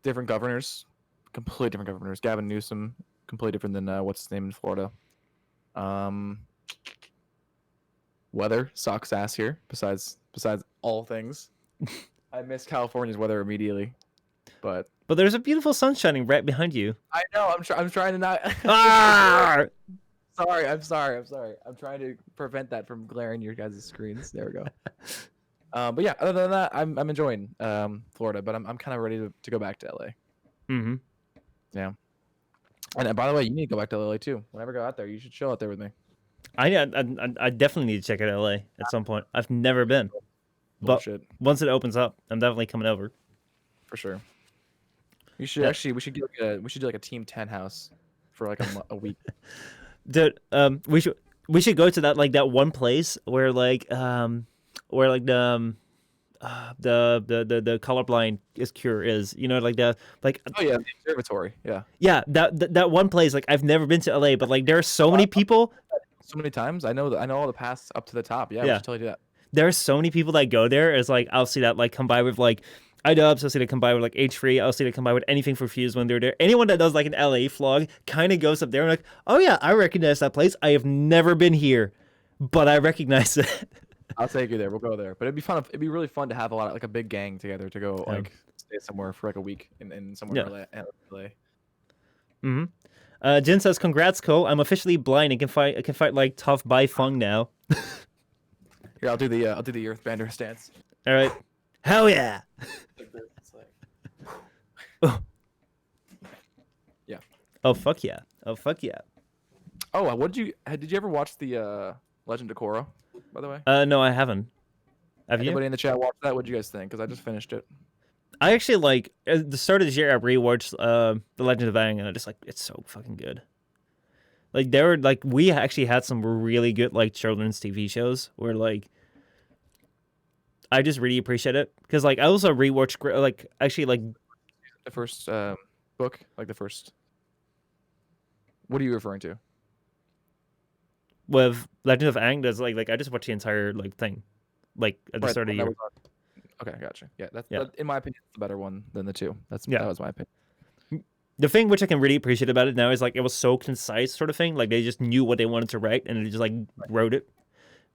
Different governors, completely different governors. Gavin Newsom, completely different than what's his name in Florida. Weather sucks ass here. Besides all things, I miss California's weather immediately, but there's a beautiful sun shining right behind you. I know. I'm trying to not. Ah! Sorry. I'm trying to prevent that from glaring your guys' screens. There we go. But yeah, other than that, I'm enjoying Florida, but I'm kind of ready to go back to LA. Mm-hmm. Yeah. And by the way, you need to go back to LA too. Whenever I go out there, you should chill out there with me. I definitely need to check out LA at some point. I've never been, but once it opens up, I'm definitely coming over. For sure. We should actually we should do like a Team 10 house for like a week. Dude, we should go to that one place where the colorblind cure is, you know, like the oh yeah, the observatory. Yeah, that one place. Like I've never been to LA, but like there are so many people. So many times. I know all the paths up to the top. Yeah, we should totally do that. There are so many people that go there. It's like I'll see that like come by with like iDubbbz, I'll see that come by with like H3, I'll see that come by with anything for Fuse when they're there. Anyone that does like an LA vlog kind of goes up there and like, oh yeah, I recognize that place. I have never been here, but I recognize it. I'll take you there. We'll go there. But it'd be fun. It'd be really fun to have a big gang together to go like stay somewhere for like a week in somewhere in LA. Mm-hmm. Jin says, "Congrats, Cole. I'm officially blind and can fight like tough Bai Feng now." Here, I'll do the Earthbender stance. All right. Hell yeah. Yeah. Oh fuck yeah. Oh fuck yeah. Oh, did you ever watch the Legend of Korra, by the way? No, I haven't. Have Anybody in the chat watch that? What do you guys think? Because I just finished it. I actually like at the start of this year I rewatched The Legend of Aang, and I just like it's so fucking good. Like we actually had some really good like children's TV shows where like I just really appreciate it because like I also rewatched like actually like the first book, like the first. What are you referring to? With Legend of Aang, there's like I just watched the entire like thing, like at the start of the year. Okay, gotcha. Yeah, that's in my opinion the better one than the two. That was my opinion. The thing which I can really appreciate about it now is like it was so concise, sort of thing. Like they just knew what they wanted to write, and they just like wrote it.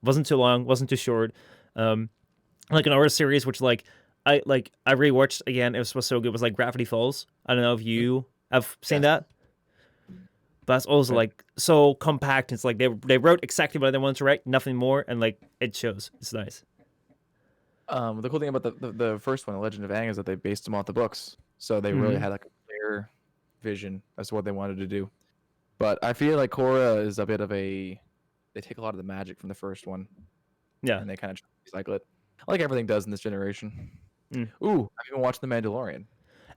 Wasn't too long, wasn't too short. Like an horror series, which I rewatched again. It was so good. It was like Gravity Falls. I don't know if you have seen that. But that's also like so compact. It's like they wrote exactly what they wanted to write, nothing more, and like it shows. It's nice. The cool thing about the first one, The Legend of Aang, is that they based them off the books, so they really had like a clear vision as to what they wanted to do. But I feel like Korra is a bit of they take a lot of the magic from the first one, and they kind of recycle it, like everything does in this generation. Ooh, I've even watched The Mandalorian.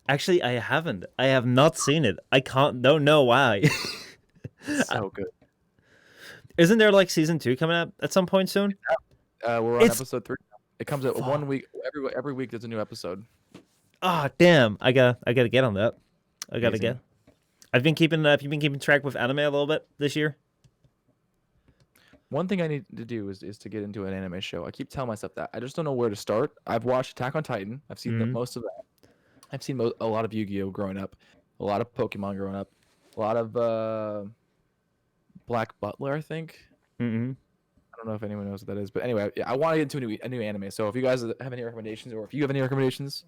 Actually, I haven't. I have not seen it. I don't know why. It's so good. Isn't there like season 2 coming up at some point soon? We're on episode 3. It comes out 1 week. Every week there's a new episode. Ah, damn! I gotta get on that. I gotta get. I've been keeping. Have you been keeping track with anime a little bit this year? One thing I need to do is to get into an anime show. I keep telling myself that. I just don't know where to start. I've watched Attack on Titan. I've seen most of that. I've seen a lot of Yu-Gi-Oh growing up, a lot of Pokemon growing up, a lot of Black Butler, I think. I don't know if anyone knows what that is, but anyway, I want to get into a new anime. So if you guys have any recommendations, or if you have any recommendations,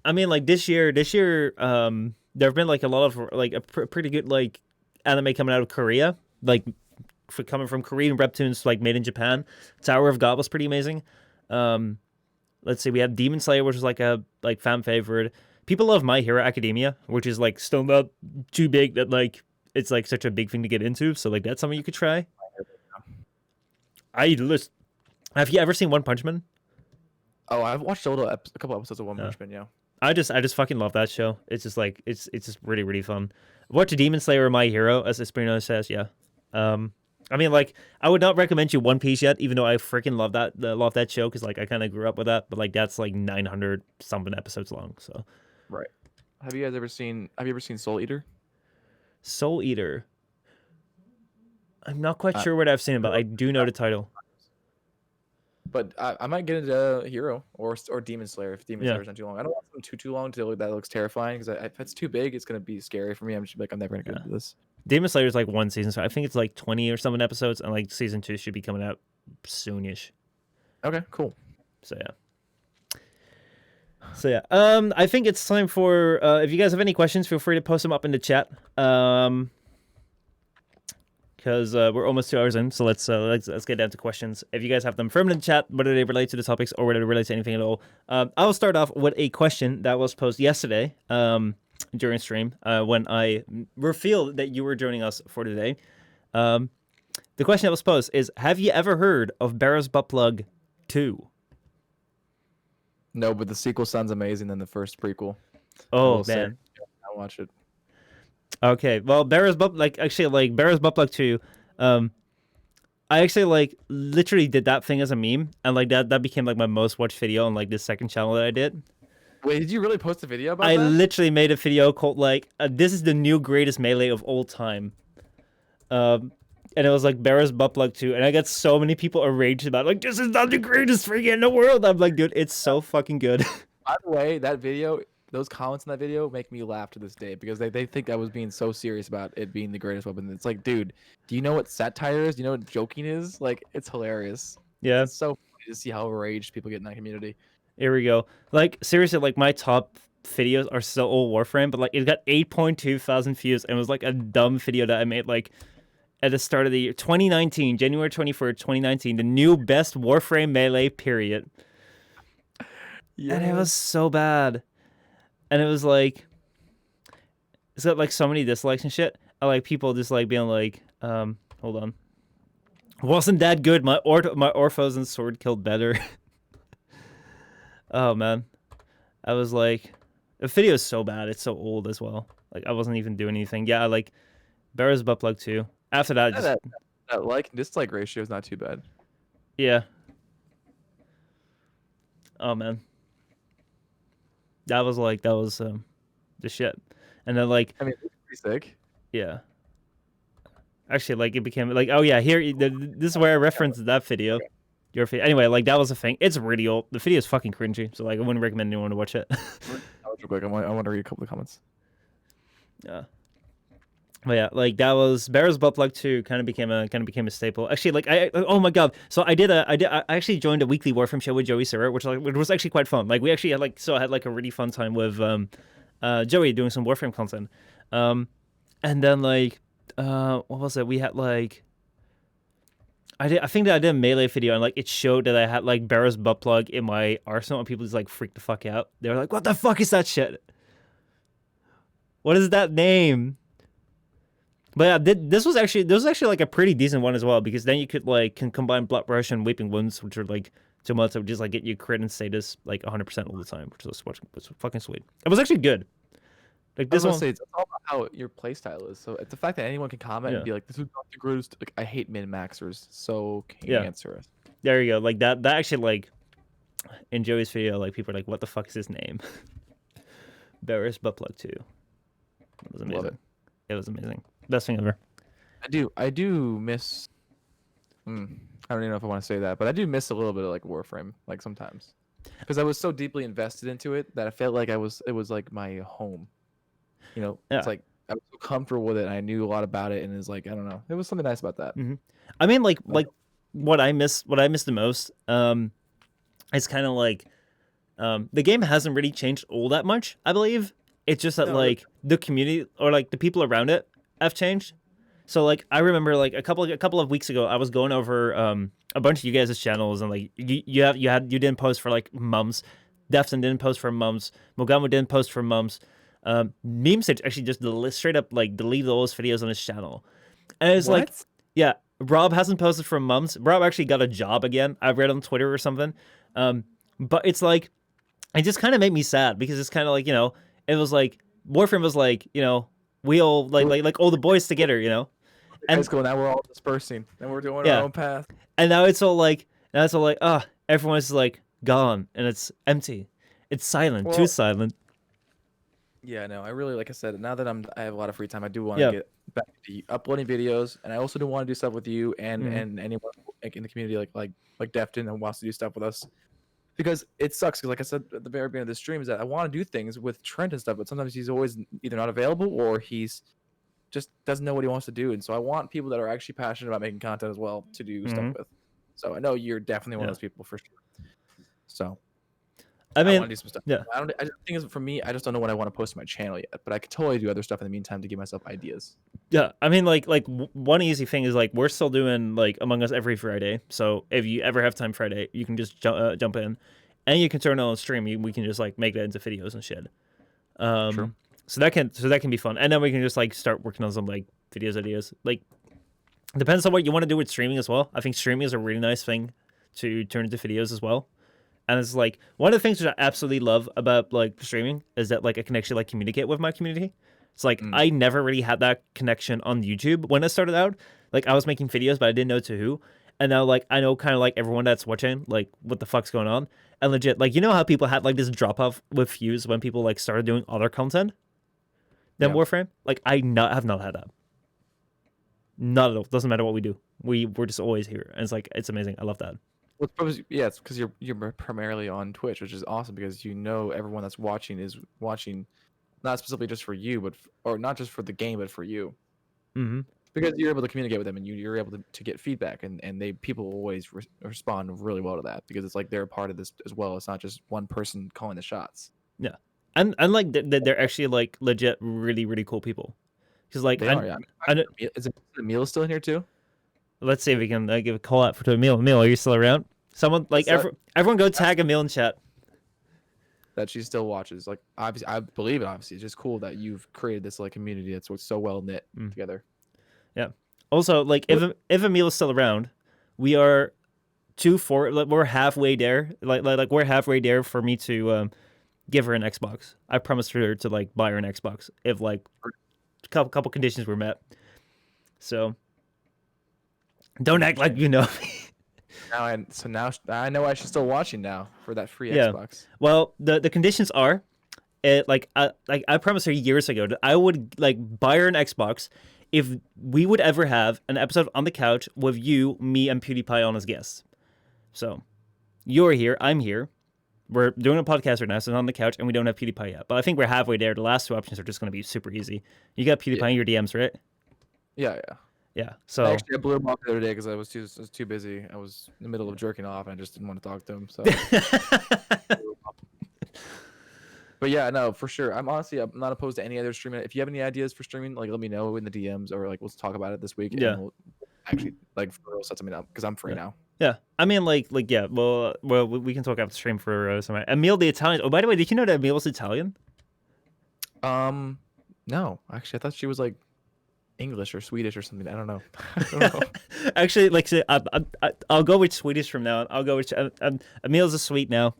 I mean, like this year, there have been like a lot of like a pretty good like anime coming out of Korea, like coming from Korean webtoons like made in Japan. Tower of God was pretty amazing. Let's see, we have Demon Slayer, which is like a fan favorite. People love My Hero Academia, which is like still not too big that like it's like such a big thing to get into. So like that's something you could try. Have you ever seen One Punch Man? Oh, I've watched a couple episodes of One Punch Man. Yeah. I just fucking love that show. It's just like it's just really really fun. Watch Demon Slayer or My Hero, as Esprino says. Yeah. I mean, like, I would not recommend you One Piece yet, even though I freaking love that show because like I kind of grew up with that. But like that's like 900 something episodes long. So. Right. Have you ever seen Soul Eater? Soul Eater. I'm not quite sure what I've seen, but I do know the title. But I might get into Hero or Demon Slayer if Demon Slayer's not too long. I don't want something too long till that looks terrifying because if it's too big, it's gonna be scary for me. I'm just like I'm never gonna get into this. Demon Slayer is like one season, so I think it's like 20 or something episodes, and like season 2 should be coming out soonish. Okay, cool. So yeah. I think it's time for if you guys have any questions, feel free to post them up in the chat. Because we're almost 2 hours in, so let's get down to questions. If you guys have them from in the chat, whether they relate to the topics or whether they relate to anything at all, I'll start off with a question that was posed yesterday during stream when I revealed that you were joining us for today. The question that was posed is: have you ever heard of Baro's Buttplug 2? No, but the sequel sounds amazing than the first prequel. Oh man, I'll watch it. Okay, well, Baro's Buttplug 2, I actually like literally did that thing as a meme, and like that became like my most watched video on like this second channel that I did. Wait, did you really post a video about that? I that? literally made a video called like this is the new greatest melee of all time. And it was like Baro's Buttplug 2, and I got so many people enraged about it, like this is not the greatest thing in the world. I'm like, dude, it's so fucking good. By the way, that video, those comments in that video make me laugh to this day because they think I was being so serious about it being the greatest weapon. It's like, dude, do you know what satire is? Do you know what joking is? Like, it's hilarious. Yeah. It's so funny to see how enraged people get in that community. Here we go. Like, seriously, like my top videos are still all Warframe, but like it got 8.2 thousand views and it was like a dumb video that I made like at the start of the year 2019, January 24th, 2019, the new best Warframe melee period. Yeah. And it was so bad. And it was like, it's got like so many dislikes and shit. I like people just like being like, hold on. Wasn't that good? My Orphos and Sword killed better. Oh man. I was like, the video is so bad. It's so old as well. Like I wasn't even doing anything. Yeah, I like Baro's Buttplug 2. After that, just... that like and dislike ratio is not too bad. Yeah. Oh man. That was the shit. And then like I mean, it's pretty sick. Yeah. Actually, like it became like, oh yeah, here this is where I referenced that video. Okay. Your anyway, like that was a thing. It's really old. The video is fucking cringy, so like I wouldn't recommend anyone to watch it. Real quick, I want to read a couple of comments. Yeah. But yeah, like that was Baro's Buttplug 2 kind of became a staple. Actually, like oh my god, so I actually joined a weekly Warframe show with Joey Sirra, which was actually quite fun. Like we actually had like a really fun time with Joey doing some Warframe content. And then like what was it? We had like I think that I did a melee video and like it showed that I had like Baro's Buttplug in my arsenal and people just like freaked the fuck out. They were like, "What the fuck is that shit? What is that name?" But yeah, this was actually like a pretty decent one as well because then you could like combine Blood Rush and Weeping Wounds, which are like 2 months that would just like get you crit and status like 100% all the time, which was fucking sweet. It was actually good. Like this one, it's all about how your playstyle is. So it's the fact that anyone can comment and be like, "This is not the greatest." Like I hate min maxers, so cancerous. There you go. Like that actually like in Joey's video, like people are like, "What the fuck is his name?" Baro's Buttplug 2. It was amazing. It was amazing. Best thing ever. I do miss. I don't even know if I want to say that, but I do miss a little bit of like Warframe, like sometimes, because I was so deeply invested into it that I felt like it was like my home. You know, It's like I was so comfortable with it, and I knew a lot about it, and it's like I don't know, it was something nice about that. Mm-hmm. I mean, like what I miss the most, it's kind of like, the game hasn't really changed all that much. I believe it's just that the community or like the people around it have changed. So like I remember like a couple of weeks ago I was going over a bunch of you guys' channels and like you didn't post for like mums, Defton didn't post for mums, Mogamo didn't post for mums. Meme Sage actually just straight up like deleted all those videos on his channel. And it's like, What? yeah, Rob hasn't posted for months. Rob actually got a job again. I read on Twitter or something. But it's like, it just kind of made me sad because it's kind of like, it was like, Warframe was like, we all like all the boys together, And it's cool. Now we're all dispersing and we're doing Yeah. our own path. And now it's all like, everyone's like gone and it's empty. It's silent, too Well, silent. Yeah, no, I really, like I said, now that I have a lot of free time, I do want Yeah. to get back to uploading videos, and I also do want to do stuff with you and Mhm. and anyone like in the community like Defton and wants to do stuff with us, because it sucks. Because like I said at the very beginning of the stream, is that I want to do things with Trent and stuff, but sometimes he's always either not available or he's just doesn't know what he wants to do, and so I want people that are actually passionate about making content as well to do stuff Mhm. with. So I know you're definitely one Yeah. of those people for sure. So. I I mean, want to do some stuff. yeah. I think is for me, I just don't know what I want to post to my channel yet. But I could totally do other stuff in the meantime to give myself ideas. Yeah, I mean, one easy thing is like we're still doing like Among Us every Friday. So if you ever have time Friday, you can just jump in, and you can turn it on stream. We can just like make that into videos and shit. True. So that can be fun, and then we can just like start working on some like videos ideas. Like depends on what you want to do with streaming as well. I think streaming is a really nice thing to turn into videos as well. And it's like one of the things that I absolutely love about like streaming is that like I can actually like communicate with my community. It's like I never really had that connection on YouTube when I started out. Like I was making videos, but I didn't know to who. And now like I know kind of like everyone that's watching, like what the fuck's going on. And legit, like how people had like this drop off with views when people like started doing other content than Yeah. Warframe. Like have not had that. Not at all. Doesn't matter what we do. We're just always here, and it's amazing. I love that. Well, it's probably, yeah, it's because you're primarily on Twitch, which is awesome because everyone that's watching is watching, not specifically just for you, but or not just for the game, but for you. Mm-hmm. Because you're able to communicate with them and you're able to get feedback, and people always respond really well to that because it's like they're a part of this as well. It's not just one person calling the shots. Yeah, and like they're actually like legit really really cool people. Because like They are. Yeah. I know, Is Emil still in here too? let's see if we can give a call out to Emil. Emil, are you still around? Someone like everyone go tag Emil in chat. That she still watches. Like obviously, I believe it. Obviously, it's just cool that you've created this like community that's so well knit together. Yeah. Also, like if Emil is still around, we are we're halfway there. Like we're halfway there for me to give her an Xbox. I promised her to like buy her an Xbox if like a couple conditions were met. So don't act like you know me. Now I know I should still watching now for that free Xbox. Well, the conditions are, I promised her years ago that I would like buy her an Xbox if we would ever have an episode on the couch with you, me, and PewDiePie on as guests. So you're here, I'm here. We're doing a podcast right now, so it's on the couch, and we don't have PewDiePie yet. But I think we're halfway there. The last two options are just going to be super easy. You got PewDiePie in your DMs, right? Yeah. Yeah. So I blew him off the other day because I was too busy. I was in the middle of jerking off and I just didn't want to talk to him. So. But yeah, no, for sure. I'm not opposed to any other streaming. If you have any ideas for streaming, like let me know in the DMs or like let's talk about it this week. Yeah. And we'll actually like for real set something up because I'm free now. Yeah. I mean, yeah. Well, we can talk after stream for some. Emil the Italian. Oh, by the way, did you know that Emil was Italian? No, actually, I thought she was like English or Swedish or something. I don't know. I don't know. Actually, like, I'll go with Swedish from now on. I'll go with Emil's a sweet now.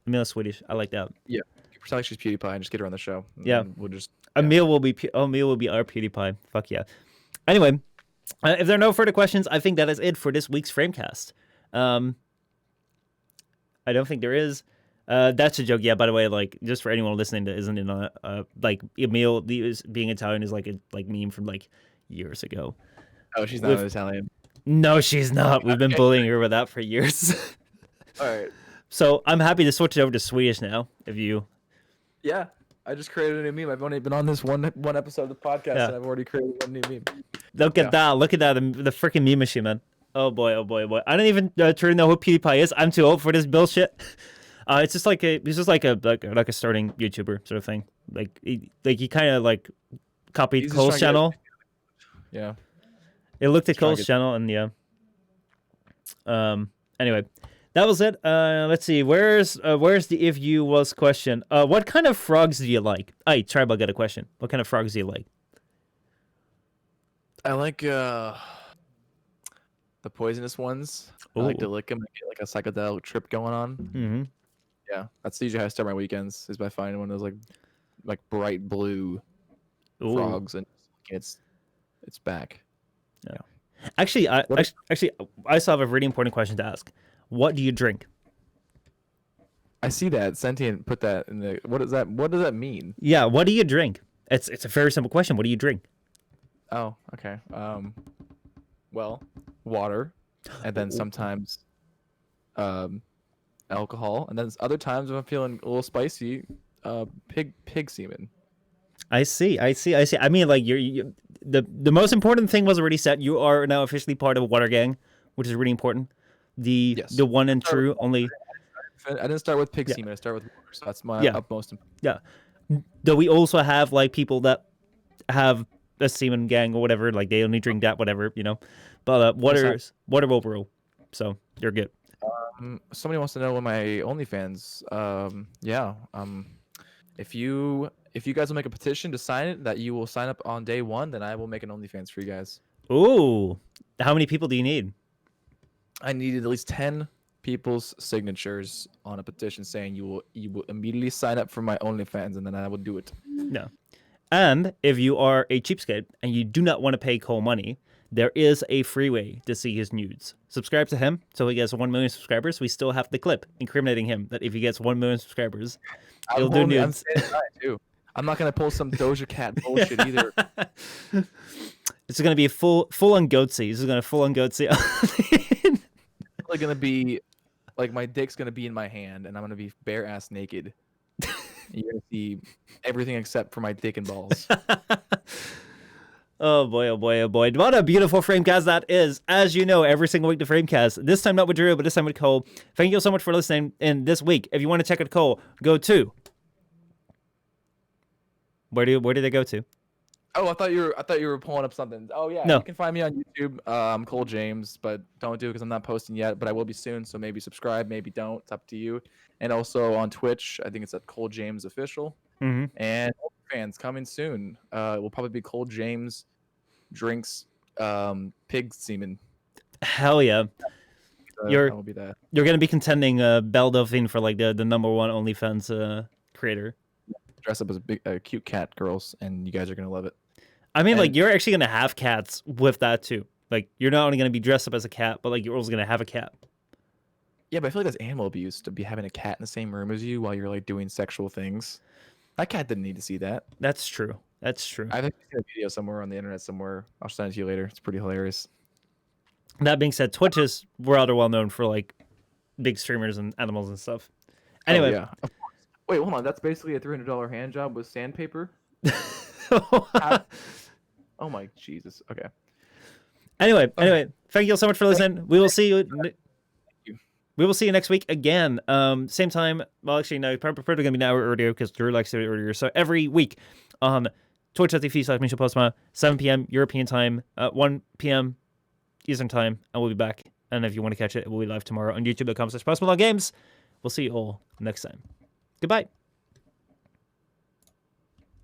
Emil's Swedish. I like that. Yeah, pretend like she's PewDiePie and just get her on the show. Yeah, we'll just. Emil will be our PewDiePie. Fuck yeah. Anyway, if there are no further questions, I think that is it for this week's FrameCast. I don't think there is. That's a joke. Yeah, by the way, like just for anyone listening that isn't in like Emil being Italian is like a meme from like years ago. Oh, she's not Italian. No, she's not. We've been bullying her with that for years. All right. So I'm happy to switch it over to Swedish now. If you. Yeah, I just created a new meme. I've only been on this one episode of the podcast, and I've already created one new meme. Look at that! Look at that! The freaking meme machine, man. Oh boy! Oh boy! Oh boy! I don't even truly know who PewDiePie is. I'm too old for this bullshit. It's just like a starting YouTuber sort of thing. Like he kind of like copied Cole's channel. Yeah. It looked at Try to Cole's get- channel, and yeah. Anyway, that was it. Let's see. Where's the if you was question? What kind of frogs do you like? Hey, Tribal got a question. What kind of frogs do you like? I like the poisonous ones. I like to Ooh. lick them and get like a psychedelic trip going on. Mm-hmm. Yeah, that's usually how I start my weekends, is by finding one of those like bright blue Ooh. frogs, and it's back. Actually, What- I still have a really important question to ask. What do you drink? I see that Sentient put that in the. What does that mean? Yeah, what do you drink? It's a very simple question. What do you drink? Oh, okay. Well, water, and then sometimes alcohol, and then other times if I'm feeling a little spicy, pig semen. I see. I mean, like the most important thing was already set. You are now officially part of a water gang, which is really important. Yes. The one and true only. I didn't start with pig Yeah. semen. I started with water, so that's my Yeah. utmost. Yeah. Though we also have like people that have a semen gang or whatever, like they only drink that, whatever, you know. But water overall. So you're good. Somebody wants to know when my OnlyFans. Yeah. If you guys will make a petition to sign it that you will sign up on day 1, then I will make an OnlyFans for you guys. Ooh. How many people do you need? I needed at least 10 people's signatures on a petition saying you will immediately sign up for my OnlyFans, and then I will do it. No. And if you are a cheapskate and you do not want to pay Cole money, there is a free way to see his nudes. Subscribe to him so he gets 1 million subscribers. We still have the clip incriminating him that if he gets 1 million subscribers, he'll do I'm nudes. saying that too. I'm not gonna pull some Doja Cat bullshit either. It's going to be a full on goatsy. This is going to full on goatsy. It's probably gonna be like my dick's gonna be in my hand, and I'm gonna be bare ass naked. You're gonna see everything except for my dick and balls. Oh boy, oh boy, oh boy. What a beautiful Framecast that is. As you know, every single week the Framecast. This time not with Drew, but this time with Cole. Thank you so much for listening. And this week, if you want to check out Cole, go to... Where do they go to? Oh, I thought you were pulling up something. Oh yeah, No. You can find me on YouTube. I'm Cole James, but don't do it because I'm not posting yet. But I will be soon, so maybe subscribe, maybe don't. It's up to you. And also on Twitch, I think it's at Cole James Official. Mm-hmm. And fans coming soon. It will probably be Cole James drinks pig semen. Hell yeah. That will be that. You're going to be contending Belle Delphine for like the number one OnlyFans creator. Dress up as a cute cat, girls, and you guys are gonna love it. I mean, like, And- you're actually going to have cats with that too. Like, you're not only going to be dressed up as a cat, but like, you're also going to have a cat. Yeah, but I feel like that's animal abuse to be having a cat in the same room as you while you're like doing sexual things. That cat didn't need to see that. That's true. That's true. I think I've seen a video somewhere on the internet somewhere. I'll send it to you later. It's pretty hilarious. That being said, Twitch is rather well known for like big streamers and animals and stuff. Anyway, Oh, yeah. Of course. Wait, hold on. That's basically a $300 hand job with sandpaper. Oh my Jesus. Okay. Anyway, thank you all so much for listening. We will see you. you. We will see you next week again. Same time. Well, actually, no, probably going to be an hour earlier because Drew likes to do it earlier. So every week on twitch.tv/Michel Postma, 7 p.m. European time, 1 p.m. Eastern time, and we'll be back. And if you want to catch it, it will be live tomorrow on youtube.com/postma.games. We'll see you all next time. Goodbye.